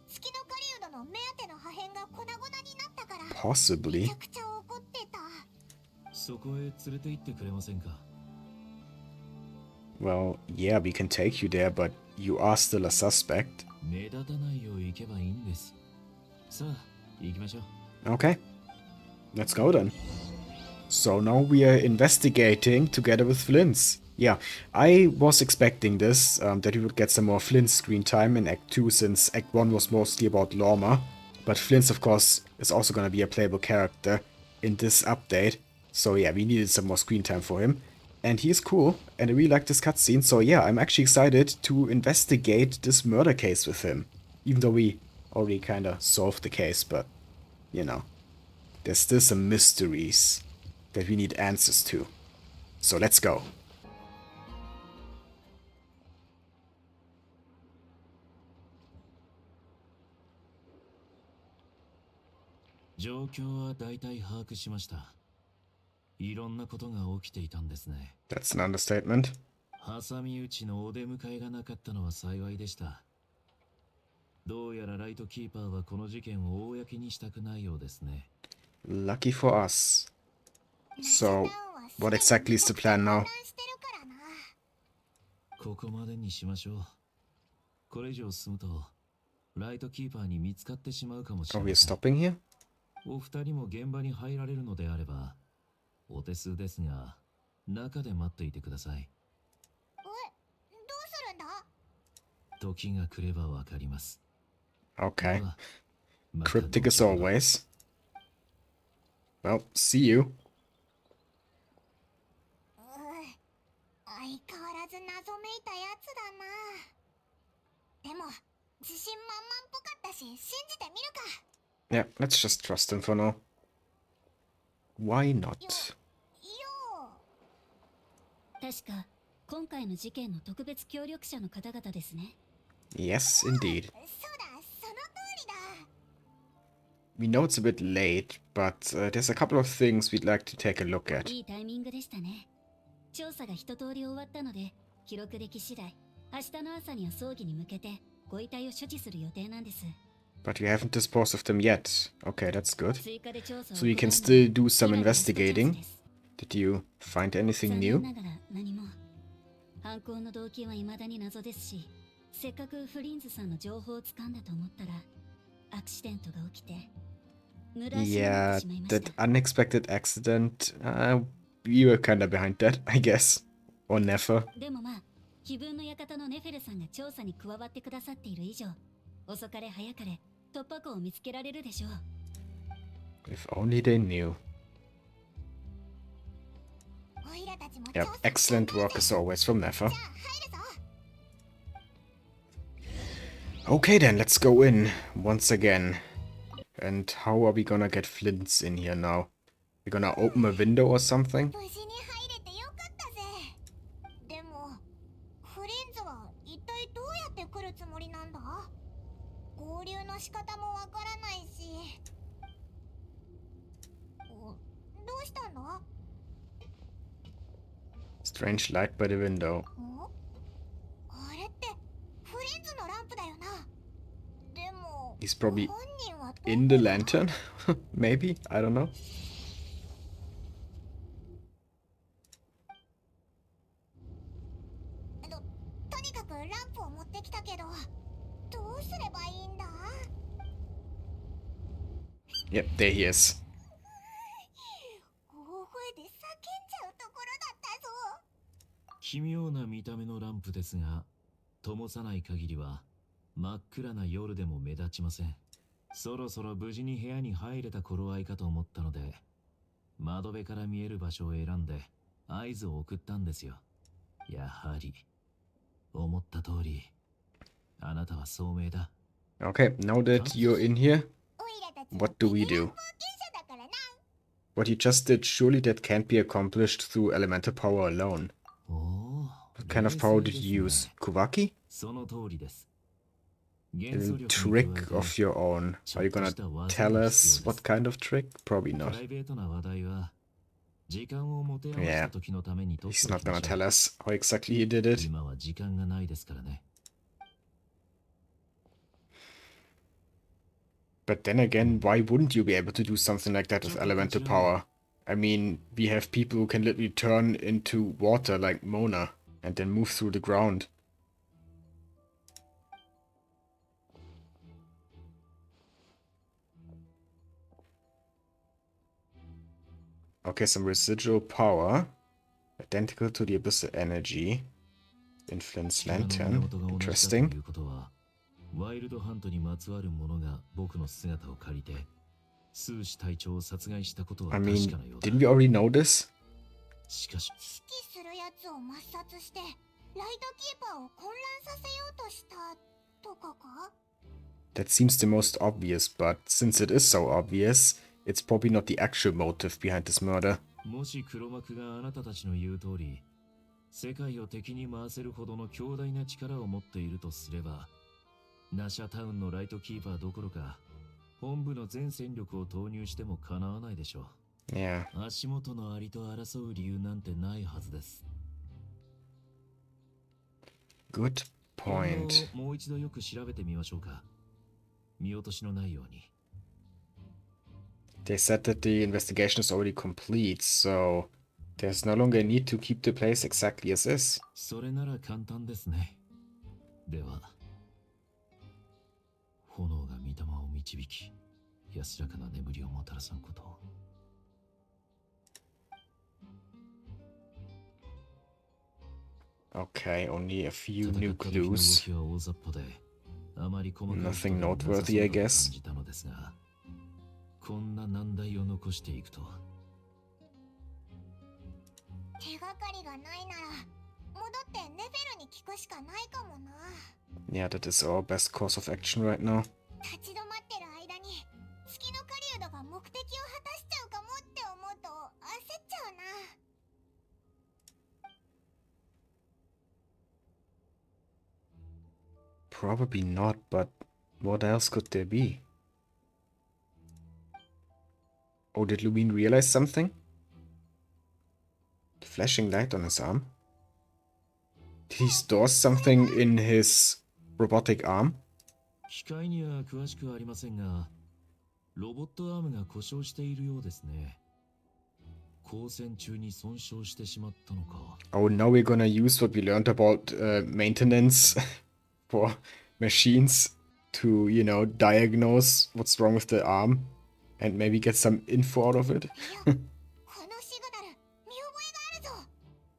月の狩人の目当ての破片が粉々になったから Possibly. めちゃくちゃ怒ってた。そこへ連れて行ってくれませんか。 Well, yeah, we can take you there, but you are still a suspect. 目立たないよう行けばいいんです。さあ、行きましょう。 Okay, let's go then. So now we are investigating together with Flint's. Yeah, I was expecting this, that we would get some more Flint's screen time in Act 2, since Act 1 was mostly about Lorma. But Flint's, of course, is also gonna be a playable character in this update. So yeah, we needed some more screen time for him. And he is cool, and I really like this cutscene, so yeah, I'm actually excited to investigate this murder case with him. Even though we already kinda solved the case, but, you know, there's still some mysteries that we need answers to. So let's go. 状況は大体把握しました。いろんなことが起きていたんですね。 That's an understatement. 挟み撃ちのお出迎えがなかったのは幸いでした。どうやらライトキーパーはこの事件を公にしたくないようですね。 Lucky for us. So, what exactly is the plan now? ここまでにしましょう。これ以上進むとライトキーパーに見つかってしまうかもしれ Are ま we せん。 stopping here? お二人も現場に入られるのであればお手数ですが中で待っていてください。え、どうするんだ？時が来ればわかります。 Okay. ではまた Cryptic as 後ほど。 always. Well, see you. 相変わらず謎めいたやつだな。でも自信満々っぽかったし信じてみるか。 Yeah, let's just trust him for now. Why not? 確か今回の事件の特別協力者の方々ですね。 Yes, indeed. そうだ、その通りだ。 We know it's a bit late, but there's a couple of things we'd like to take a look at. いいタイミングでしたね。調査が一通り終わったので記録でき次第明日の朝には葬儀に向けてご遺体を処置する予定なんです。 But we haven't disposed of them yet. Okay, that's good. 追加で調査を So we 行 can うの still do に some 今がラストチャンス investigating. です。 Did you find anything 残 new? 念ながら何も。犯行の動機は未だに謎ですし、せっかくフリンズさんの情報をつかんだと思ったらアクシデントが起きて濡らしになっ Yeah, てしまいました。 that unexpected accident. We were kinda behind that, I guess. Or never. でもまあ、気分の館のネフェルさんが調査に加わってくださっている以上、遅かれ早かれ突破口を見つけられるでしょう。 If only they knew. オイラたちも Yep, 調査 excellent work as always from Nefer. じゃあ入るぞ。Okay then, let's go in once again. And how are we gonna get Flints in here now? We're gonna open a window or something? 無事に入れてよかったぜ。でもフリンズは一体どうやって来るつもりなんだ？合流の仕方もわからないし。どうしたんだ？ Strange light by the window. あれってフリンズのランプだよな。でも He's probably 本人はどこだ？ in the lantern? Maybe? I don't know. とにかくランプを持ってきたけど、どうすればいいんだ？ Yep, there he is. 大声で叫んじゃうところだったぞ。奇妙な見た目のランプですが、灯さない限りは真っ暗な夜でも目立ちません。そろそろ無事に部屋に入れた頃合いかと思ったので、窓辺から見える場所を選んで合図を送ったんですよ。やはり思った通り、あなたは聡明だ。 Okay, now that you're in here, オイラたち what do we ベテラ do? ン冒険者だからな。 What you just did, surely that can't be accomplished through elemental power alone. おお、 What kind of power did you use? Kuvaki? その通りです。 A little trick of your own. Are you gonna tell us what kind of trick? Probably プ not. ライベートな話題は時間を持て余した時のために取っ He's てお not きま gonna しょ tell う。 us how exactly he did it. 今は時間がないですからね。 But then again, why wouldn't you be able to do something like that with elemental power? I mean, we have people who can literally turn into water like Mona and then move through the ground. Okay, some residual power. Identical to the abyssal energy. In Flint's 力の lantern. 源が同じだと Interesting. いうことは、ワイルドハントにまつわるものが僕の姿を借りて、スーシ隊長を殺害したことは I 確 mean, かなようだ。 didn't we already know this? しかし、指揮するやつを抹殺してライトキーパーを混乱させようとしたとかか？ That seems the most obvious, but since it is so obvious, it's probably not the actual motive behind this murder. もし黒幕があなたたちの言う通り、世界を敵に回せるほどの強大な力を持っているとすれば、ナシャタウンのライトキーパーどころか、本部の全戦力を投入しても叶わないでしょう。 Yeah. 足元のアリと争う理由なんてないはずです。 Good point. もう一度よく調べてみましょうか。見落としのないように。 They said that the investigation is already complete, so there's no longer a need to keep the place exactly as is. それなら簡単ですね。では、炎が御霊を導き、安らかな眠りをもたらさんことを。 Okay, only a few 戦 new った時の動 clues. きは大雑把で、あまり細かい Nothing ことがなさそう noteworthy, I だと guess. 感じたのですが、こんな難題を残していくとは。手がかりがないなら戻ってネフェルに聞くしかないかもな。 Yeah, that is our best course of action right now. 立ち止まってる間に月の狩人が目的を果たしちゃうかもって思うと焦っちゃうな。 Probably not, but what else could there be? Oh, did Lubin realize something? The flashing light on his arm? Did he store something in his robotic arm? 機械には詳しくありませんが、ロボットアームが故障しているようですね。光線中に損傷してしまったのか。 Oh, now we're gonna use what we learned about maintenance for machines to, you know, diagnose what's wrong with the arm and maybe get some info out of it. いや、このシグナル見覚えがあるぞ。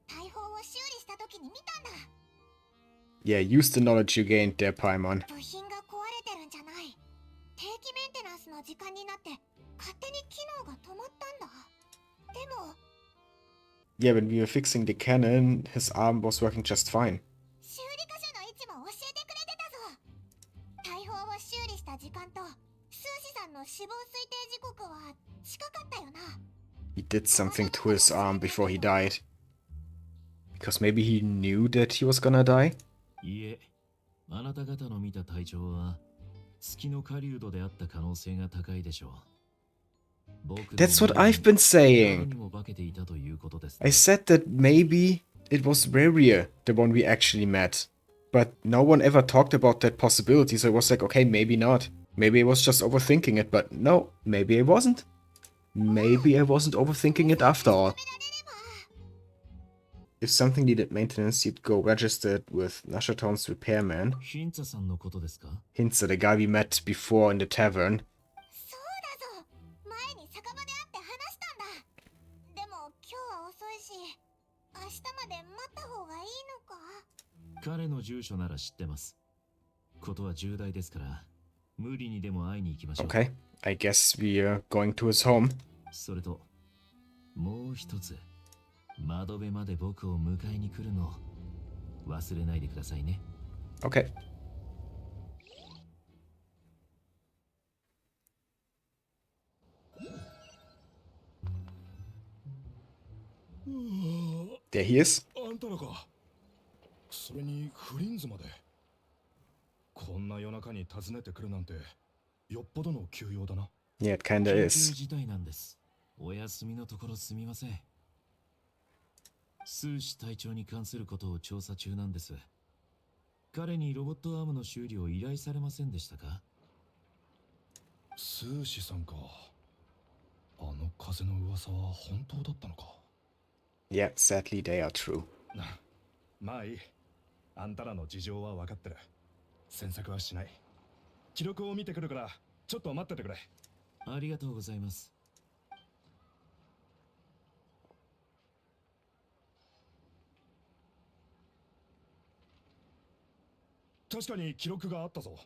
大砲を修理した時に見たんだ。 Yeah, use the knowledge you gained there, Paimon. 部品が壊れてるんじゃない。定期メンテナンスの時間になって勝手に機能が止まったんだ。でも Yeah, when we were fixing the cannon, his arm was working just fine. 修理箇所の位置も教えてくれてたぞ。近かったよな。 He did something to his arm before he died. Because maybe he knew that he was gonna die? いえ、あなた方の見た隊長は月の狩人であった可能性が高いでしょう。僕の That's what I've been 誰 saying. にも化けていたということですね。 I said that maybe it was Reria, the one we actually met. But no one ever talked about that possibility, so it was like, okay, maybe not. Maybe I was just overthinking it, but no, maybe I wasn't. Maybe I wasn't overthinking it after all. If something needed maintenance, you'd go register it with Nashatown's repairman. ヒンツァさんのことですか？ Hintze, the guy we met before in the tavern. そうだぞ。前に酒場で会って話したんだ。でも今日は遅いし、明日まで待った方がいいのか。彼の住所なら知ってます。ことは重大ですから、無理にでも会いに行きましょう。Okay, I guess we are going to his home. それと、もう一つ、窓辺まで僕を迎えに来るの忘れないでくださいね。Okay. There he is. あんたらか。それにフリンズまで。こんな夜中に訪ねてくるなんて、よっぽどの急用だな。Yeah, it kinda 緊急 is. 事態なんです。お休みのところすみません。スーシ隊長に関することを調査中なんです。彼にロボットアームの修理を依頼されませんでしたか？スーシさんか。あの風の噂は本当だったのか。Yeah, sadly they are true. まあいい。あんたらの事情は分かってる。詮索はしない。記録を見てくるから、ちょっと待っててくれ。ありがとうございます。確かに記録があったぞ。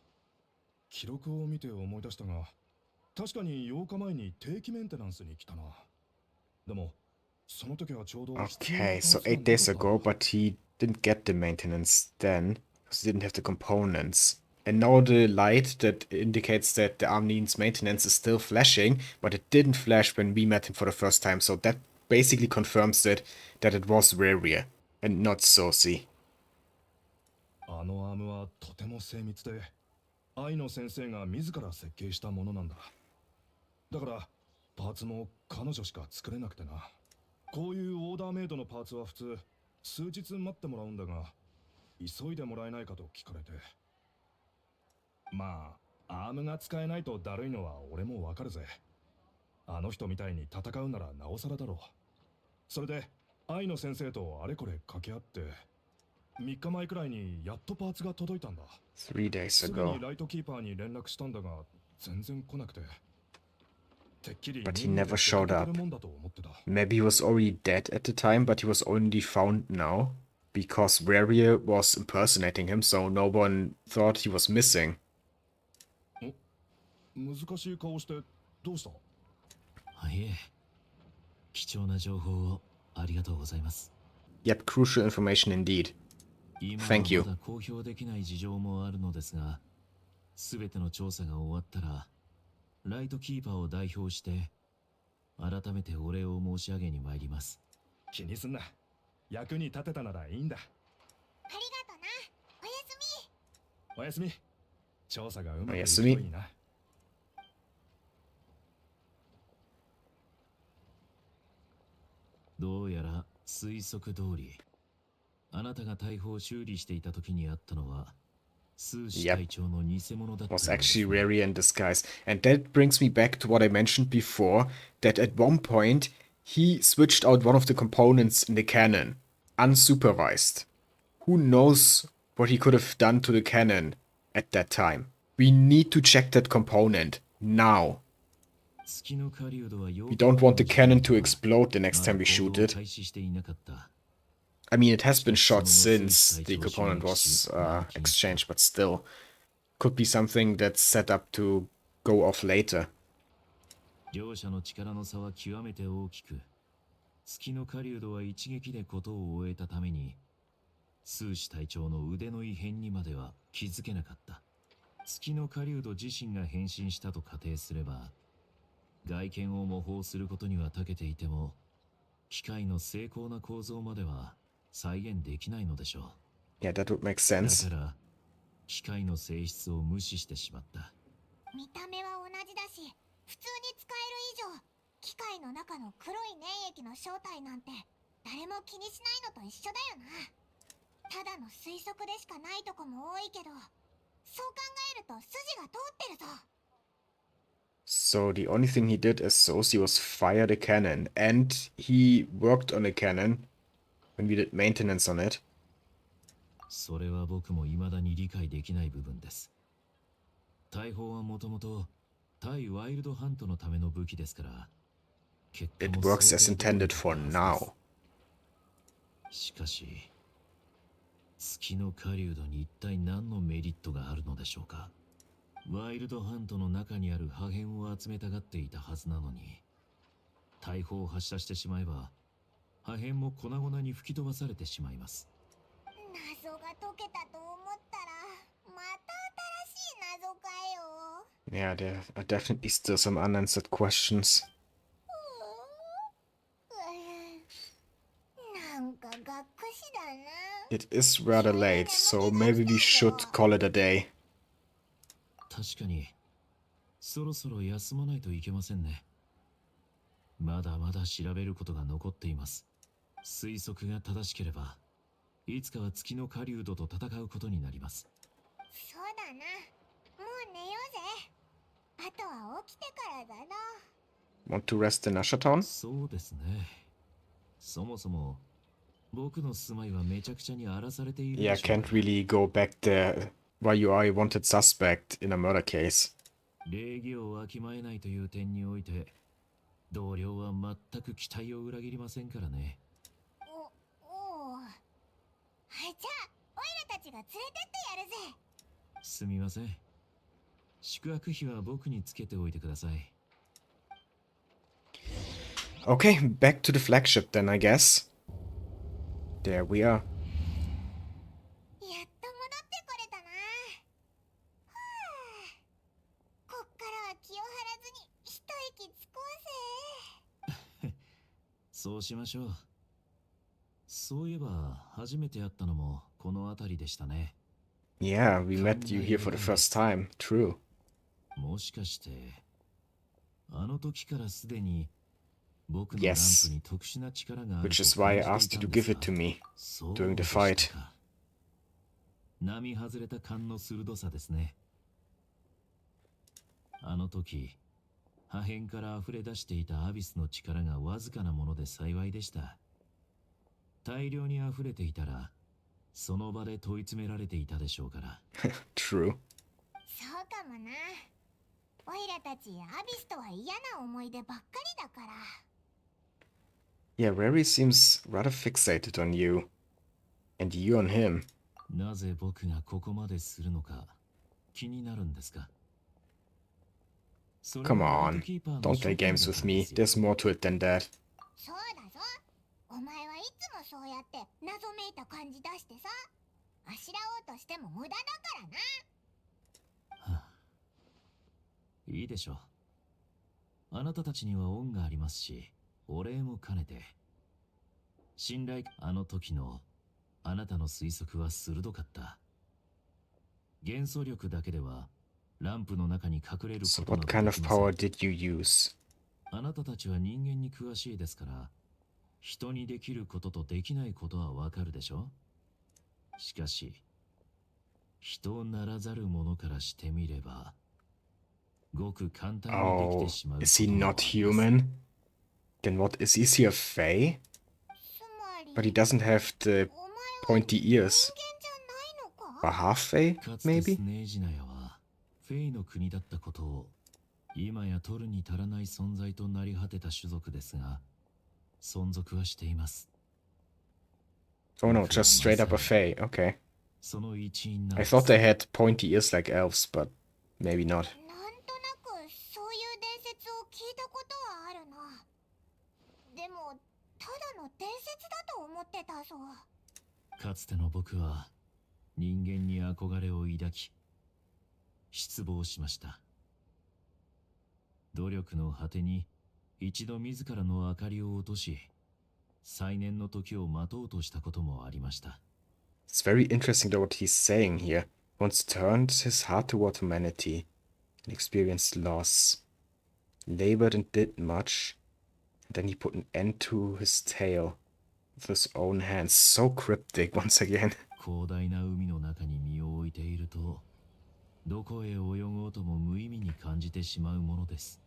記録を見て思い出したが、確かに8日前に定期メンテナンスに来たな。でも、その時はちょうど Okay, so 8 days ago, but he didn't get the maintenance then, because he didn't have the components. And now the light that indicates that the arm needs maintenance is still flashing, but it didn't flash when we met him for the first time, so that basically confirms that it was Reria, and not Sosi. あのアームはとても精密で、愛の先生が自ら設計したものなんだ。だから、パーツも彼女しか作れなくてな。こういうオーダーメイドのパーツは普通、数日待ってもらうんだが、急いでもらえないかと聞かれて。まあ、アームが使えないとだるいのは俺もわかるぜ。あの人みたいに戦うならなおさらだろう。それで、愛の先生とあれこれ掛け合って、3日前くらいにやっとパーツが届いたんだ。3 days すぐ ago. にライトキーパーに連絡したんだが、全然来なくて。てっきり But he never showed up. もんだと思ってた。 Maybe he was already dead at the time, but he was only found now, because Reria was impersonating him, so no one thought he was missing. 難しい顔してどうした？いえ、貴重な情報をありがとうございます。 Yep, crucial information indeed. 今は Thank you. まだ公表できない事情もあるのですが、すべての調査が終わったら、ライトキーパーを代表して改めてお礼を申し上げに参ります。気にすんな。役に立てたならいいんだ。ありがとな。おやすみ。おやすみ。調査がうまくいくとおやすみいいな。どうやら推測通り、あなたが大砲を修理していた時にあったのは、スーシ隊長の偽物だった。Was actually Reria in disguise. And that brings me back to what I mentioned before, that at one point he switched out one of the components in the cannon, unsupervised. Who knows what he could have done to the cannon at that time? We need to check that component now. We don't want the cannon to explode the next time we shoot it. I mean, it has been shot since the component was exchanged, but still. Could be something that's set up to go off later. 両者の力の差は極めて大きく、月の狩人は一撃で事を終えたために、スーシ隊長の腕の異変にまでは気づけなかった。月の狩人自身が変身したと仮定すれば、外見を模倣することには長けていても、機械の精巧な構造までは再現できないのでしょう。Yeah, that would make だ sense. から機械の性質を無視してしまった。見た目は同じだし、普通に使える以上、機械の中の黒い粘液の正体なんて誰も気にしないのと一緒だよな。ただの推測でしかないとこも多いけど、そう考えると筋が通ってるぞ。So the only thing he did as Sosi was fire the cannon, and he worked on the cannon when we did maintenance on it. それは僕も未だに理解できない部分です。大砲はもともと対ワイルドハントのための武器ですから、結果 It も works 想 as 定通りだ intended った for はずです。 now. しかし、月の狩人に一体何のメリットがあるのでしょうか。ワイルドハントの中にある破片を集めたがっていたはずなのに、大砲を発射してしまえば破片も粉々に吹き飛ばされてしまいます。謎が解けたと思ったら、また新しい謎かよ。Yeah, there are definitely still some unanswered questions. なんかがっかしだな。 It is rather late, so maybe we should call it a day. 確かに、そろそろ休まないといけませんね。まだまだ調べることが残っています。推測が正しければ、いつかは月の狩人と戦うことになります。そうだな。もう寝ようぜ。あとは起きてからだな。 Want to rest in Ashatown? そうですね。そもそも、僕の住まいはめちゃくちゃに荒らされている Yeah, でしょう can't really go back there while you are a wanted suspect in a murder case. 礼儀をわきまえないという点において、同僚は全く期待を裏切りませんからね。おう。じゃあ、オイラたちが連れてってやるぜ。すみません。宿泊費は僕につけておいてください。Okay, back to the flagship then, I guess. There we are. やっと戻ってこれたな。はあ、こっからは気を張らずに一息つこうぜ。そうしましょう。そういえば、初めて会ったのもこの辺りでしたね。Yeah, we met you here for the first time. True. もしかして、あの時からすでに僕のランプ Yes. に特殊な力がある Which と is 感 why じ I てい asked た you ん to で give す it to が、 me そう during the でした fight. か。並外れた勘の鋭さですね。あの時、破片から溢れ出していたアビスの力がわずかなもので幸いでした。大量に溢れていたら、その場で問い詰められていたでしょうから。True. そうかもな。オイラたちアビスとは嫌な思い出ばっかりだから。 Yeah, Rary seems rather fixated on you. And you on him. なぜ僕がここまでするのか気になるんですか。 Come on. Don't play games with me. There's more to it than that. そうだぞ。お前はいつもそうやって謎めいた感じ出してさ。あしらおうとしても無駄だからな。いいでしょう。あなたたちには恩がありますし、お礼も兼ねて。信頼、あの時のあなたの推測は鋭かった。元素力だけではランプの中に隠れる So ことな what ど kind で of きません。 power did you use? あなたたちは人間に詳しいですから、人にできることとできないことはわかるでしょ。しかし、人ならざる者からしてみれば、ごく簡単にでき Oh, てしまう is he こともあ not ります。 human? Then what is he a fae? つまり But he doesn't have the お前は pointy 人間 ears. じゃないのか。 A half fae, かつてス maybe? ネージナヤはフェイの国だったことを今や取るに足らない存在となり果てた種族ですが、存続はしています。 Oh no, just straight up a fae. Okay. その一員なん I です。 thought they had pointy ears like elves, but maybe not. なんとなくそういう伝説を聞いたことはあるな。でもただの伝説だと思ってたぞ。かつての僕は人間に憧れを抱き失望しました。努力の果てに一度自らの明かりを落とし、再燃の時を待とうとしたこともありました。It's very interesting though what he's saying here. Once turned his heart toward humanity and experienced loss. Labored and did much. And then he put an end to his tale with his own hands. So cryptic once again. 広大な海の中に身を置いていると、どこへ泳ごうとも無意味に感じてしまうものです。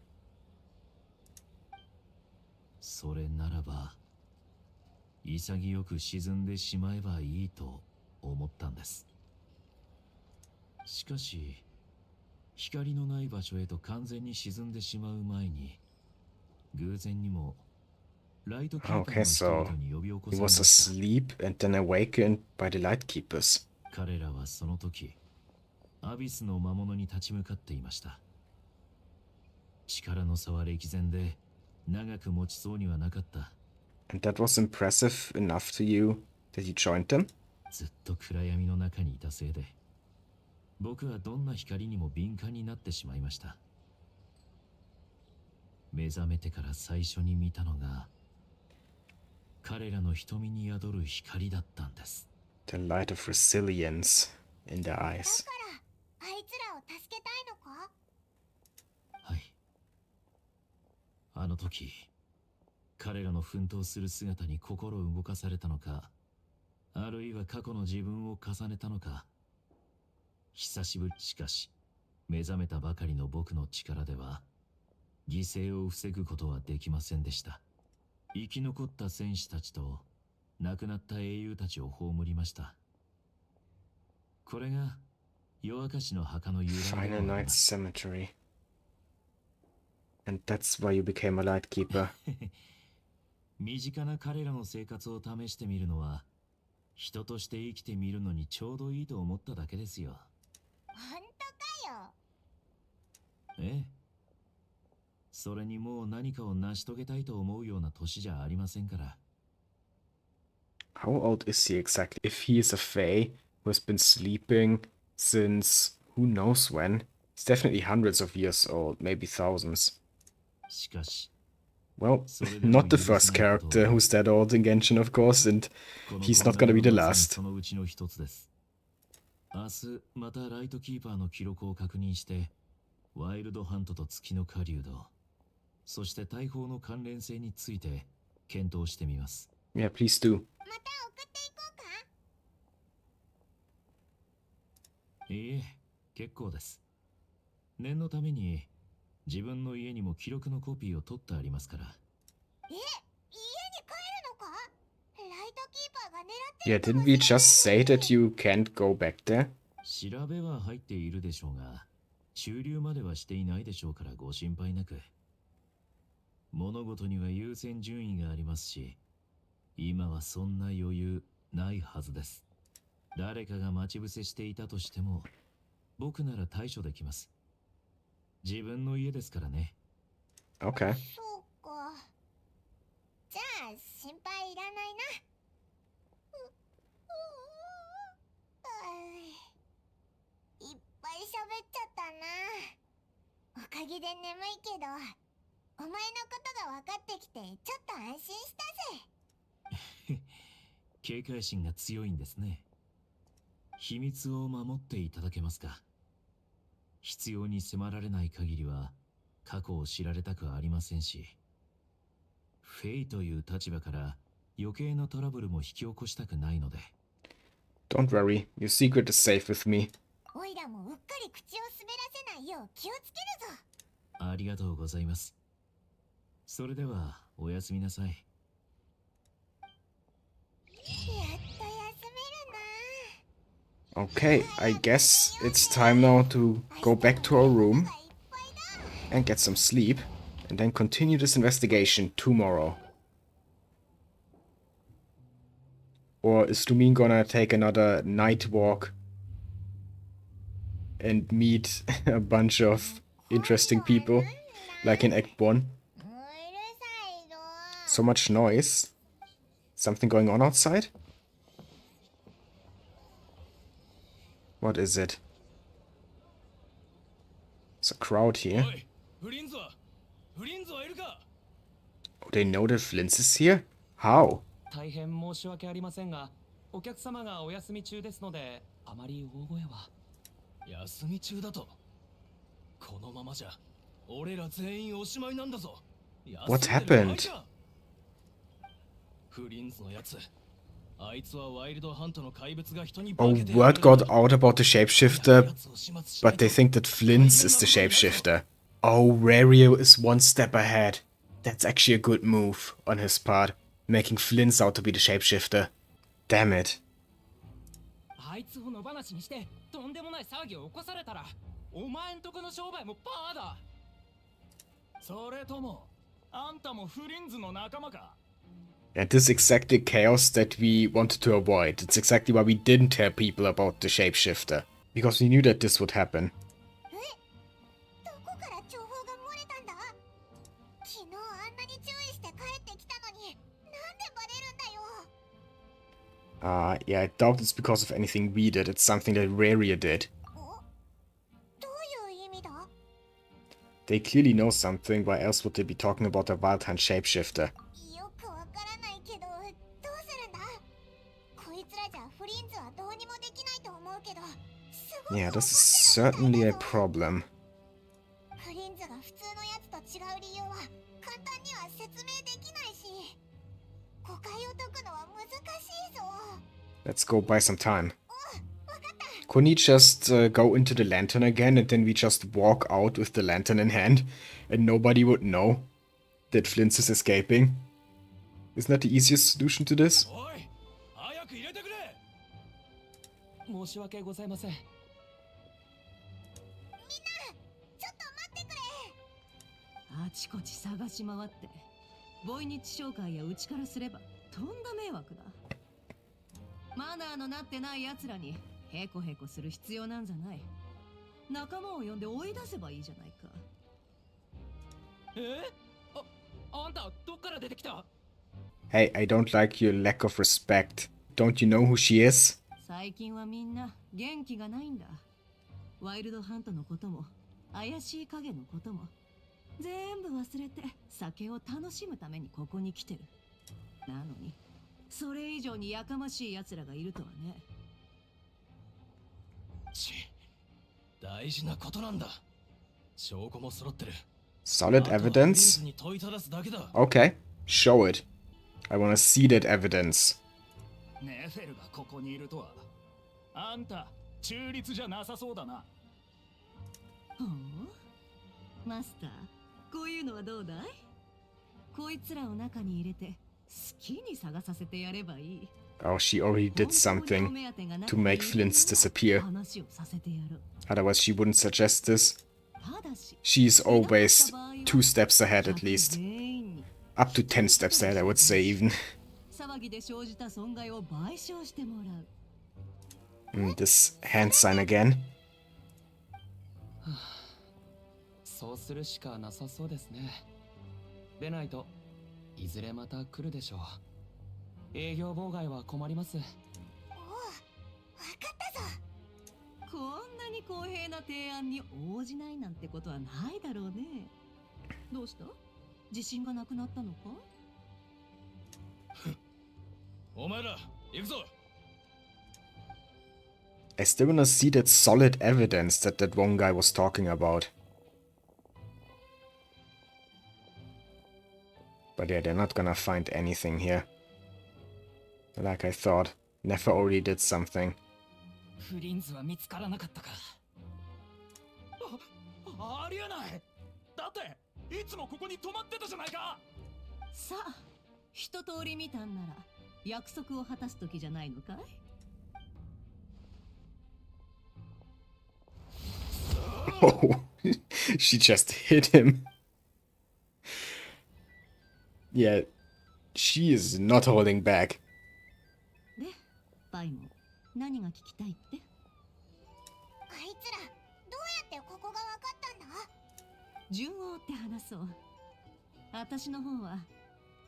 それならば、潔く沈んでしまえばいいと思ったんです。しかし、光のない場所へと完全に沈んでしまう前に、偶然にもライトキーパーの人々に呼び起こされました。 He was asleep and then awakened by the light keepers. 彼らはその時、アビスの魔物に立ち向かっていました。力の差は歴然で、長く持ちそうにはなかった。And that was impressive enough to you that you joined them? ずっと暗闇の中にいたせいで、僕はどんな光にも敏感になってしまいました。目覚めてから最初に見たのが、彼らの瞳に宿る光だったんです。 The light of resilience in their eyes. だからあいつらを助けたいのか？はい。あの時、彼らの奮闘する姿に心を動かされたのか、あるいは過去の自分を重ねたのか、久しぶり。しかし、目覚めたばかりの僕の力では、犠牲を防ぐことはできませんでした。生き残った戦士たちと亡くなった英雄たちを葬りました。これが夜明かしの墓の由来で Final Night Cemetery. And that's why you became a light keeper. 身近な彼らの生活を試してみるのは、人として生きてみるのにちょうどいいと思っただけですよ。本当かよ。ええ。それにもう何かを成し遂げたいと思うような年じゃありませんから。How old is he exactly? If he is a Fae who has been sleeping since who knows when, he's definitely hundreds of years old, maybe thousands. しかし、 Well, not the first character who's that old in Genshin, of course, and he's not gonna be the last. そのうちの一つです。明日またライトキーパーの記録を確認して、ワイルドハントと月の狩人、そして大砲の関連性について検討してみます。Yeah, please do. また送っていこうか？いいえ、結構です。念のために自分の家にも記録のコピーを取ってありますから。え、家に帰るのか？ライトキーパーが狙ってる Yeah, didn't we just say that you can't go back there? 調べは入っているでしょうが、駐留まではしていないでしょうからご心配なく。物事には優先順位がありますし、今はそんな余裕ないはずです。誰かが待ち伏せしていたとしても、僕なら対処できます。自分の家ですからね。Okay. そうか。じゃあ心配いらないな。いっぱい喋っちゃったな。おかげで眠いけど、お前のことが分かってきてちょっと安心したぜ。警戒心が強いんですね。秘密を守っていただけますか？必要に迫られない限りは過去を知られたくありませんし、フェイという立場から余計なトラブルも引き起こしたくないので。 Don't worry, your secret is safe with me. おいらもうっかり口を滑らせないよう気をつけるぞ。ありがとうございます。それではおやすみなさい。やっと休めるな。 Okay, I guess it's time now to go back to our room and get some sleep and then continue this investigation tomorrow. Or is Dumin gonna take another night walk and meet a bunch of interesting people like in Act 1? うるさいぞ。 So much noise. Something going on outside? What is it? It's a crowd here. フリンズはフリンズはいるか？ Oh, they know that Flins is here? How? 大変申し訳ありませんが、お客様がお休み中ですので、あまり大声は。休み中だと。このままじゃ、俺ら全員おしまいなんだぞ。 What 休んでる場合 happened? か。フリンズのやつ。あいつはワイルドハントの怪物が人に化 Oh, けて word got out about the shapeshifter, but they think that Flins is the shapeshifter. Oh, Rario is one step ahead. That's actually a good move on his part, making Flins out to be the shapeshifter. Damn it. あいつを野放しにしてとんでもない騒ぎを起こされたら、お前んとこの商売もパーだ。それとも、あんたもフリンズの仲間か？ And this is exactly chaos that we wanted to avoid. It's exactly why we didn't tell people about the shapeshifter. Because we knew that this would happen. どこから情報が漏れたんだ？昨日あんなに注意して帰ってきたのに、なんでバレるんだよ。Yeah, I doubt it's because of anything we did. It's something that Raria did. どういう意味だ？ They clearly know something. Why else would they be talking about the Wild Hunt shapeshifter? よくわからないけど、どうするんだ？こいつらじゃフリンズはどうにもできないと思うけど、すごく Yeah, 怒 this って is るみ certainly たい a だぞ。 problem. フリンズが普通のやつと違う理由は簡単には説明できないし、誤解を解くのは難しいぞ。 Let's go buy some time. わかった。 Couldn't he just go into the lantern again and then we just walk out with the lantern in hand and nobody would know that Flint is escaping? Isn't that the easiest solution to this? おい、早く入れてくれ。申し訳ございません。ちょっと待ってくれ。あちこち探し回ってボイニッチ商会やうちからすればとんだ迷惑だ。マナーのなってない奴らにヘコヘコする必要なんじゃない。仲間を呼んで追い出せばいいじゃないか。あんたどっから出てきた？ Hey, I don't like your lack of respect. Don't you know who she is? 最近はみんな元気がないんだ。ワイルドハントのことも怪しい影のことも全部忘れて酒を楽しむためにここに来てる。なのにそれ以上にやかましい奴らがいるとはね。大事なことなんだ。証拠も揃ってる。 Solid evidence? に問いただすだけだ。 Okay, show it. I wanna see that evidence. ネフェルがここにいるとは。あんた、中立じゃなさそうだな。ほう、マスター、こういうのはどうだい？こいつらを中に入れて好きに探させてやればいい。Oh, she already did something to make Flint's disappear. 話をさせてやる。 Otherwise, she wouldn't suggest this. ただし、 She's always 2 steps ahead at least. 全員に Up to 10 steps ahead, I would say even. 騒ぎで生じた損害を賠償してもらう。This hand sign again. そうするしかなさそうですね。でないといずれまた来るでしょう。営業妨害は困ります。おう、わかったぞ。こんなに公平な提案に応じないなんてことはないだろうね。どうした？自信がなくなったのか？お前ら、行くぞ。 I still wanna see that solid evidence that that one guy was talking about. But yeah, they're not gonna find anything here. Like I thought. Never already did something. フリンズは見つからなかったか。ありえない。だっていつもここに泊まってたじゃないか。さあ、一通り見たんなら約束を果たす時じゃないのかい？ Oh, she just hit him. Yeah, she is not holding back. で、バイも何が聞きたいって？あいつら、どうやってここがわかったんだ？順を追って話そう。私の方は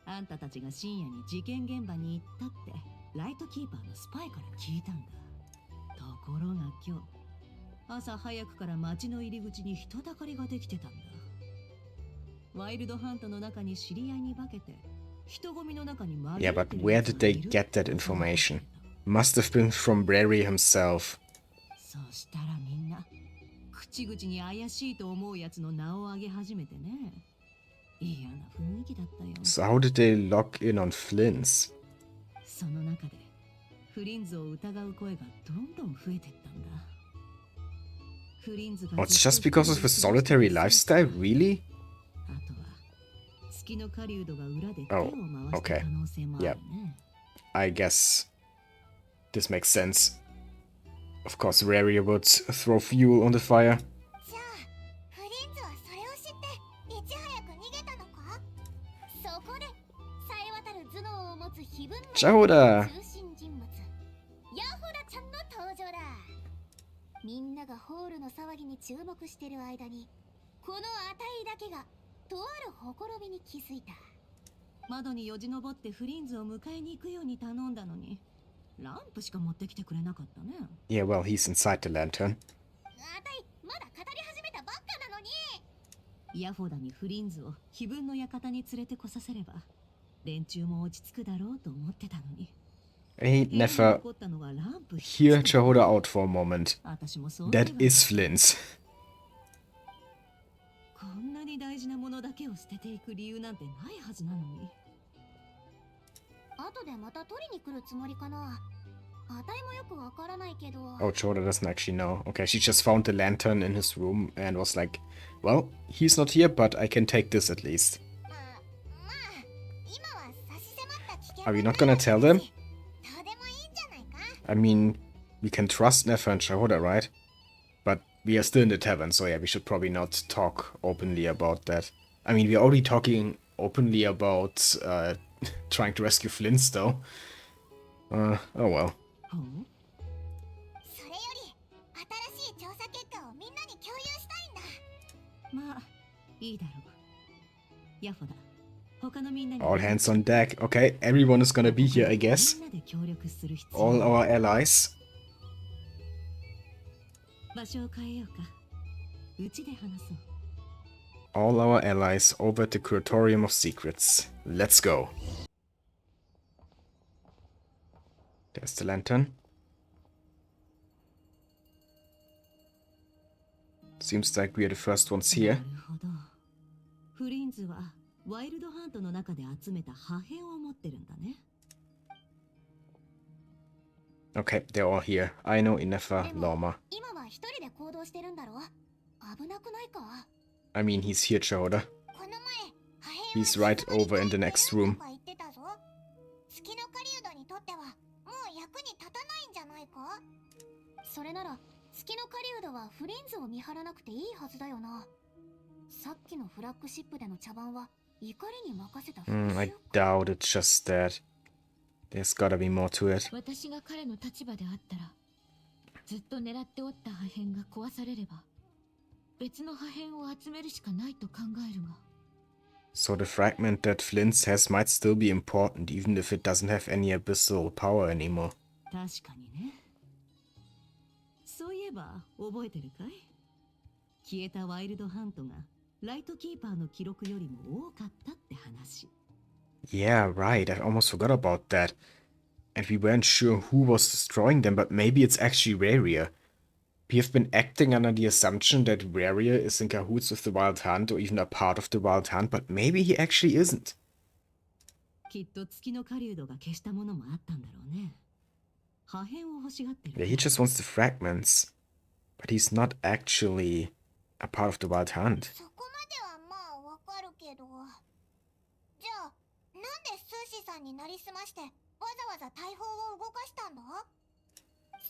あんたたちが深夜に事件現場に行ったってライトキーパーのスパイから聞いたんだ。ところが今日朝早くから町の入り口に人だかりができてたんだ。ワイルドハントの中に知り合いに化けて人混みの中に紛 Yeah, れ but てる where やつ did が they いる get that と information? Must have been from Rary himself. そうしたらみんな口々に怪しいと思うやつの名を挙げ始めてね。嫌な雰囲気だったよ。 So how did they lock in on Flins? その中でフリンズを疑う声がどんどん増えてったんだ。フリンズが Oh, it's just because of his solitary lifestyle? Really? あとは月の狩人が裏で手を Oh, 回した okay. 可能性もあるね。 I guess this makes sense. Of course, Rary would throw fuel on the fire. じゃあフリンズはそれを知っていち早く逃げたのか。そこでさえ渡る頭脳を持つ非分の Jahoda! 中心人物ヤホダちゃんの登場だ。みんながホールの騒ぎに注目してる間にこの値だけがとあるほころびに気づいた。窓によじ登ってフリンズを迎えに行くように頼んだのにランプしか持ってきてくれなかったね。 Yeah, well, he's inside the lantern. あたいまだ語り始めたばっかなのに。ヤフォダにフリンズを非分の館に連れてこさせれば連中も落ち着くだろうと思ってたのに。 He 部屋に never 残ったのがランプ hear Jahoda out for a moment. 私もそう That is Flins. こんなに大事なものだけを捨てていく理由なんてないはずなのに。後でまた取りに来るつもりかな。あたいもよくわからないけど。 Oh, Jahoda doesn't actually know. Okay, she just found the lantern in his room and was like, well, he's not here, but I can take this at least. まあ今は差し迫った危険 Are we not gonna tell them? どうでもいいんじゃないか。 I mean, we can trust Nefer and Jahoda, right? But we are still in the tavern, so yeah, we should probably not talk openly about that. I mean, we're already talking openly about trying to rescue Flins, though. Oh well. ほうそれより新しい調査結果をみんなに共有したいんだ。まあいいだろう。ヤフォダ他のみんなに All hands on deck. Okay, everyone is gonna be here, I guess. みんなで協力する必要 All our allies. 場所を変えようか。うちで話そう。 All our allies over at the Curatorium of Secrets. Let's go. There's the lantern. Seems like we are the first ones な here. るほど。フリンズはワイルドハントの中で集めた破片を持ってるんだね。 Okay, they're all here. Aino, Inefa, でも Lorma. 今は一人で行動してるんだろ。危なくないか。 I mean, he's here, Jahoda. この前破片は He's right over in the next room. とか言ってたぞ。月の狩人にとってはもう役に立たないんじゃないか。それなら月の狩人はフリンズを見張らなくていいはずだよな。さっきのフラッグシップでの茶番は怒りに任せた復讐 I か。 doubt it's just that. There's gotta be more to it. 私が彼の立場であったら、ずっと狙っておった破片が壊されれば、別の破片を集めるしかないと考えるが。So the fragment that Flint's has might still be important, even if it doesn't have any abyssal power anymore. 確かにね。そういえば覚えてるかい？消えたワイルドハントがライトキーパーの記録よりも多かったって話。 Yeah, right. I almost forgot about that. And we weren't sure who was destroying them, but maybe it's actually Rarier. We have been acting under the assumption that Rarier is in cahoots with the Wild Hunt or even a part of the Wild Hunt, but maybe he actually isn't. きっと月の狩人が消したものもあったんだろうね。破片を欲しがってる。 Yeah, he just wants the fragments. But he's not actually a part of the Wild Hunt. そこまではまあわかるけど。じゃあなんでスーシさんになりすましてわざわざ大砲を動かしたんだ。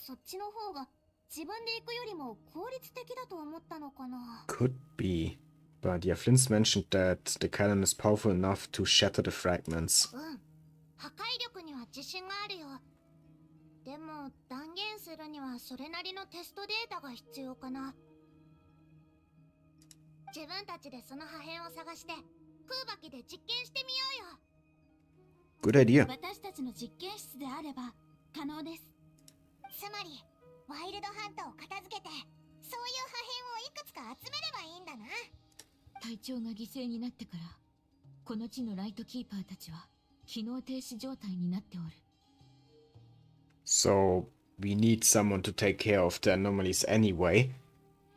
そっちの方が自分で行くよりも効率的だと思ったのかな。 Could be. But yeah, Flint's mentioned that the cannon is powerful enough to shatter the fragments. 破壊力には自信があるよ。でも断言するにはそれなりのテストデータが必要かな。自分たちでその破片を探して空爆で実験してみようよ。 Good idea. 私たちの実験室であれば可能です。つまりワイルドハントを片付けてそういう破片をいくつか集めればいいんだな。隊長が犠牲になってからこの地のライトキーパーたちは機能停止状態になっておる。 So we need someone to take care of the anomalies anyway.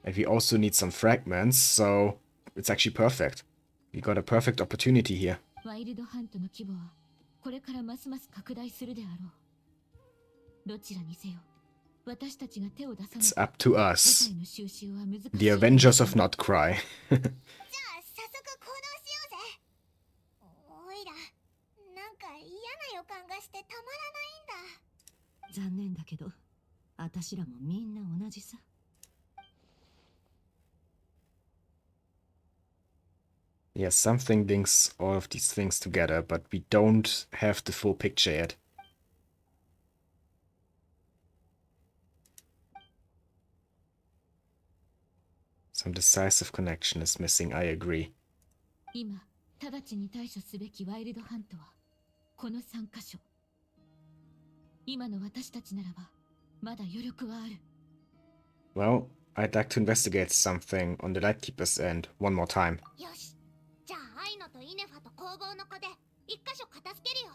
And we also need some fragments, so it's actually perfect. We got a perfect opportunity here. ワイルドハントの規模はこれからますます拡大するであろう。どちらにせよ私たちが手を出さない It's up to 部 us. 隊の収集は難しい。 The Avengers of Nod-Krai. じゃあ早速行動しようぜ。おいらなんか嫌な予感がしてたまらないんだ。残念だけど、あたしらもみんな同じさ。Yeah, something links all of these things together, but we don't have the full picture yet. Some decisive connection is missing, I agree. 今直ちに対処すべきワイルドハントはこの3カ所。今の私たちならばまだ余力はある。 Well, I'd like to investigate something on the Lightkeeper's end one more time. よし、じゃあアイノとイネファと工房の子で一箇所片付けるよ。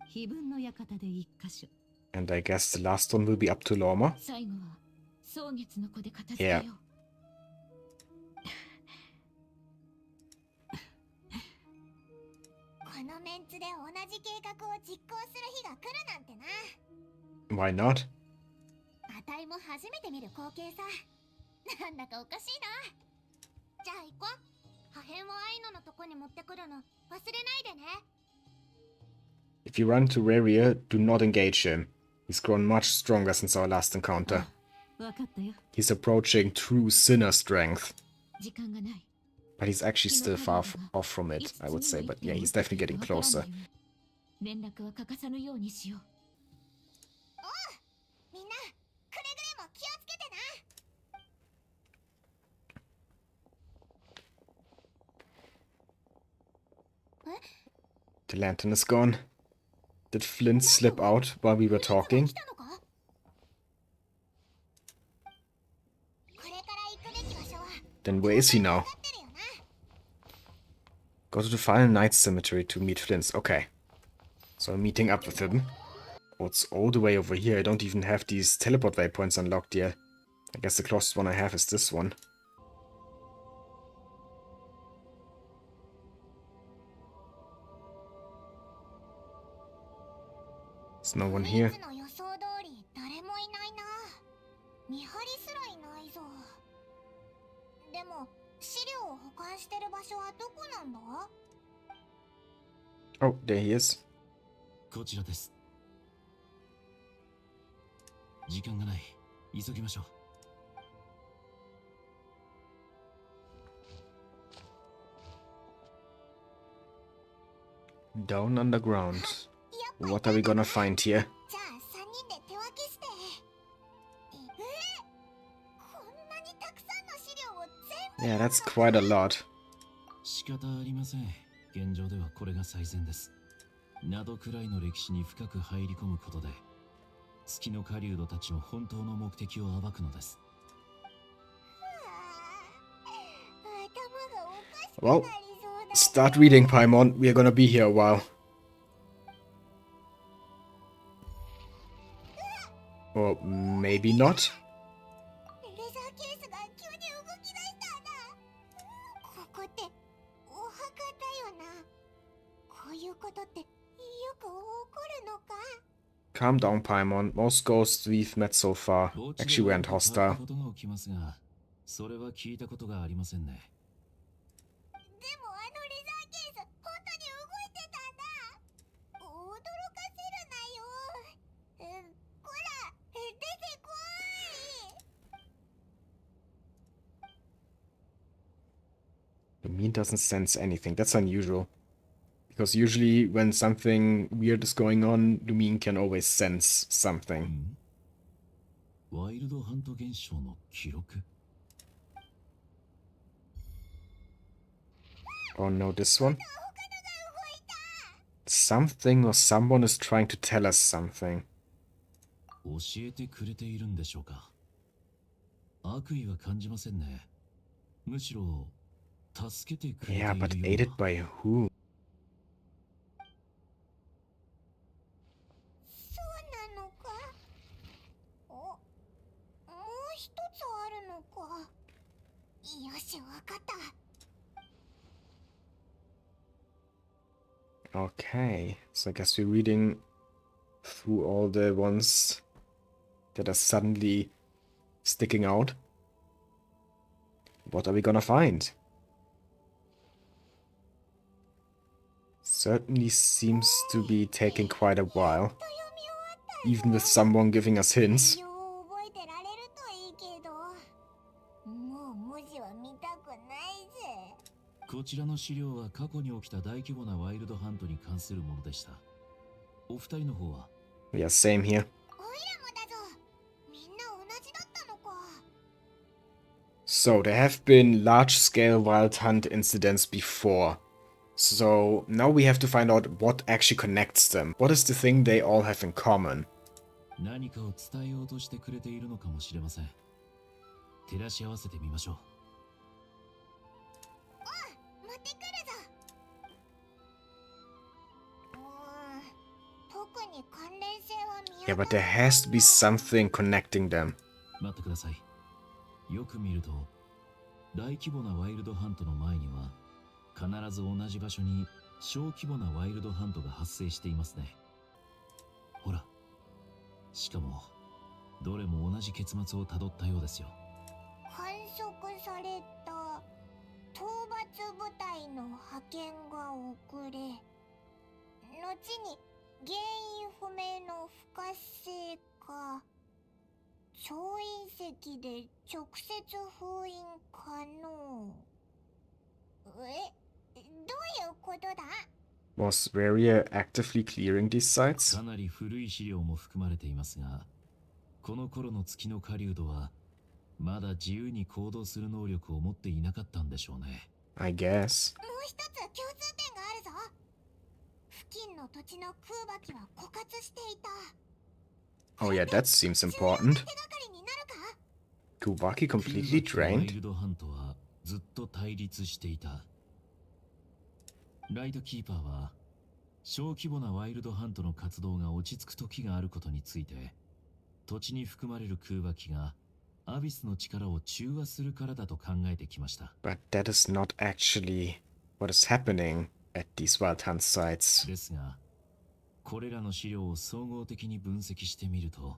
碑文の館で1箇所。 And I guess the last one will be up to Lorma. 最後は蒼月の子で片付けよう。 Yeah. このメンツで同じ計画を実行する日が来るなんてな。 Why not? あたいも初めて見る光景さ。なんだかおかしいな。じゃあ行こう。破片をアイノのとこに持ってくるの忘れないでね。 If you run to Khaenri'ah, do not engage him. He's grown much stronger since our last encounter. わかったよ。 He's approaching true sinner strength. 時間がない。 But he's actually still far off from it, I would say. But yeah, he's definitely getting closer. 連絡は欠かさぬようにしよう。みんな、くれぐれも気をつけてな。 The lantern is gone. Did Flint slip out while we were talking? 来たのか？これから行くべき場所は Then where is he now? 分かってるよな。 Go to the final night cemetery to meet Flint. Okay. So I'm meeting up with him. Oh, it's all the way over here. I don't even have these teleport waypoints unlocked yet. I guess the closest one I have is this one. There's no one here. いつの予想通り誰もいないな。見張りすらいないぞ。でも資料を保管してる場所はどこなんだ？ Oh, there he is. こちらです。時間がない。急ぎましょう。 Down underground. What are we gonna find here? じゃあ3人で手分けして。こんなにたくさんの資料を全部。 Yeah, that's quite a lot. 仕方ありません。現状ではこれが最善です。ナドくらいの歴史に深く入り込むことで、月の狩人たちの本当の目的を暴くのです。Well, start reading, Paimon. We are gonna be here a while. Or maybe not. レザーケースが急に動き出したんだ。ここってお墓だよな。こういうことってよく起こるのか？ Calm down, Paimon. Most ghosts we've met so far actually weren't hostile. ことが起きますが、それは聞いたことがありませんね。でもあのレザーケース本当に動いてたんだ。驚かせるなよ。こら、出てこい。 Lumine doesn't sense anything. That's unusual. Because usually when something weird is going on, Lumine can always sense something. ワイルドハント現象の記録。 Oh no, this one? Something or someone is trying to tell us something. 教えてくれているんでしょうか。悪意は感じませんね。むしろ助けてくれてい Yeah, る but よう aided だ by who? そうなのか。もう一つあるのか。よし、わかった。 Okay, so I guess we're reading through all the ones that are suddenly sticking out. What are we gonna find? Certainly seems to be taking quite a while, even with someone giving us hints. よう覚えてられるといいけど、もう文字は見たくないぜ。こちらの資料は過去に起きた大規模なワイルドハントに関するものでした。お二人の方は Yeah, same here. おいらもだぞ。みんな同じだったのか。 So, there have been large-scale Wild Hunt incidents before. So, now we have to find out what actually connects them. What is the thing they all have in common? 何かを伝えようとしてくれているのかもしれません。照らし合わせてみましょう。持ってくるぞ。特に関連性は見 Yeah, 当 but た there ら has to be something connecting them. 待ってください。よく見ると、大規模なワイルドハントの前には、必ず同じ場所に小規模なワイルドハントが発生していますね。ほら。しかも、どれも同じ結末をたどったようですよ。観測された討伐部隊の派遣が遅れ、後に原因不明の不活性化、超隕石で直接封印可能。どういうことだ？ Was Varia actively clearing these sites? かなり古い資料も含まれていますが、この頃の月の狩人はまだ自由に行動する能力を持っていなかったんでしょうね。I guess. もう一つ共通点があるぞ。付近の土地の空爆は枯渇していた。 Oh yeah, that seems 手 important. がかりになるか？ Kuvaki completely ワイ drained? ルドハントはずっと対立していた。ライトキーパーは小規模なワイルドハントの活動が落ち着く時があることについて、土地に含まれる空爆がアビスの力を中和するからだと考えてきました。 But that is not actually what is happening at these Wild Hunt sites. ですが、これらの資料を総合的に分析してみると、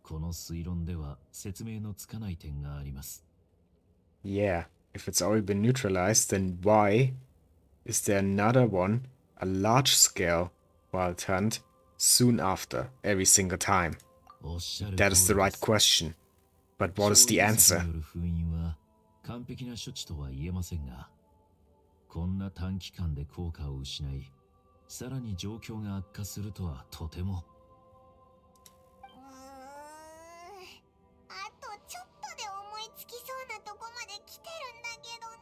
この推論では説明のつかない点があります。 Yeah, if it's already been neutralized, then why is there another one, a large-scale Wild Hunt, soon after, every single time? おっしゃる That is the 通りで right す。 question. But what is the 小隕石 answer? による封印は完璧な処置とは言えませんが、こんな短期間で効果を失い、さらに状況が悪化するとはとても。あとちょっとで思いつきそうなとこまで来てるんだけどな。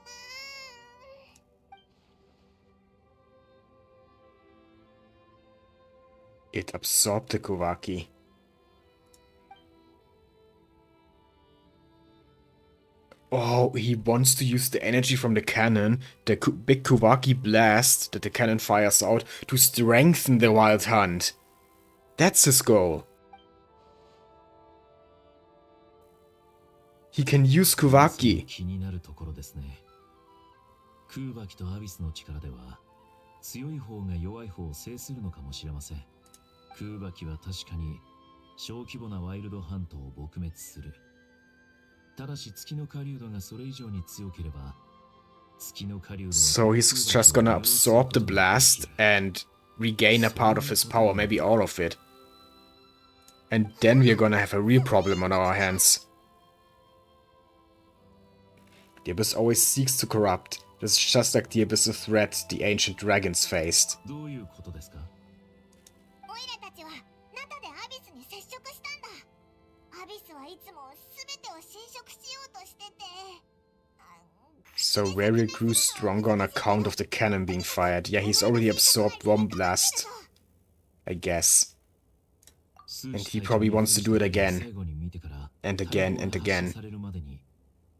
It absorbed the Kuvaki. Oh, he wants to use the energy from the cannon, the big Kuvaki blast that the cannon fires out, to strengthen the Wild Hunt. That's his goal. He can use Kuvaki. 気になるところですね。空爆とアビスの力では、強い方が弱い方を制するのかもしれません。空爆は確かに小規模なワイルドハントを撲滅する。ただし月の狩人がそれ以上に強ければ、月の狩人は So he's just gonna absorb the blast and regain a part of his power, maybe all of it. And then we're gonna have a real problem on our hands. The Abyss always seeks to corrupt. This is just like the Abyss of threat the ancient dragons faced. どういうことですか？オイラたちは中でアビスに接触したんだ。アビスはいつも全てを侵食しようとしてて。 So Rariel grew stronger on account of the cannon being fired. Yeah, he's already absorbed one blast, I guess. And he probably wants to do it again. And again and again.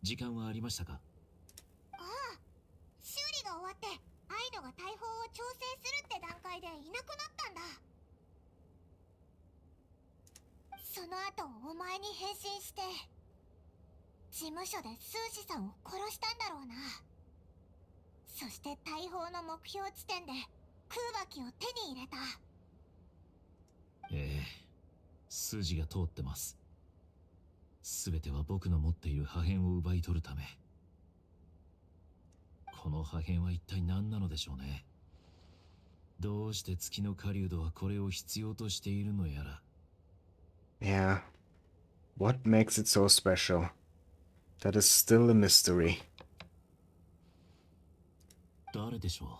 時間はありましたか？調整するって段階でいなくなったんだ。その後お前に変身して事務所でスーシさんを殺したんだろうな。そして大砲の目標地点で空爆を手に入れた。ええ、筋が通ってます。すべては僕の持っている破片を奪い取るため。この破片は一体何なのでしょうね。どうして月の狩人はこれを必要としているのやら。Yeah. What makes it so special? That is still a mystery. 誰でしょ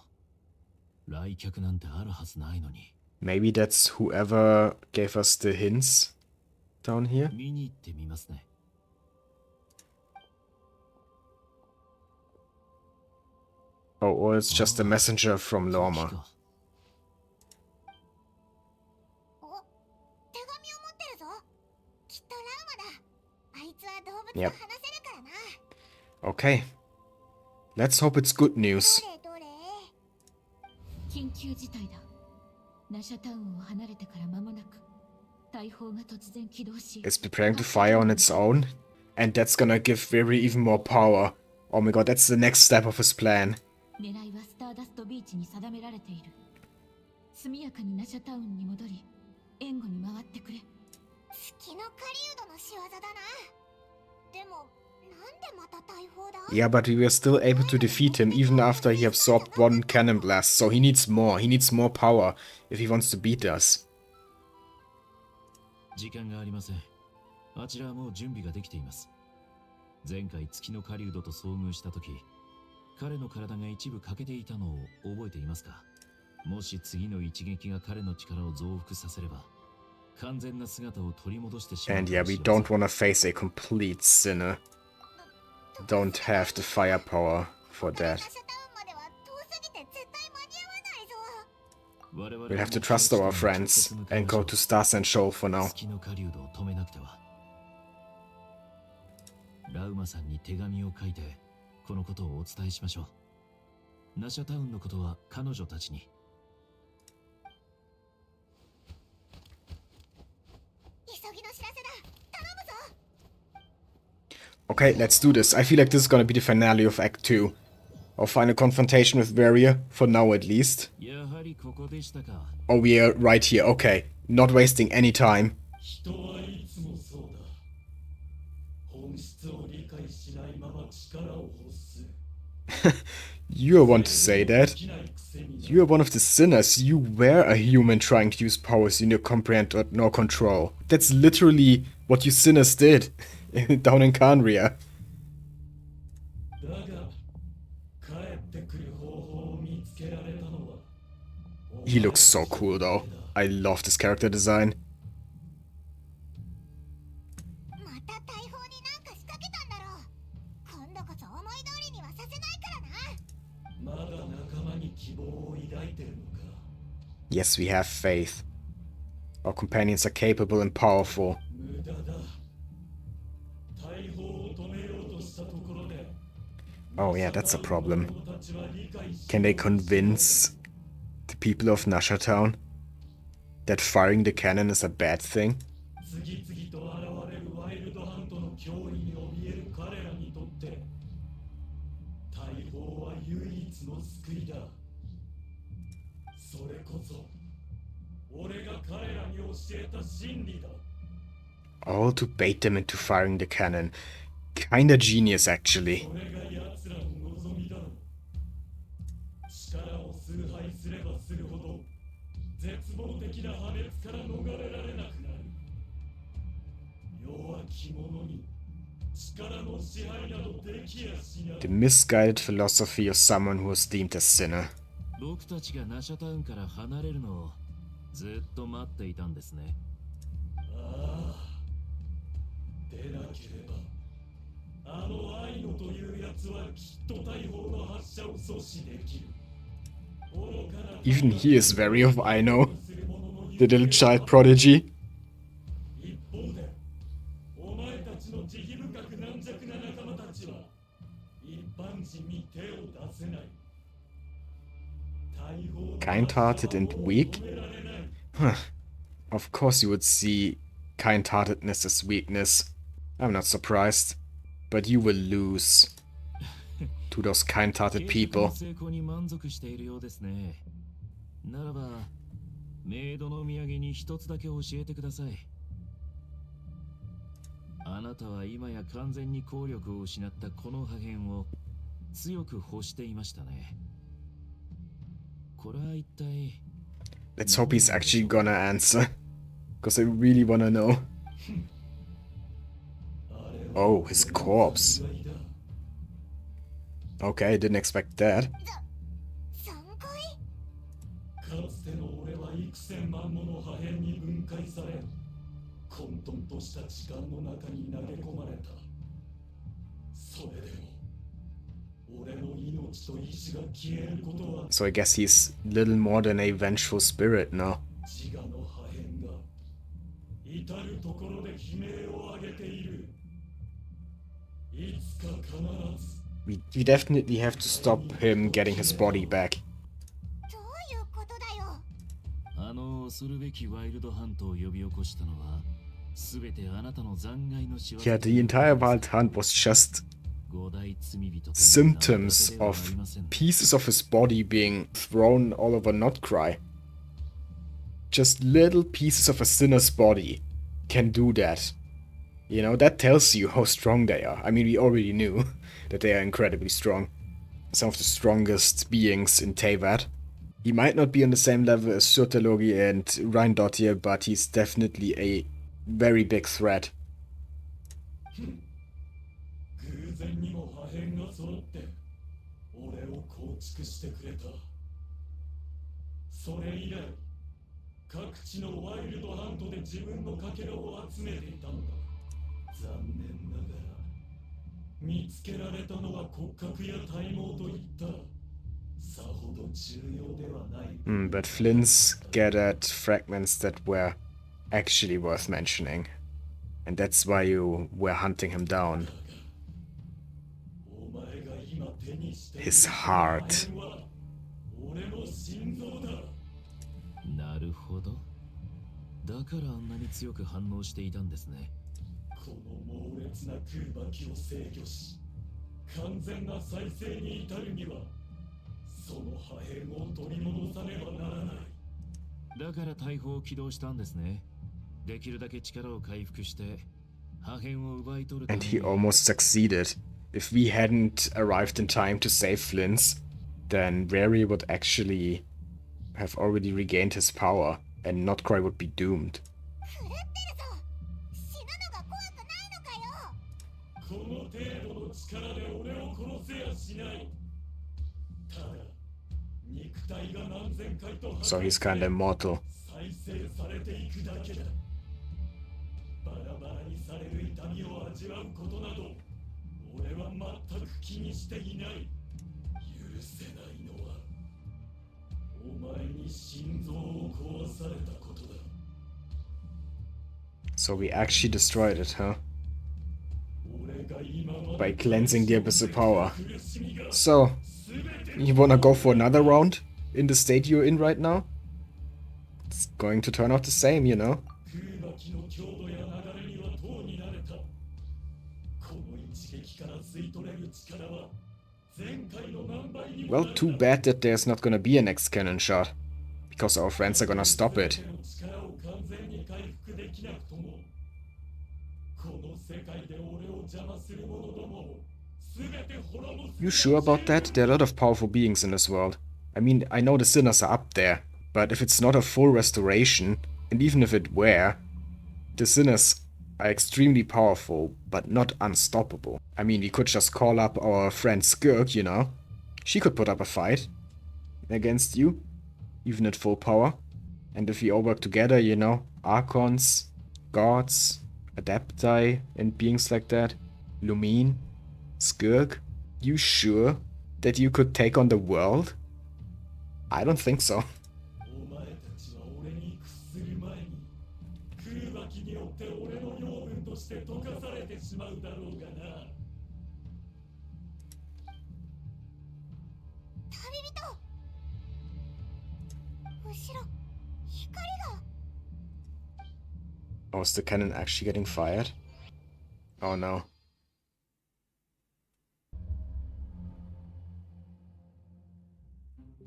う。来客なんてあるはずないのに。Maybe that's whoever gave us the hints down here? 見に行ってみますね。Oh, or it's just a messenger from Lorma. お、手紙を持ってるぞ。きっとラウマだ。あいつは動物と Yep. 話せるからな。 Okay. Let's hope it's good news. どれどれ。緊急事態だ。ナシャタウンを離れてから間もなく大砲が突然起動し、 It's preparing to fire on its own. And that's gonna give Viri even more power. Oh my god, that's the next step of his plan. 狙いはスターダストビーチに定められている。速やかにナシャタウンに戻り援護に回ってくれ。月の狩人の仕業だな。でもなんでまた大砲だ。 Yeah, but we were still able to defeat him even after he absorbed one cannon blast. So he needs more. He needs more power if he wants to beat us. 時間がありません。あちらはもう準備ができています。前回月の狩人と遭遇した時、彼の体が一部欠けていたのを覚えていますか。もし次の一撃が彼の力を増幅させれば、完全な姿を取り戻してしまう。 And yeah, we don't want to face a complete sinner. Don't have the firepower for ナ that. シャタウンまでは遠すぎて絶対間に合わないぞ。 We'll have to trust our friends and go to Stars and Shoal for now. 月の狩人を止めなくては。ラウマさんに手紙を書いてこのことをお伝えしましょう。ナシャタウンのことは彼女たちに。急ぎの知らせだ。頼むぞ。 Okay, let's do this. I feel like this is gonna be the finale of Act 2. Our final confrontation with Varia, for now at least. やはりここでしたか。 Oh, we are right here. Okay, not wasting any time. 人はいつもそうだ。本質を理解しないまま力を欲す。 You're one to say that. You are one of the sinners. You were a human trying to use powers you neither comprehend nor control. That's literally what you sinners did down in Khaenri'ah. だが、帰ってくる方法を見つけられたのは。 He looks so cool though. I love this character design. また大砲になんか仕掛けたんだろう。今度こそ思い通りにはさせないからな。まだ仲間に希望を抱いてるのか。 Yes, we have faith. Our companions are capable and powerful. 無駄だ。大砲を止めようとしたところで。 Oh yeah, that's a problem. Can they convince the people of Nasha Town that firing the cannon is a bad thing? 次々と現れるワイルドハントの脅威に怯える彼らにとって大砲は唯一の救いだ。それこそ俺が彼らに教えた真理だ。 All to bait them into firing the cannon. Kinda genius, actually. それが奴らの望みだ。力を崇拝すればするほど絶望的な破滅から逃れられなくなる。弱き者に力の支配などできやしない。 The misguided philosophy of someone who was deemed a sinner. 僕たちがナシャタウンから離れるのをずっと待っていたんですね。ああ、でなければあの愛のというやつはきっと大砲の発射を阻止できる。 Even he is wary of Aino, the little child prodigy. 一方でお前たちの慈悲深く軟弱な仲間たちは一般人に手を出せない。大砲 kind-hearted and weak? Huh. Of course you would see kind-heartedness as weakness. I'm not surprised. But you will lose to those kind-hearted people. ならば、メイドの土産に一つだけ教えてください。あなたは今や完全に効力を失ったこの破片を強く欲していましたね。これは一体 Let's hope he's actually gonna answer. Because I really wanna know. Oh, his corpse. Okay, didn't expect that. かつての俺は幾千万もの破片に分解され、混沌とした時間の中に投げ込まれた。それでも俺の命と意志が消えることは。 So I guess he's little more than a vengeful spirit now. 自我の破片が至るところで悲鳴を上げている。いつか必ず。We definitely have to stop him getting his body back. どういうことだよ。あの恐るべきワイルドハントを呼び起こしたのは全てあなたの残骸の仕業。 Yeah, the entire Wild Hunt was just symptoms of pieces of his body being thrown all over Nod-Krai. Just little pieces of a sinner's body can do that. You know, that tells you how strong they are. I mean, we already knew that they are incredibly strong. Some of the strongest beings in Teyvat. He might not be on the same level as Surtalogi and Reindotir, but he's definitely a very big threat. 偶然にも破片が揃って俺を構築してくれた。それ以来各地のワイルドハントで自分のかけらを集めていたのだ。残念ながら見つけられたのは骨格や体毛といったさほど重要ではない。But Flins gathered fragments that were actually worth mentioning. And that's why you were hunting him down. His heart. なるほど。だからあんなに強く反応していたんですね。この猛烈な空爆を制御し、完全な再生に至るには、その破片を取り戻さねばならない。だから大砲を起動したんですね。できるだけ力を回復して破片を奪い取るため And に。 he almost succeeded. If we hadn't arrived in time to save Flins, then Rary would actually have already regained his power, and Nod-Krai would be doomed. 狂ってるぞ。死ぬのが怖くないのかよ。この程度の力で俺を殺せやしない。ただ、肉体が何千回と So he's kinda immortal. 再生されていくだけだ。バラバラにされる痛みを味わうことなど、俺は全く気にしていない。許せないのは、お前に心臓を壊されたことだ。So we actually destroyed it, huh? By cleansing the abyssal power. So, you wanna go for another round in the state you're in right now? It's going to turn out the same, you know? Well, too bad that there's not gonna be a next cannon shot, because our friends are gonna stop it. You sure about that? There are a lot of powerful beings in this world. I mean, I know the sinners are up there, but if it's not a full restoration, and even if it were, the sinners are extremely powerful, but not unstoppable. I mean, we could just call up our friend Skirk, you know? She could put up a fight against you, even at full power. And if we all work together, you know, Archons, Gods, Adepti, and beings like that, Lumine, Skirk, you sure that you could take on the world? I don't think so. 旅人。後ろ光が。 Oh, is the cannon actually getting fired? Oh no.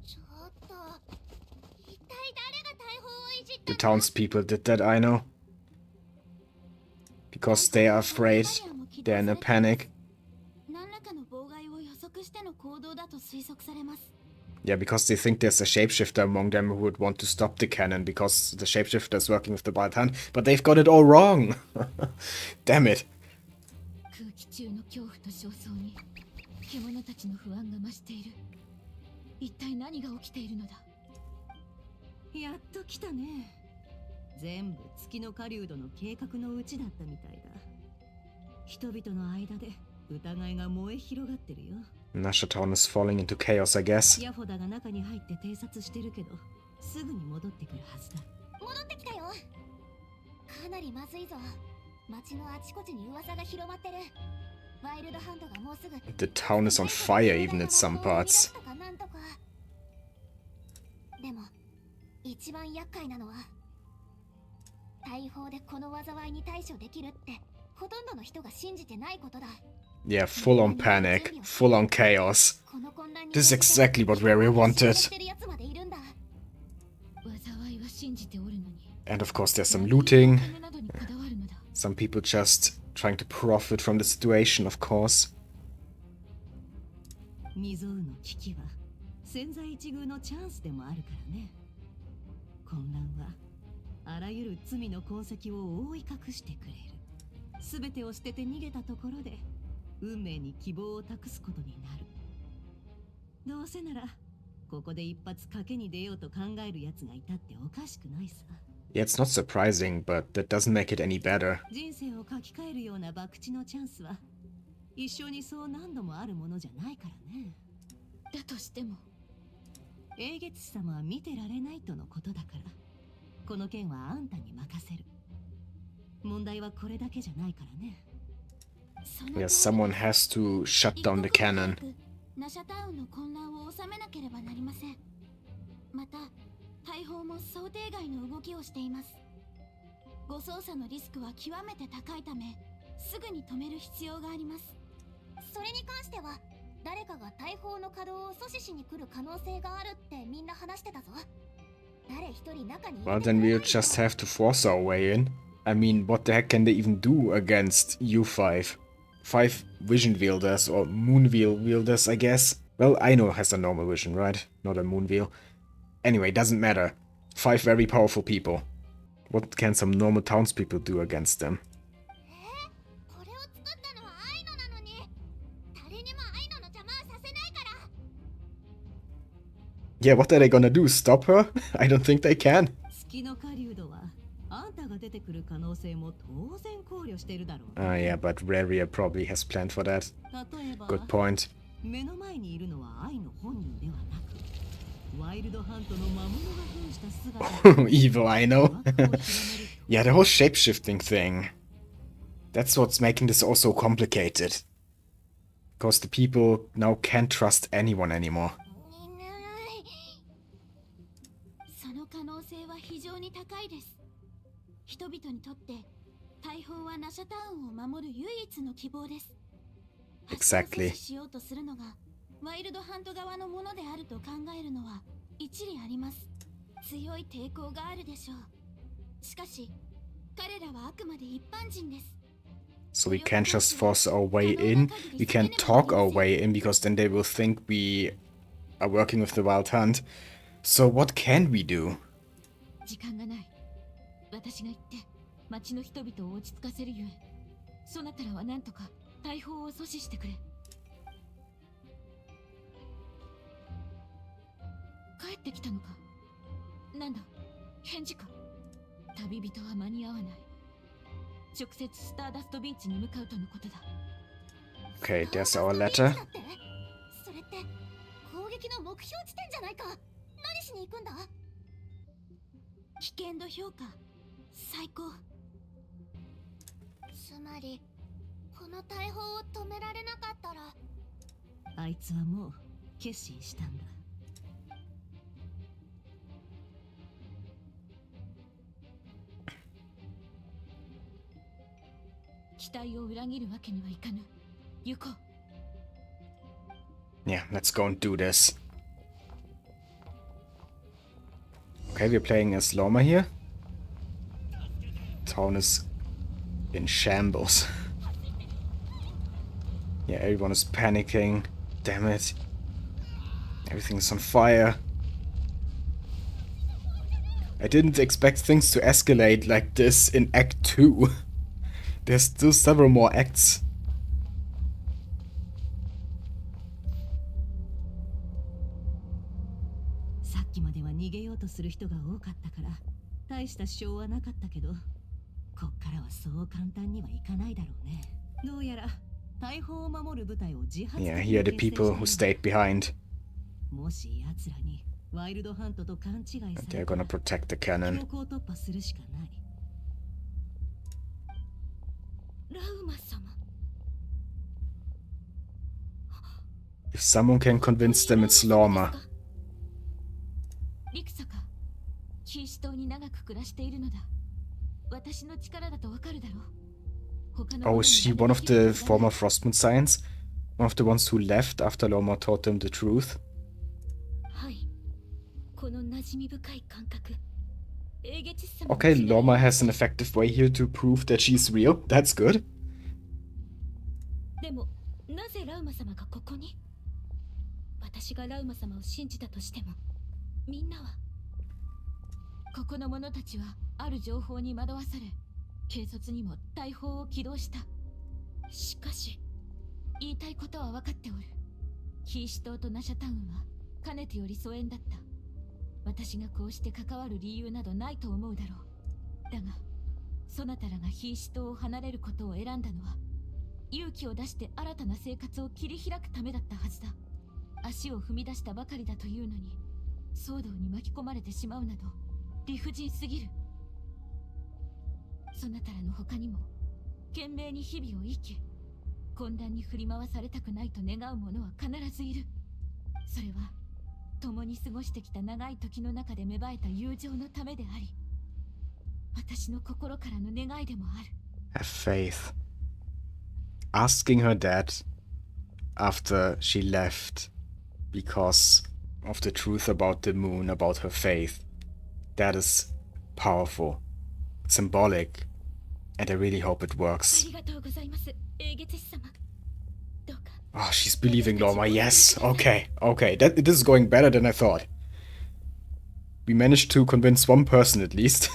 ちょっと一体誰が大砲をいじった The の？ townspeople did that, I know. Because they are afraid. They're in a panic. 何らかの妨害を予測しての行動だと推測されます。 Yeah, because they think there's a shapeshifter among them who would want to stop the cannon because the shapeshifter is working with the Wild Hunt, but they've got it all wrong. Damn it. 空気中の恐怖と焦燥に獣たちの不安が増している。一体何が起きているのだ。やっと来たね。全部月の狩人の計画のうちだったみたいだ。人々の間で疑いが燃え広がってるよ。Nasha Town is falling into chaos, I guess. ヤホダが中に入って偵察してるけど、すぐに戻ってくるはずだ。戻ってきたよ。かなりまずいぞ。街のあちこちに噂が広まってる。ワイルドハントがもうすぐ。 The town is on fire even in some parts. でも一番厄介なのは大砲でこの災いに対処できるってほとんどの人が信じてないことだ。 Yeah, full on panic, full on chaos. This is exactly what Rary wanted. And of course there's some looting. Some people just trying to profit from the situation, of course. 未曾有の危機は千載一遇のチャンスでもあるからね。混乱はあらゆる罪の痕跡を覆い隠してくれる。すべてを捨てて逃げたところで運命に希望を託すことになる。どうせならここで一発賭けに出ようと考える奴がいたっておかしくないさ。 Yeah, it's not surprising, but that doesn't make it any better. 人生を書き換えるような博打のチャンスは一生にそう何度もあるものじゃないからね。だとしても英月様は見てられないとのことだから、この件はあんたに任せる。問題はこれだけじゃないからね。Yes, someone has to shut down the cannon. ナシャタウンの混乱を収めなければなりません。また大砲も想定外の動きをしています。誤操作のリスクは極めて高いため、すぐに止める必要があります。それに関しては誰かが大砲の稼働を阻止しに来る可能性があるってみんな話してたぞ。誰一人中に。 Well, then we'll just have to force our way in. I mean, what the heck can they even do against U5? 5 vision wielders or moon wheel wielders, I guess. Well, Aino has a normal vision, right? Not a moon wheel. Anyway, doesn't matter. 5 very powerful people. What can some normal townspeople do against them? これを作ったのはアイノなのに、誰にもアイノの邪魔はさせないから。 Yeah, what are they gonna do? Stop her? I don't think they can. 月の狩人はあんたが出てくる可能性も当然考慮してるだろう。Yeah, but Raria probably has planned for that. 例えば Good point. 目の前にいるのは愛の本人ではなく、ワイルドハントの魔物が扮した姿。Evil, I know. Yeah, the whole shapeshifting thing. That's what's making this all so complicated. Because the people now can't trust anyone anymore. その可能性は非常に高いです。人々にとって大砲はナシャタウンを守る唯一の希望です。 Exactly. 阻止しようとするのがワイルドハント側のものであると考えるのは一理あります。強い抵抗があるでしょう。しかし彼らはあくまで一般人です。 So we can't just force our way in. We can't talk our way in because then they will think we are working with the Wild Hunt. So what can we do? 時間がない。私が行って町の人々を落ち着かせるゆえ、そなたらは何とか大砲を阻止してくれ。帰ってきたのか。なんだ、返事か。旅人は間に合わない。直接スターダストビーチに向かうとのことだ。 Okay, there's our letter. それって攻撃の目標地点じゃないか。何しに行くんだ。危険度評価最高。つまりこの大砲を止められなかったら、あいつはもう決心したんだ。期待を裏切るわけにはいかぬ。行こう。 Yeah, let's go and do this. Okay, we're playing as Lorma here. Town is in shambles. Yeah, everyone is panicking. Damn it. Everything's on fire. I didn't expect things to escalate like this in Act 2. There's still several more acts. Yeah, here are the people who stayed behind. They're gonna protect the cannon. If someone can convince them, it's Lorma. Oh, is she one of the former Frostmoon Science? One of the ones who left after Lorma taught them the truth? Okay, Lorma has an effective way here to prove that she's real. That's good. Have faith. Asking her that after she left because of the truth about the moon, about her faith, that is powerful, symbolic, and I really hope it works. Oh, she's believing Lorma. Yes. Okay. Okay. This is going better than I thought. We managed to convince one person at least.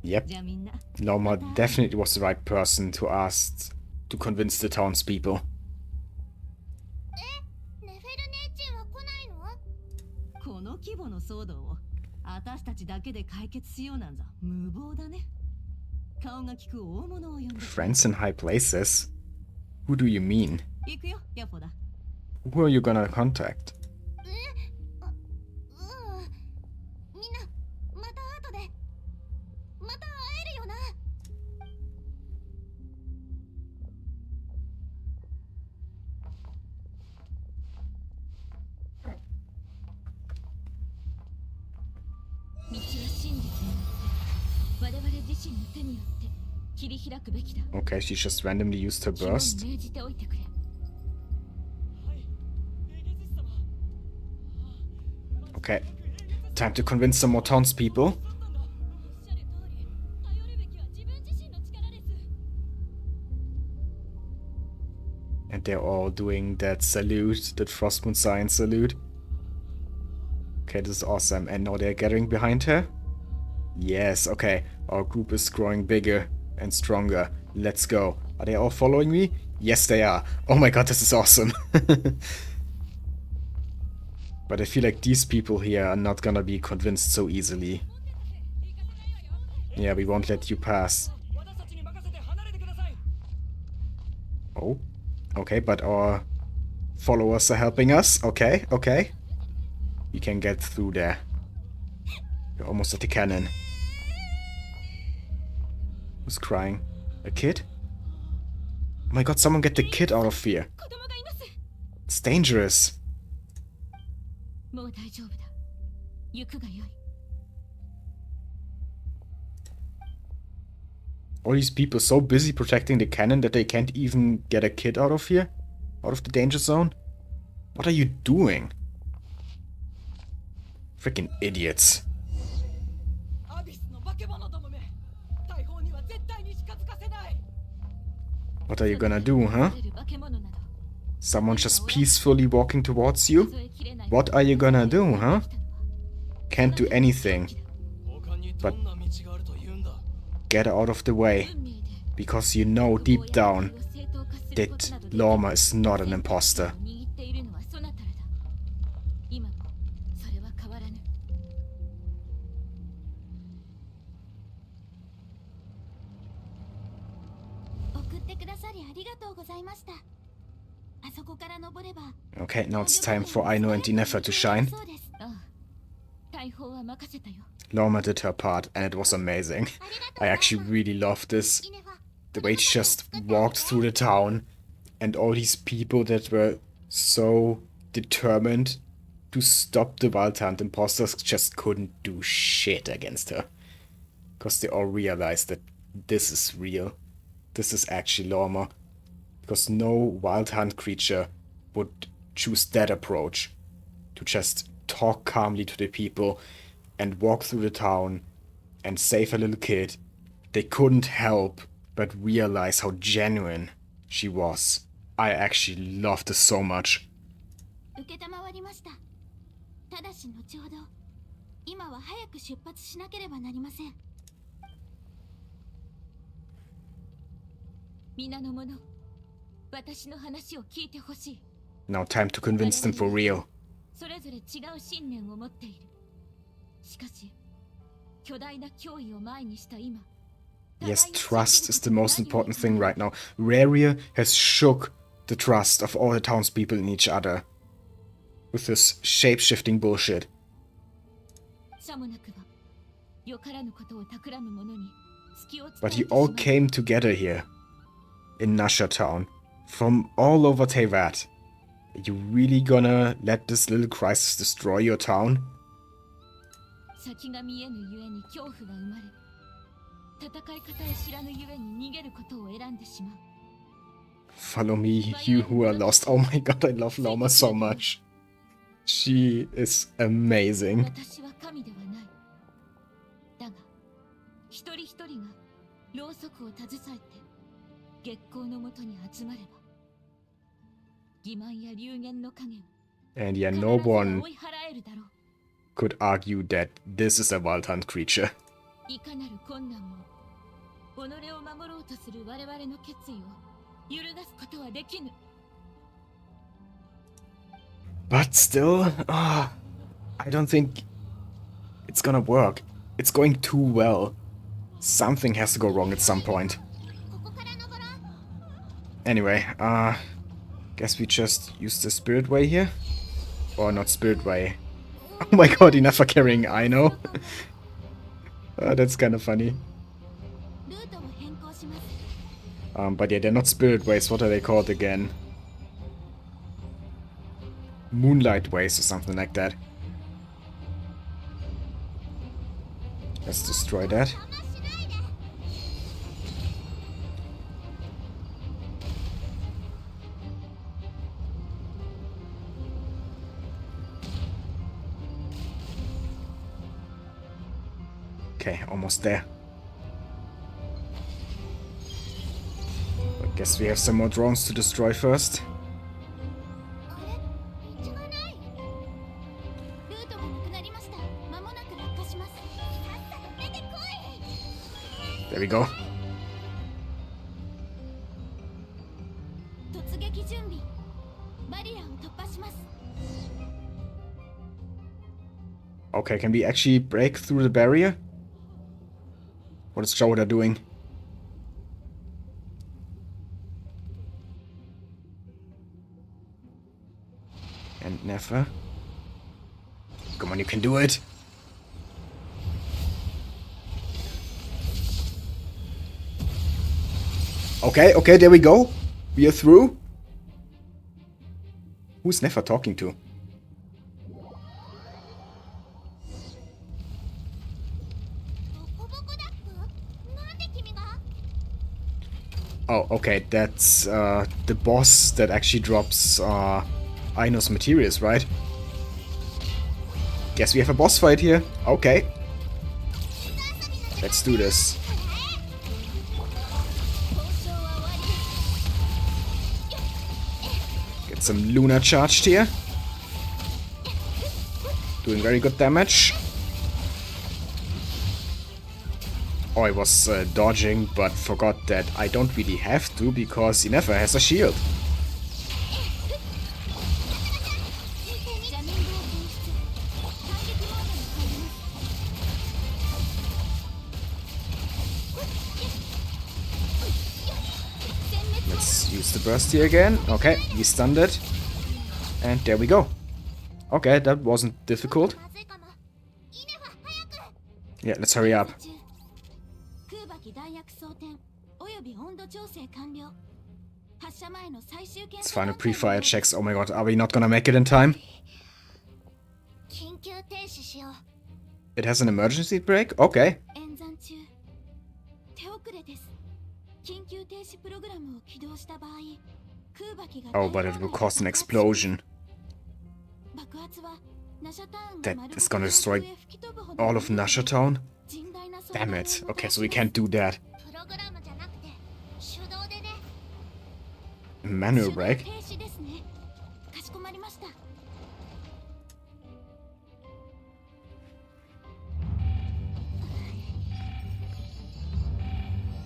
Yep. Lorma definitely was the right person to ask to convince the townspeople. Friends in high places? Who do you mean? Who are you gonna contact? Okay, she just randomly used her burst. Okay, time to convince some more townspeople. And they're all doing that salute, that Frostmoon Science salute. Okay, this is awesome. And now they're gathering behind her. Yes, okay. Our group is growing bigger and stronger. Let's go. Are they all following me? Yes, they are. Oh my god, this is awesome. But I feel like these people here are not gonna be convinced so easily. Yeah, we won't let you pass. Oh, okay, but our followers are helping us. Okay, okay. We can get through there. We're almost at the cannon. Who's crying? A kid? Oh my god, someone get the kid out of here. 子供がいます。 It's dangerous. もう大丈夫だ。行くがよい。 All these people so busy protecting the cannon that they can't even get a kid out of here? Out of the danger zone? What are you doing? Freaking idiots. アビスの化け物どもめ、大砲には絶対に近づかせない。 What are you gonna do, huh? 出る化け物など Someone just peacefully walking towards you? What are you gonna do, huh? Can't do anything. 他にどんな道があると言うんだ。 Get out of the way. Because you know deep down that Lorma is not an imposter. 握っているのはそなたらだ。今もそれは変わらぬ。送ってくださりありがとうございました。あそこから登れば。 Okay, now it's time for Aino and Dinefa to shine. そうです。ああ、大砲は任せたよ。 Lorma did her part, and it was amazing. I actually really loved this. The way she just walked through the town, and all these people that were so determined to stop the Wild Hunt imposters just couldn't do shit against her. Because they all realized that this is real. This is actually Lorma. Because no Wild Hunt creature would choose that approach. To just talk calmly to the people and walk through the town and save a little kid. They couldn't help but realize how genuine she was. I actually loved this so much. 受けたまわりました。ただし後ほど、今は早く出発しなければなりません。皆の者、私の話を聞いてほしい。 Now time to convince them for real. それぞれ違う信念を持っている。しかし、巨大な脅威を前にした今。 Yes, trust is the most important thing right now. Khaenri'ah has shook the trust of all the townspeople in each other. With this shape-shifting bullshit. さもなくば、よからぬことを企む者に隙をつか But れ you てしま all う。 came together here. In Nasha Town. From all over Teyvat. Are you really gonna let this little crisis destroy your town? 先が見えぬゆえに恐怖が生まれ、戦い方を知らぬゆえに逃げることを選んでしまう。 Follow me, you who are lost. Oh my god, I love Lorma so much. She is amazing. 私は神ではない。だが、一人一人がろうそくを携えて月光のもとに集まれば、欺瞞や流言の影を And yeah, 必ず no one 追い払えるだろう。 could argue that this is a Wild Hunt creature. いかなる困難も己を守ろうとする我々の決意を揺るがすことはできぬ。 But still, I don't think it's gonna work. It's going too well. Something has to go wrong at some point. ここから登ろう。 Anyway, guess we just use the spirit way here? Or not spirit way. Oh my god, enough for carrying Aino. That's kind of funny. ルートを変更します。 But yeah, they're not spirit ways. What are they called again? Moonlight ways or something like that. Let's destroy that. 邪魔しないで。 Okay, almost there. I guess we have some more drones to destroy first. あれ、道がない。ルートがなくなりました。間もなく落下します。さっさと出てこい。 There we go. 突撃準備。バリアを突破します。 Okay, can we actually break through the barrier? What is Joda doing? And Nefa. Come on, you can do it. Okay, okay, there we go. We are through? Who's Nefer talking to? Oh, okay, that's the boss that actually drops Aino's materials, right? Guess we have a boss fight here. Okay. Let's do this. Get some Luna charged here. Doing very good damage. Oh, I was dodging, but forgot that I don't really have to because he never has a shield. Let's use the burst here again. Okay, he stunned it. And there we go. Okay, that wasn't difficult. Yeah, let's hurry up. Let's find a pre-fire checks. Oh my god, are we not gonna make it in time? It has an emergency brake? Okay. Oh, but it will cause an explosion. That is gonna destroy all of Nasha Town? Damn it. Okay, so we can't do that. Manual brake?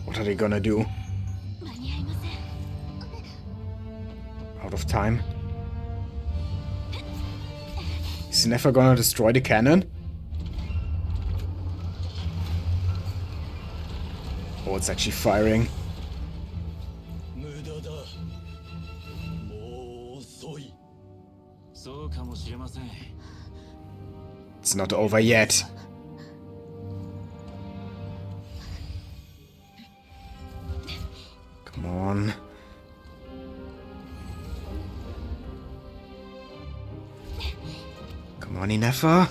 What are they gonna do? Out of time. Is he never gonna destroy the cannon? Oh, it's actually firing. It's not over yet. Come on. Come on, Inefa.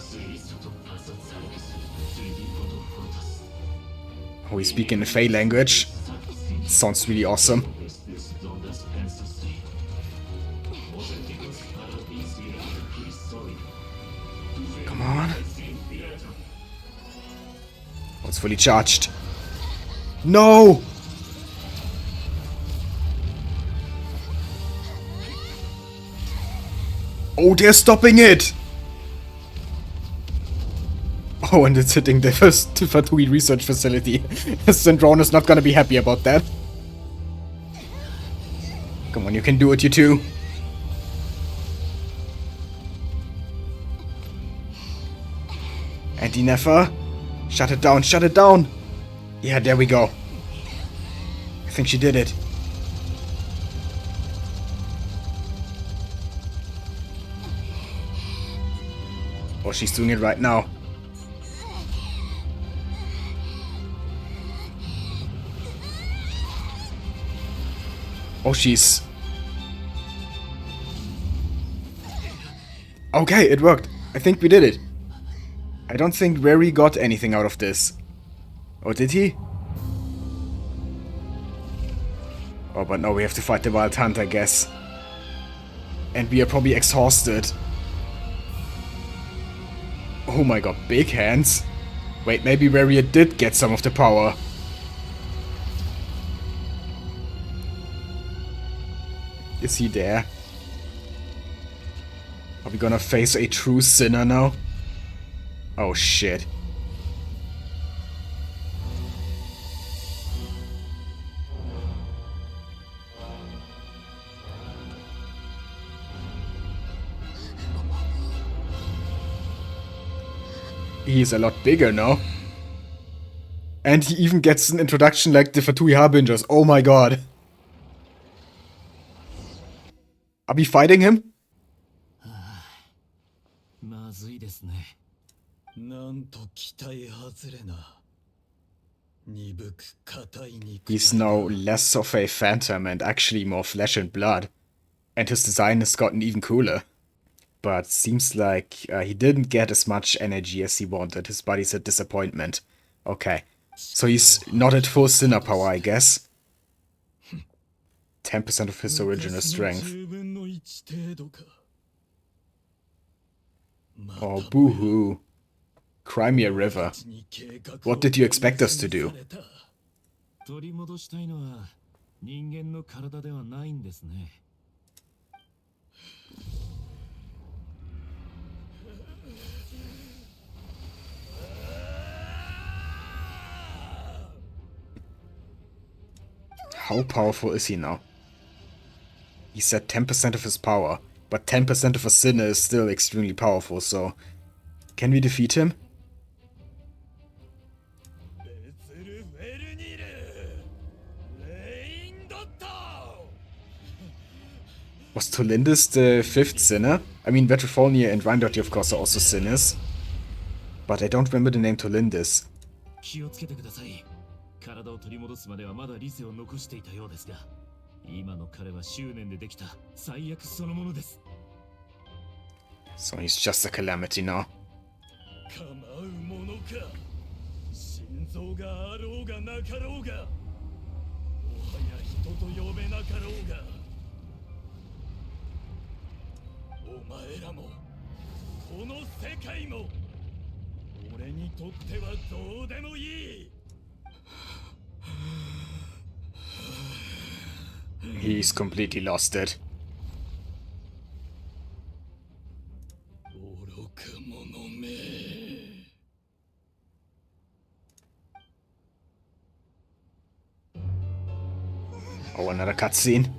Oh, he's speaking the Fey language. Sounds really awesome. Come on. Oh, it's fully charged. No! Oh, they're stopping it! Oh, and it's hitting the first Fatui research facility. Syndrome is not gonna be happy about that. Come on, you can do it, you two. Anti-Nefer. Shut it down, shut it down! Yeah, there we go. I think she did it. Oh, she's doing it right now. Oh, she's... Okay, it worked. I think we did it. I don't think Rary got anything out of this. Or did he? Oh, but no, we have to fight the Wild Hunt, I guess. And we are probably exhausted. Oh my god, big hands. Wait, maybe Rary did get some of the power. Is he there? Are we gonna face a true sinner now? Oh shit. He's a lot bigger now. And he even gets an introduction like the Fatui Harbingers. Oh my god. Are we fighting him? なんと期待外れな。He's now less of a phantom and actually more flesh and blood. And his design has gotten even cooler. But seems like he didn't get as much energy as he wanted. His body's a disappointment. Okay. So he's not at full sinner power, I guess. 10% of his original strength. Oh, boo-hoo. Crimea River. What did you expect us to do? How powerful is he now? He said 10% of his power, but 10% of a sinner is still extremely powerful, so... Can we defeat him? Was Tolindis the 5th sinner? I mean, Vetrofolnia and Reindotti, of course, are also sinners. But I don't remember the name Tolindis. So he's just a calamity now. He's completely lost it. Oh, another cutscene.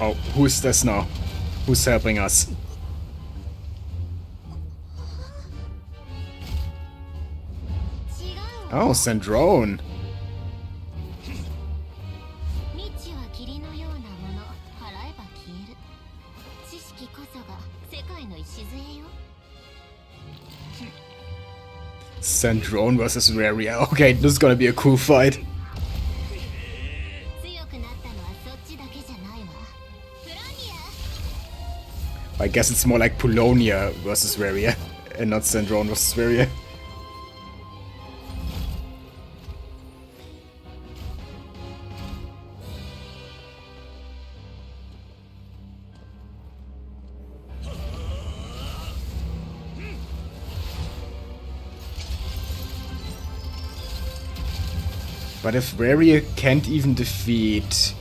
Oh, who is this now? Who's helping us? Oh, Sandrone. Sandrone versus Khaenri'ah. Okay, this is gonna be a cool fight. I guess it's more like Polonia versus Khaenri'ah, and not Sandrone versus Khaenri'ah. But if Khaenri'ah can't even defeat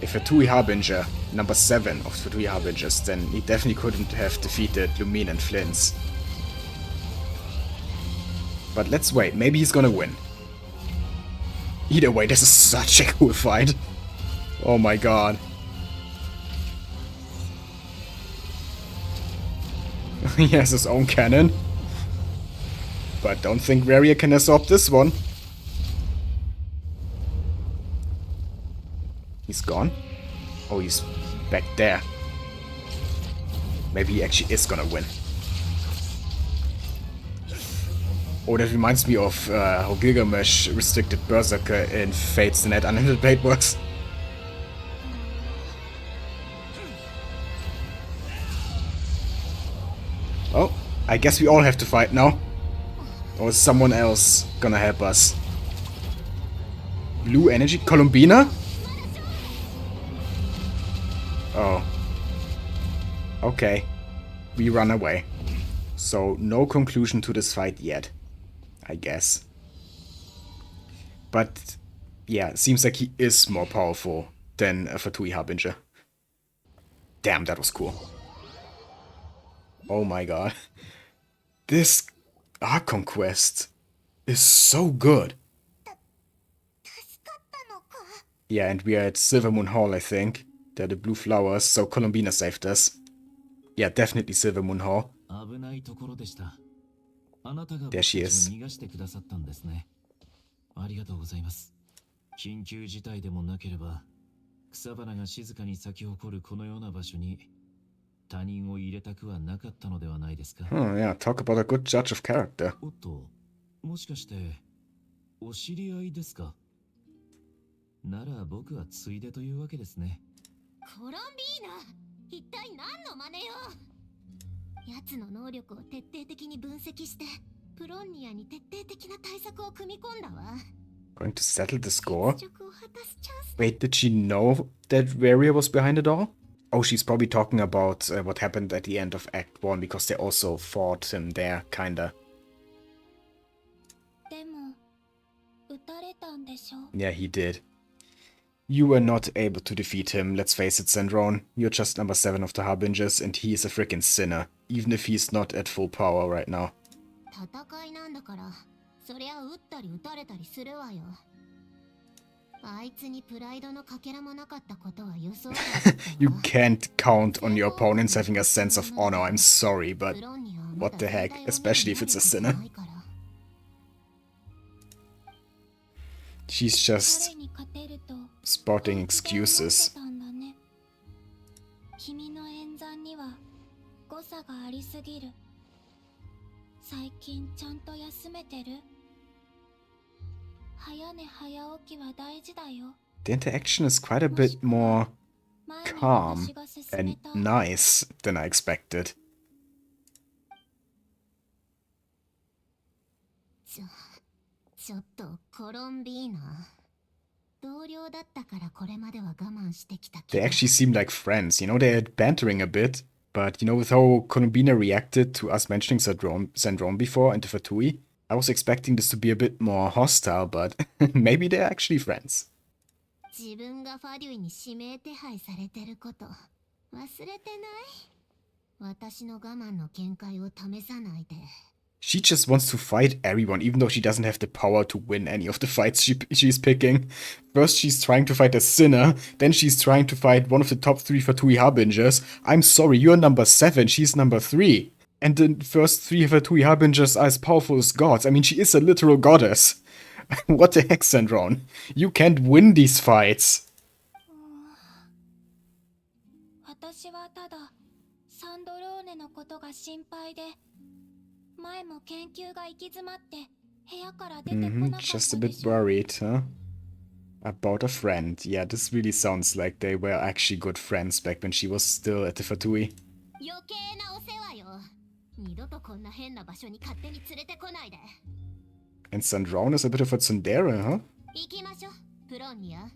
a Fatui Harbinger, number 7 of Fatui Harbingers, then he definitely couldn't have defeated Lumine and Flins. But let's wait, maybe he's gonna win. Either way, this is such a cool fight. Oh my god. He has his own cannon. But don't think Khaenri'ah can absorb this one. He's gone? Oh, he's back there. Maybe he actually is gonna win. Oh, that reminds me of how Gilgamesh restricted Berserker in Fate's Net Unlimited Blade works. Oh, I guess we all have to fight now. Or is someone else gonna help us? Blue energy? Columbina? Oh. Okay. We run away. So, no conclusion to this fight yet. I guess. But, yeah, it seems like he is more powerful than a Fatui Harbinger. Damn, that was cool. Oh my god. This Archon Quest is so good. Yeah, and we are at Silvermoon Hall, I think. They're the blue flowers, so Columbina saved us. Yeah, definitely Silvermoon Hall. There she is. ありがとうございます。緊急事態でもなければ、草花が静かに咲き誇るこのような場所に他人を入れたくはなかったのではないですか。Yeah, talk about a good judge of character. おっと、もしかしてお知り合いですか。なら僕はついでというわけですね。コロンビーナ、一体何の真似よ。奴の能力を徹底的に分析してプロンニアに徹底的な対策を組み込んだわ。 Going to settle the score? 雪辱を果たすチャンス。 Wait, did she know that Varia was behind it all? Oh, she's probably talking about what happened at the end of Act 1, because they also fought him there, kinda. でも撃たれたんでしょ。 Yeah, he did. You were not able to defeat him, let's face it, Sandron. You're just number 7 of the Harbingers, and he is a freaking sinner, even if he's not at full power right now. 戦いなんだから、そりゃ撃ったり撃たれたりするわよ。あいつにプライドのかけらもなかったことは予想外だったわ。You can't count on your opponents having a sense of honor, I'm sorry, but what the heck, especially if it's a sinner. She's just 彼に勝てると spotting excuses. 君の演算には誤差がありすぎる。最近ちゃんと休めてる？早寝早起きは大事だよ。 The interaction is quite a bit more calm and nice than I expected. ちょっとコロンビーナ、同僚だったからこれまでは我慢してきたけ They ど。 actually seem like friends, you know, they're bantering a bit, but you know, with how Colombina reacted to us mentioning Sandron before and the Fatui, I was expecting this to be a bit more hostile, but maybe they're actually friends. 自分がファデュイに指名手配されてること忘れてない？私の我慢の限界を試さないで。 She just wants to fight everyone, even though she doesn't have the power to win any of the fights she's picking. First she's trying to fight a sinner, then she's trying to fight one of the top 3 Fatui Harbingers. I'm sorry, you're number 7, she's number 3. And the first 3 Fatui Harbingers are as powerful as gods. I mean, she is a literal goddess. What the heck, Sandron? You can't win these fights. 私はただサンドローネのことが心配で、前も研究が行き詰まって部屋から出てこなかったでしょ。 Just a bit worried, huh? About a friend. Yeah, this really sounds like they were actually good friends back when she was still at the Fatui. 余計なお世話よ。二度とこんな変な場所に勝手に連れてこないで。 And Sandron is a bit of a tsundere, huh? 行きましょう、プロンニア。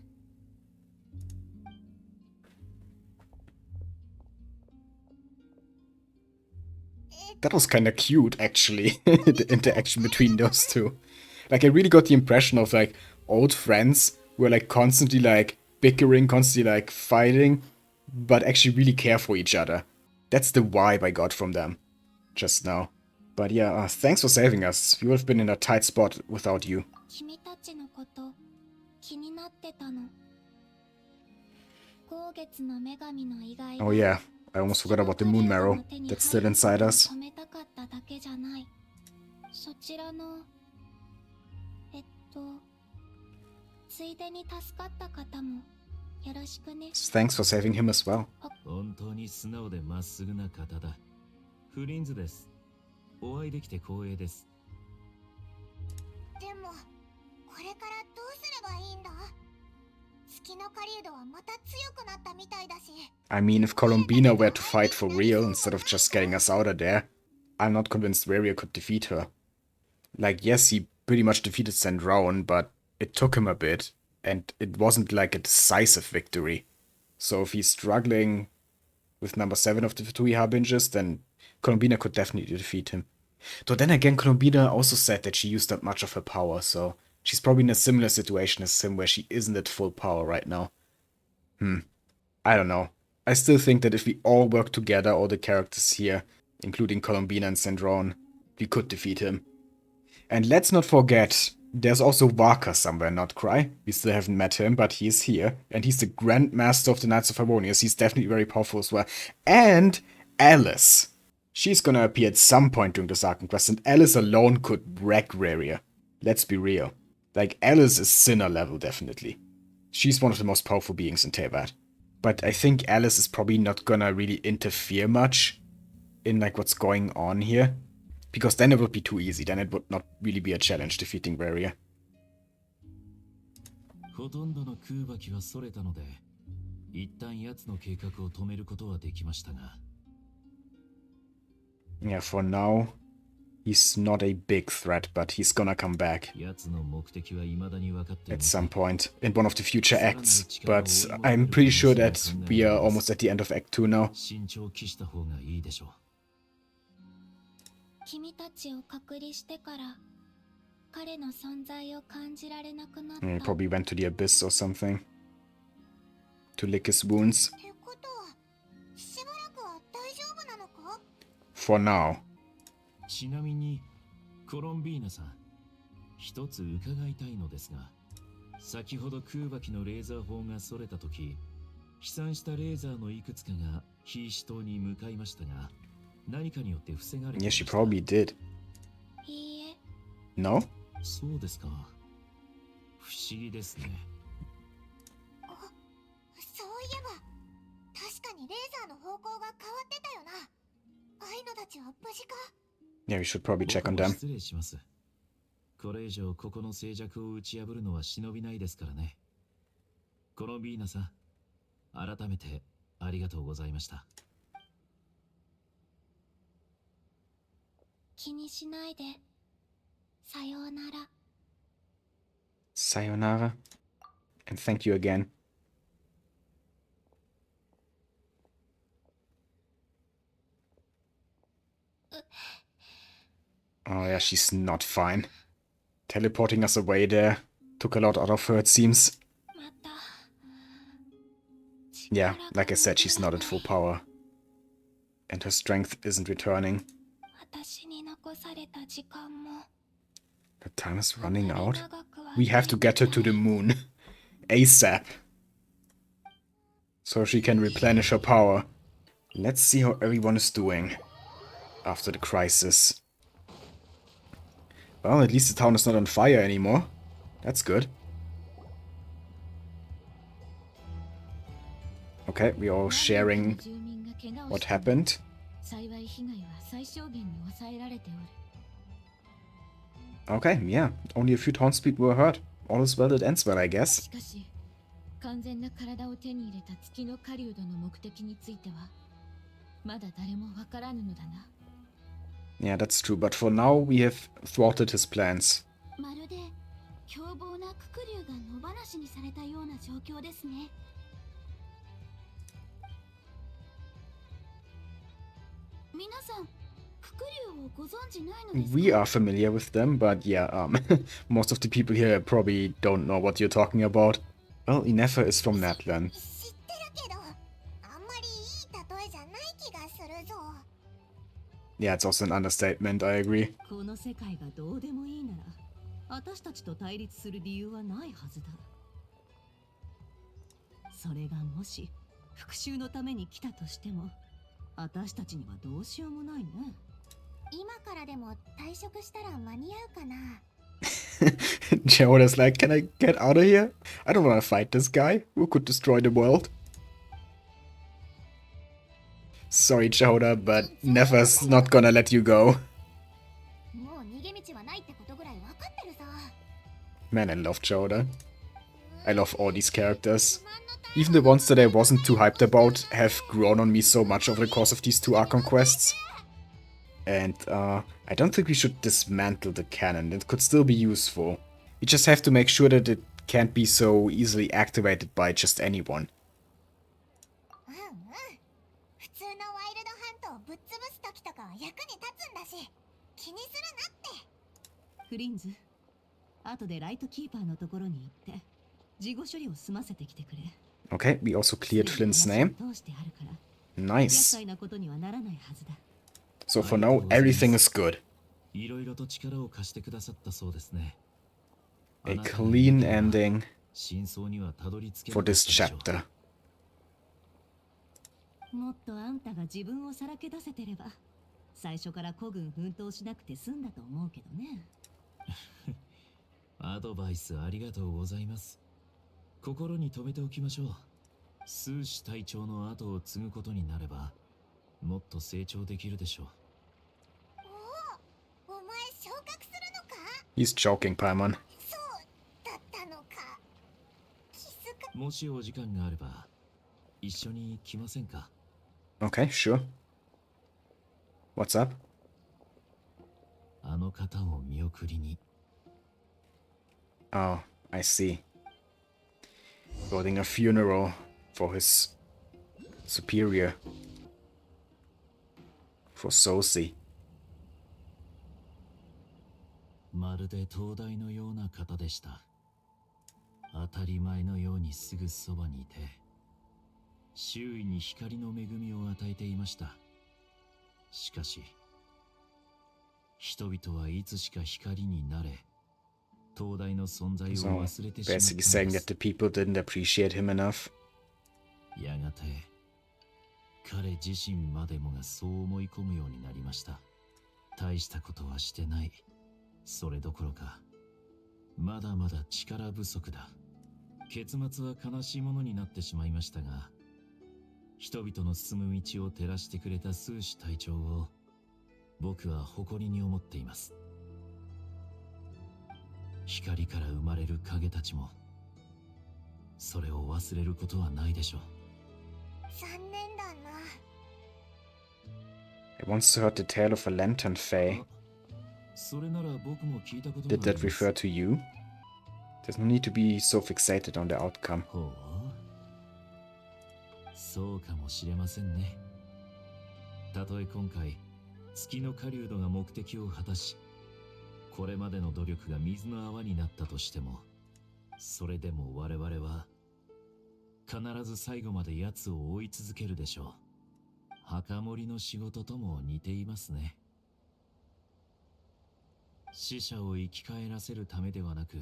That was kind of cute, actually, the interaction between those two. Like, I really got the impression of, like, old friends who are, like, constantly, like, bickering, constantly, like, fighting, but actually really care for each other. That's the vibe I got from them just now. But yeah, thanks for saving us. We would have been in a tight spot without you. 君たちのこと気になってたの。光月の女神の意外 Oh yeah, I almost forgot about the moon marrow that's still inside us. 止めたかっただけじゃない。そちらのついでに助かった方もよろしくね。 Thanks for saving him as well. 本当に素直でまっすぐな方だ。フリンズです。お会いできて光栄です。でもこれからどうすればいいんだ？月の狩人はまた強くなったみたいだし。 I mean, if Colombina were to fight for real instead of just getting us out of there, I'm not convinced Varia could defeat her. Like, yes, he pretty much defeated Sandron, but it took him a bit, and it wasn't like a decisive victory. So if he's struggling with number 7 of the Fatui Harbingers, then Colombina could definitely defeat him. Though then again, Colombina also said that she used up much of her power, so she's probably in a similar situation as him, where she isn't at full power right now. I don't know. I still think that if we all work together, all the characters here, including Colombina and Sandron, we could defeat him. And let's not forget, there's also Vaka somewhere, Nod-Krai. We still haven't met him, but he's here. And he's the Grand Master of the Knights of Harmonious. He's definitely very powerful as well. And Alice. She's gonna appear at some point during this Archon Quest, and Alice alone could wreck Khaenri'ah. Let's be real. Like, Alice is Sinner level, definitely. She's one of the most powerful beings in Teyvat. But I think Alice is probably not gonna really interfere much in, like, what's going on here. Because then it would be too easy. Then it would not really be a challenge defeating Khaenri'ah. ほとんどの空爆はそれたので、一旦奴の計画を止めることはできましたが。Yeah, for now, he's not a big threat, but he's gonna come back 奴の目的は未だに分かってい at ませ some ん。 point in one of the future acts. But I'm pretty sure that we are almost at the end of Act 2 now. 慎重を期した方がいいでしょう。君たちを隔離してから彼の存在を感じられなくなった。 He probably went to the abyss or something. To lick his wounds. ってことはしばらくは大丈夫なのか？ For now. ちなみに、コロンビーナさん、一つ伺いたいのですが、先ほど空爆のレーザー砲がそれたとき、飛散したレーザーのいくつかがヒーシ島に向かいましたが、何かによって防がれてい Yeah, ま she した。 probably did. いいえ、 No? そうですか。不思議ですね。そういえば確かにレーザーの方向が変わってたよな。アイノたちは無事か？ Yeah, we should probably check on 僕も them. 失礼します。これ以上ここの静寂を打ち破るのは忍びないですからね。コロンビーナさん、改めてありがとうございました。気にしないで。さようなら。 Sayonara. And thank you again. Oh yeah, she's not fine. Teleporting us away there took a lot out of her, it seems. また。 Yeah, like I said, she's not at full power. And her strength isn't returning. 私に残された時間も Her time is running 長 out. くは We have to get her to the moon. ASAP. So she can replenish her power. Let's see how everyone is doing after the crisis. Well, at least the town is not on fire anymore. That's good. Okay, we're all sharing what happened. 幸い被害は最小限に抑えられておる。 Okay, yeah. Only a few townspeople were hurt. All is well that ends well, I guess. しかし、完全な体を手に入れた月の狩人の目的については、まだ誰もわからぬのだな。 Yeah, that's true. But for now, we have thwarted his plans. まるで凶暴なククリュウが野放しにされたような状況ですね。皆さん、ククリュウをご存知ないのですか？ We are familiar with them, but yeah, most of the people here probably don't know what you're talking about. Well, Inefa is from Natlan. 知ってるけど、あんまりいい例えじゃない気がするぞ。 Yeah, it's also an understatement, I agree. この世界がどうでもいいなら、私たちと対立する理由はないはずだ。それがもし復讐のために来たとしても、私たちにはどうしようもないね。今からでも退職したら間に合うかな。Jehoda's like, can I get out of here? I don't want to fight this guy who could destroy the world. Sorry, Jehoda, but Nefer's not gonna let you go. もう逃げ道はないってことぐらい分かってるさ。 Man, I love Jehoda. I love all these characters. Even the ones that I wasn't too hyped about have grown on me so much over the course of these two Archon quests. And I don't think we should dismantle the cannon. It could still be useful. We just have to make sure that it can't be so easily activated by just anyone. うんうん。普通のワイルドハントをぶっ潰す時とかは役に立つんだし、気にするなって。フリンズ、後でライトキーパーのところに行って、事後処理を済ませてきてくれ。Okay, we also cleared Flynn's name. 通してあるから、Nice. 厄介なことにはならないはずだ。 So for now, everything is good. いろいろと力を貸してくださったそうですね。 A clean ending 真相にはたどり着け for なかった this でしょう。 chapter. もっとあんたが自分をさらけ出せてれば、最初から孤軍奮闘しなくて済んだと思うけどね。アドバイスありがとうございます。心に留めておきましょう。スーシ隊長の後を継ぐことになれば、もっと成長できるでしょう。お前昇格するのか？ He's joking, Paimon. そうだったのか。気づか。もしお時間があれば、一緒に来ませんか？ Okay, sure. What's up? あの方を見送りに。Oh, I see. Holding a funeral for his superior. For Sosi. まるで灯台のような方でした。当たり前のようにすぐそばにいて、周囲に光の恵みを与えていました。しかし、人々はいつしか光になれ、灯台の存在を So 忘れてしまった basically の saying で that す。 the people didn't appreciate him enough. やがて、彼自身までもがそう思い込むようになりました。大したことはしてない。それどころか、まだまだ力不足だ。結末は悲しいものになってしまいましたが、人々の進む道を照らしてくれたスーシ隊長を僕は誇りに思っています。光から生まれる影たちもそれを忘れることはないでしょう。残念だな。 I once heard the tale of a lantern fae. それなら僕も聞いたことが Did あり that ます。 refer to you? There's no need to be so fixated on the outcome. ほう、そうかもしれませんね。たとえ今回月の狩人が目的を果たし、これまでの努力が水の泡になったとしても、それでも我々は必ず最後まで奴を追い続けるでしょう。墓守の仕事とも似ていますね。死者を生き返らせるためではなく、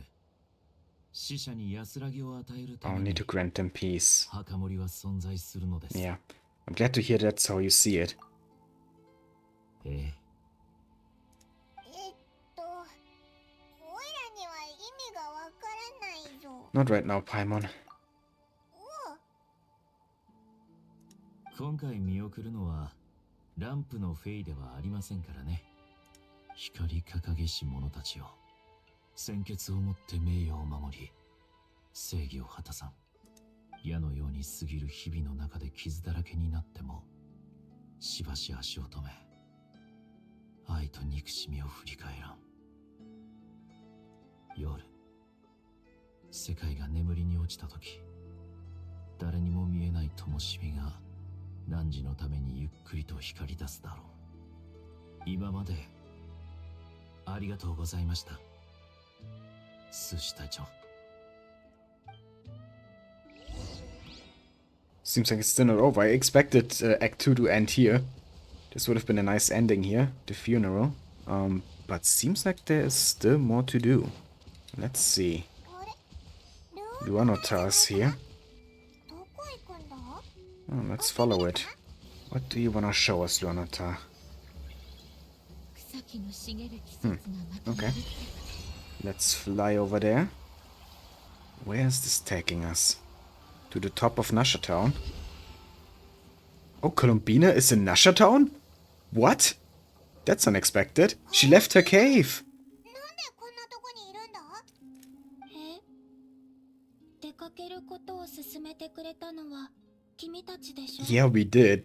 死者に安らぎを与えるため Only に to grant them peace. 墓守は存在するのです。 Yeah. I'm glad to hear that's how you see it. ええ。おいらには意味がわからないぞ。 Not right now, Paimon. 今回見送るのはランプのフェイではありませんからね。光掲げし者たちを鮮血をもって名誉を守り、正義を果たさん。矢のように過ぎる日々の中で傷だらけになっても、しばし足を止め、愛と憎しみを振り返らん。夜、世界が眠りに落ちた時、誰にも見えない灯火が汝のためにゆっくりと光り出すだろう。今までありがとうございました、スーシ隊長。 Seems like it's still not over. I expected Act 2 to end here. This would have been a nice ending here, the funeral. But seems like there is still more to do. Let's see. Luanotar's here. どこ行くんだ？ Oh, let's follow it. What do you want to show us, Luanotar? 草木の茂る季節がまた Okay. Let's fly over there. Where is this taking us? To the top of Nasha Town? Oh, Columbina is in Nasha Town? What? That's unexpected. She left her cave. なんでこんなとこにいるんだ？出かけることを勧めてくれたのは君たちでしょ？ Yeah, we did.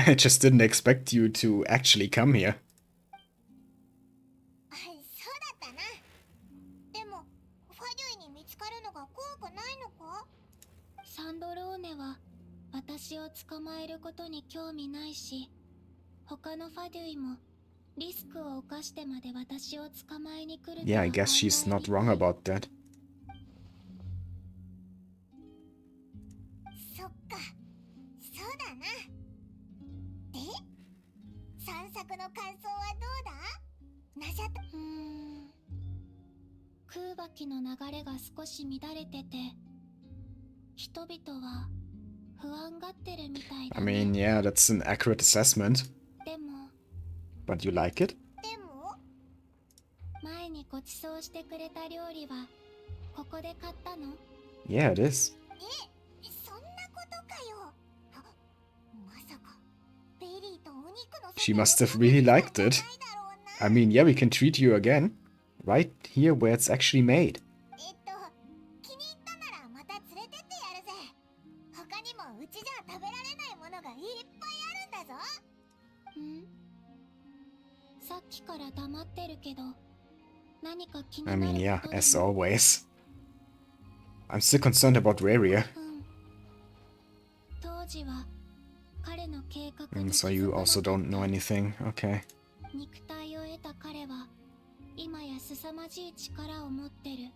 I just didn't expect you to actually come here. そうだったな。でもファデュイに見つかるのが怖くないのか？サンドローネは私を捕まえることに興味ないし、他のファデュイもリスクを冒してまで私を捕まえに来ると Yeah, は I guess she's not wrong about that. そっか、そうだな。で、散策の感想はどうだ？ナシャト。空爆の流れが少し乱れてて、人々は不安がってるみたいだ I ね。 mean, yeah, that's an accurate assessment. でも But you like it? でも、前にご馳走してくれた料理はここで買ったの？ Yeah, it is. そんなことかよ。まさかベリーとお肉の She must have really liked it. I mean, yeah, we can treat you again. Right here where it's actually made. 気に入ったならまた連れてってやるぜ。他にもうちじゃ食べられないものがいっぱいあるんだぞ。さっきから黙ってるけど、何か気に I な mean, る yeah, ことで as も always. I'm still concerned about Khaenri'ah. 当時は彼の計画 So you also don't know anything. Okay. 肉体を得た彼は今や凄まじい力を持ってる。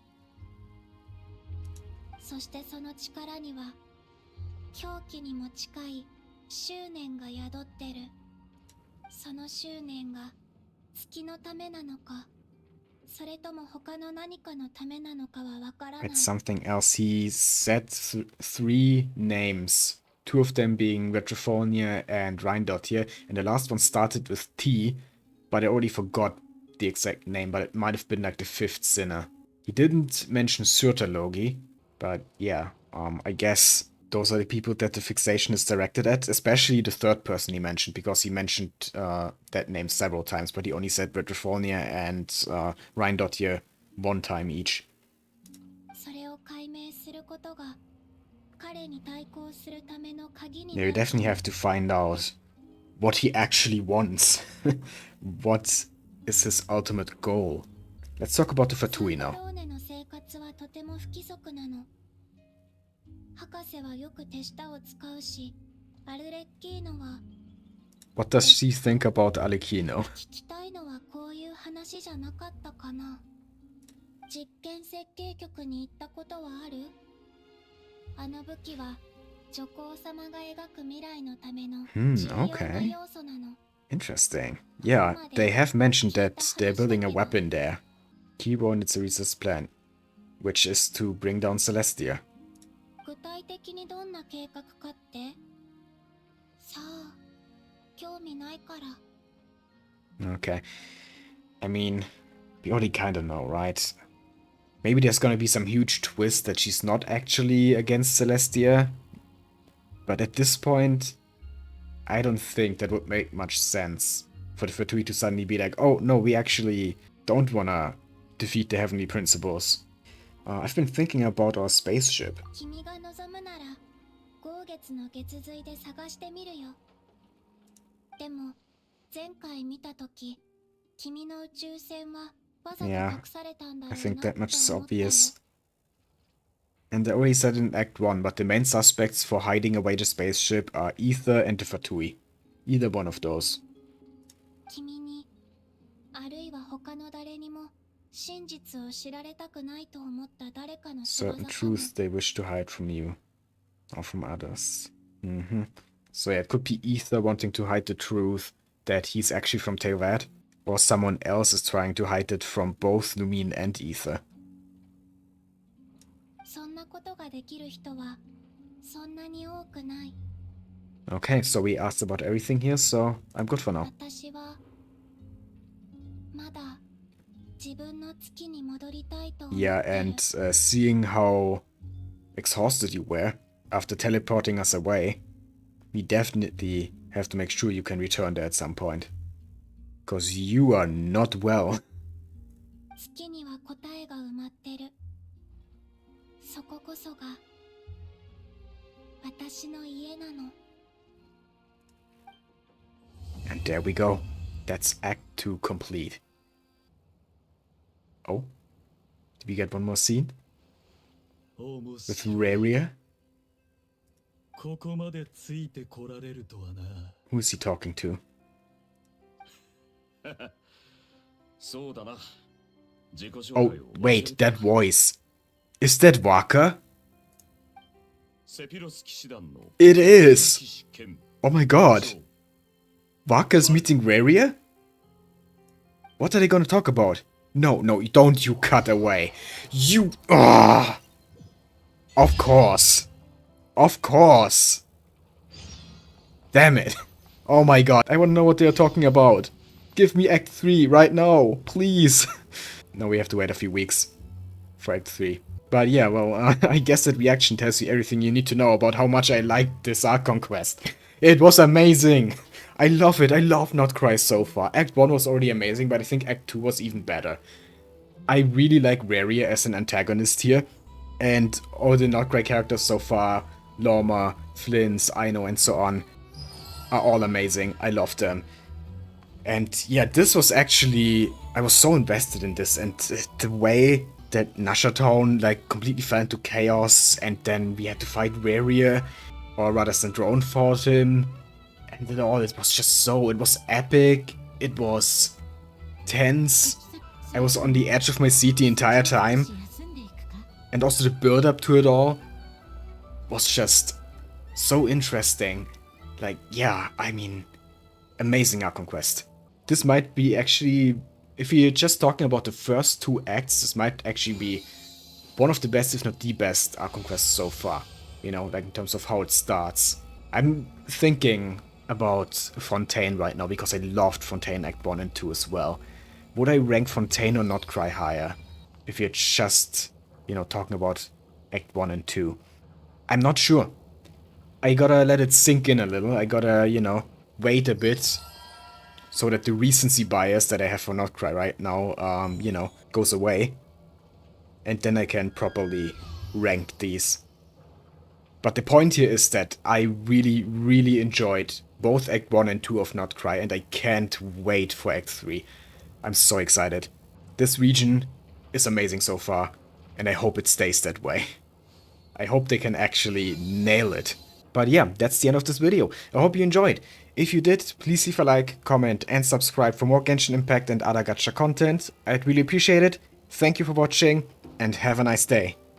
そしてその力には狂気にも近い執念が宿ってる。その執念が月のためなのか、それとも他の何かのためなのかはわからない。 It's something else. He said three names. Two of them being Retrofonia and Rhindottir, and the last one started with T, but I already forgot the exact name, but it might have been like the fifth sinner. He didn't mention Surtalogi, but yeah, I guess those are the people that the fixation is directed at, especially the third person he mentioned, because he mentioned that name several times, but he only said Retrofonia and Rhindottir one time each. それを解明することが彼に対抗するための鍵に Yeah, な we る。 definitely have to find out what he actually wants. What is his ultimate goal? Let's talk about the Fatui サン now. タローネの生活はとても不規則なの。博士はよく手下を使うし、アルレッキーノは What does she think about Alecchino? 聞きたいのはこういう話じゃなかったかな。実験設計局に行ったことはある？あの武器は女皇様が描く未来のための重要な Okay. 要素なの。 Interesting. Yeah, they have mentioned that they're building a weapon there. Keyboard in Ceresa's plan, which is to bring down Celestia. 具体的にどんな計画かって？さあ、興味ないから。 Okay. I mean, we already kinda know, right? Maybe there's gonna be some huge twist that she's not actually against Celestia. But at this point, I don't think that would make much sense for the Fatui to suddenly be like, oh no, we actually don't wanna defeat the Heavenly Principles. I've been thinking about our spaceship. 君が望むなら、豪月の月髄で探してみるよ。でも、前回見たとき、君の宇宙船はわざと Yeah, 隠されたんだろ I う think な that と much is 思ったよ。 obvious. And I already said in Act 1, but the main suspects for hiding away the spaceship are Ether and the Fatui. Either one of those. 君に、あるいは他の誰にも、真実を知られたくないと思った誰かの仕業 Certain かも。 truths they wish to hide from you. Or from others. So yeah, it could be Ether wanting to hide the truth that he's actually from Teyvat. Or someone else is trying to hide it from both Numin and Ether. そんなことができる人は、そんなに多くない。 Okay, so we asked about everything here, so I'm good for now. 私は、まだ、自分の月に戻りたいと思ってる。 Yeah, and seeing how exhausted you were after teleporting us away, we definitely have to make sure you can return there at some point. Because you are not well. 月には答えが埋まってる。そここそが、私の家なの。 And there we go. That's Act 2 complete. Oh? Did we get one more scene? With Khaenri'ah? ここまでついてこられるとはな。 Who is he talking to? そうだな。自己紹 Oh, 介を wait, that voice. Is that Waka? セピロス騎士団の It is! 騎士兼 Oh my god. Waka's meeting Khaenri'ah? What are they gonna talk about? No, no, don't you cut away. You... Ah! Of course. Of course. Damn it. Oh my god, I wanna know what they are talking about. Give me Act 3 right now, please. No, we have to wait a few weeks for Act 3. But yeah, well, I guess that reaction tells you everything you need to know about how much I liked this Archon Quest. It was amazing! I love it, I love Nod-Krai so far. Act 1 was already amazing, but I think Act 2 was even better. I really like Khaenri'ah as an antagonist here, and all the Nod-Krai characters so far, Lorma, Flins, Aino, and so on, are all amazing. I love them. And yeah, this was actually... I was so invested in this, and the way that Nashatown like completely fell into chaos, and then we had to fight Khaenri'ah, or rather Sandrone fought him, and then all it was just so... It was epic, it was tense, I was on the edge of my seat the entire time, and also the build-up to it all was just so interesting. Like, yeah, I mean, amazing Archon Quest. This might be actually, if you're just talking about the first 2 acts, this might actually be one of the best, if not the best, Archon Quests so far. You know, like in terms of how it starts. I'm thinking about Fontaine right now, because I loved Fontaine Act 1 and 2 as well. Would I rank Fontaine or Nod-Krai higher? If you're just, you know, talking about Act 1 and 2. I'm not sure. I gotta let it sink in a little. I gotta, you know, wait a bit so that the recency bias that I have for Nod-Krai right now, you know, goes away. And then I can properly rank these. But the point here is that I really, really enjoyed both Act 1 and 2 of Nod-Krai, and I can't wait for Act 3. I'm so excited. This region is amazing so far, and I hope it stays that way. I hope they can actually nail it. But yeah, that's the end of this video. I hope you enjoyed. If you did, please leave a like, comment, and subscribe for more Genshin Impact and other gacha content. I'd really appreciate it. Thank you for watching, and have a nice day.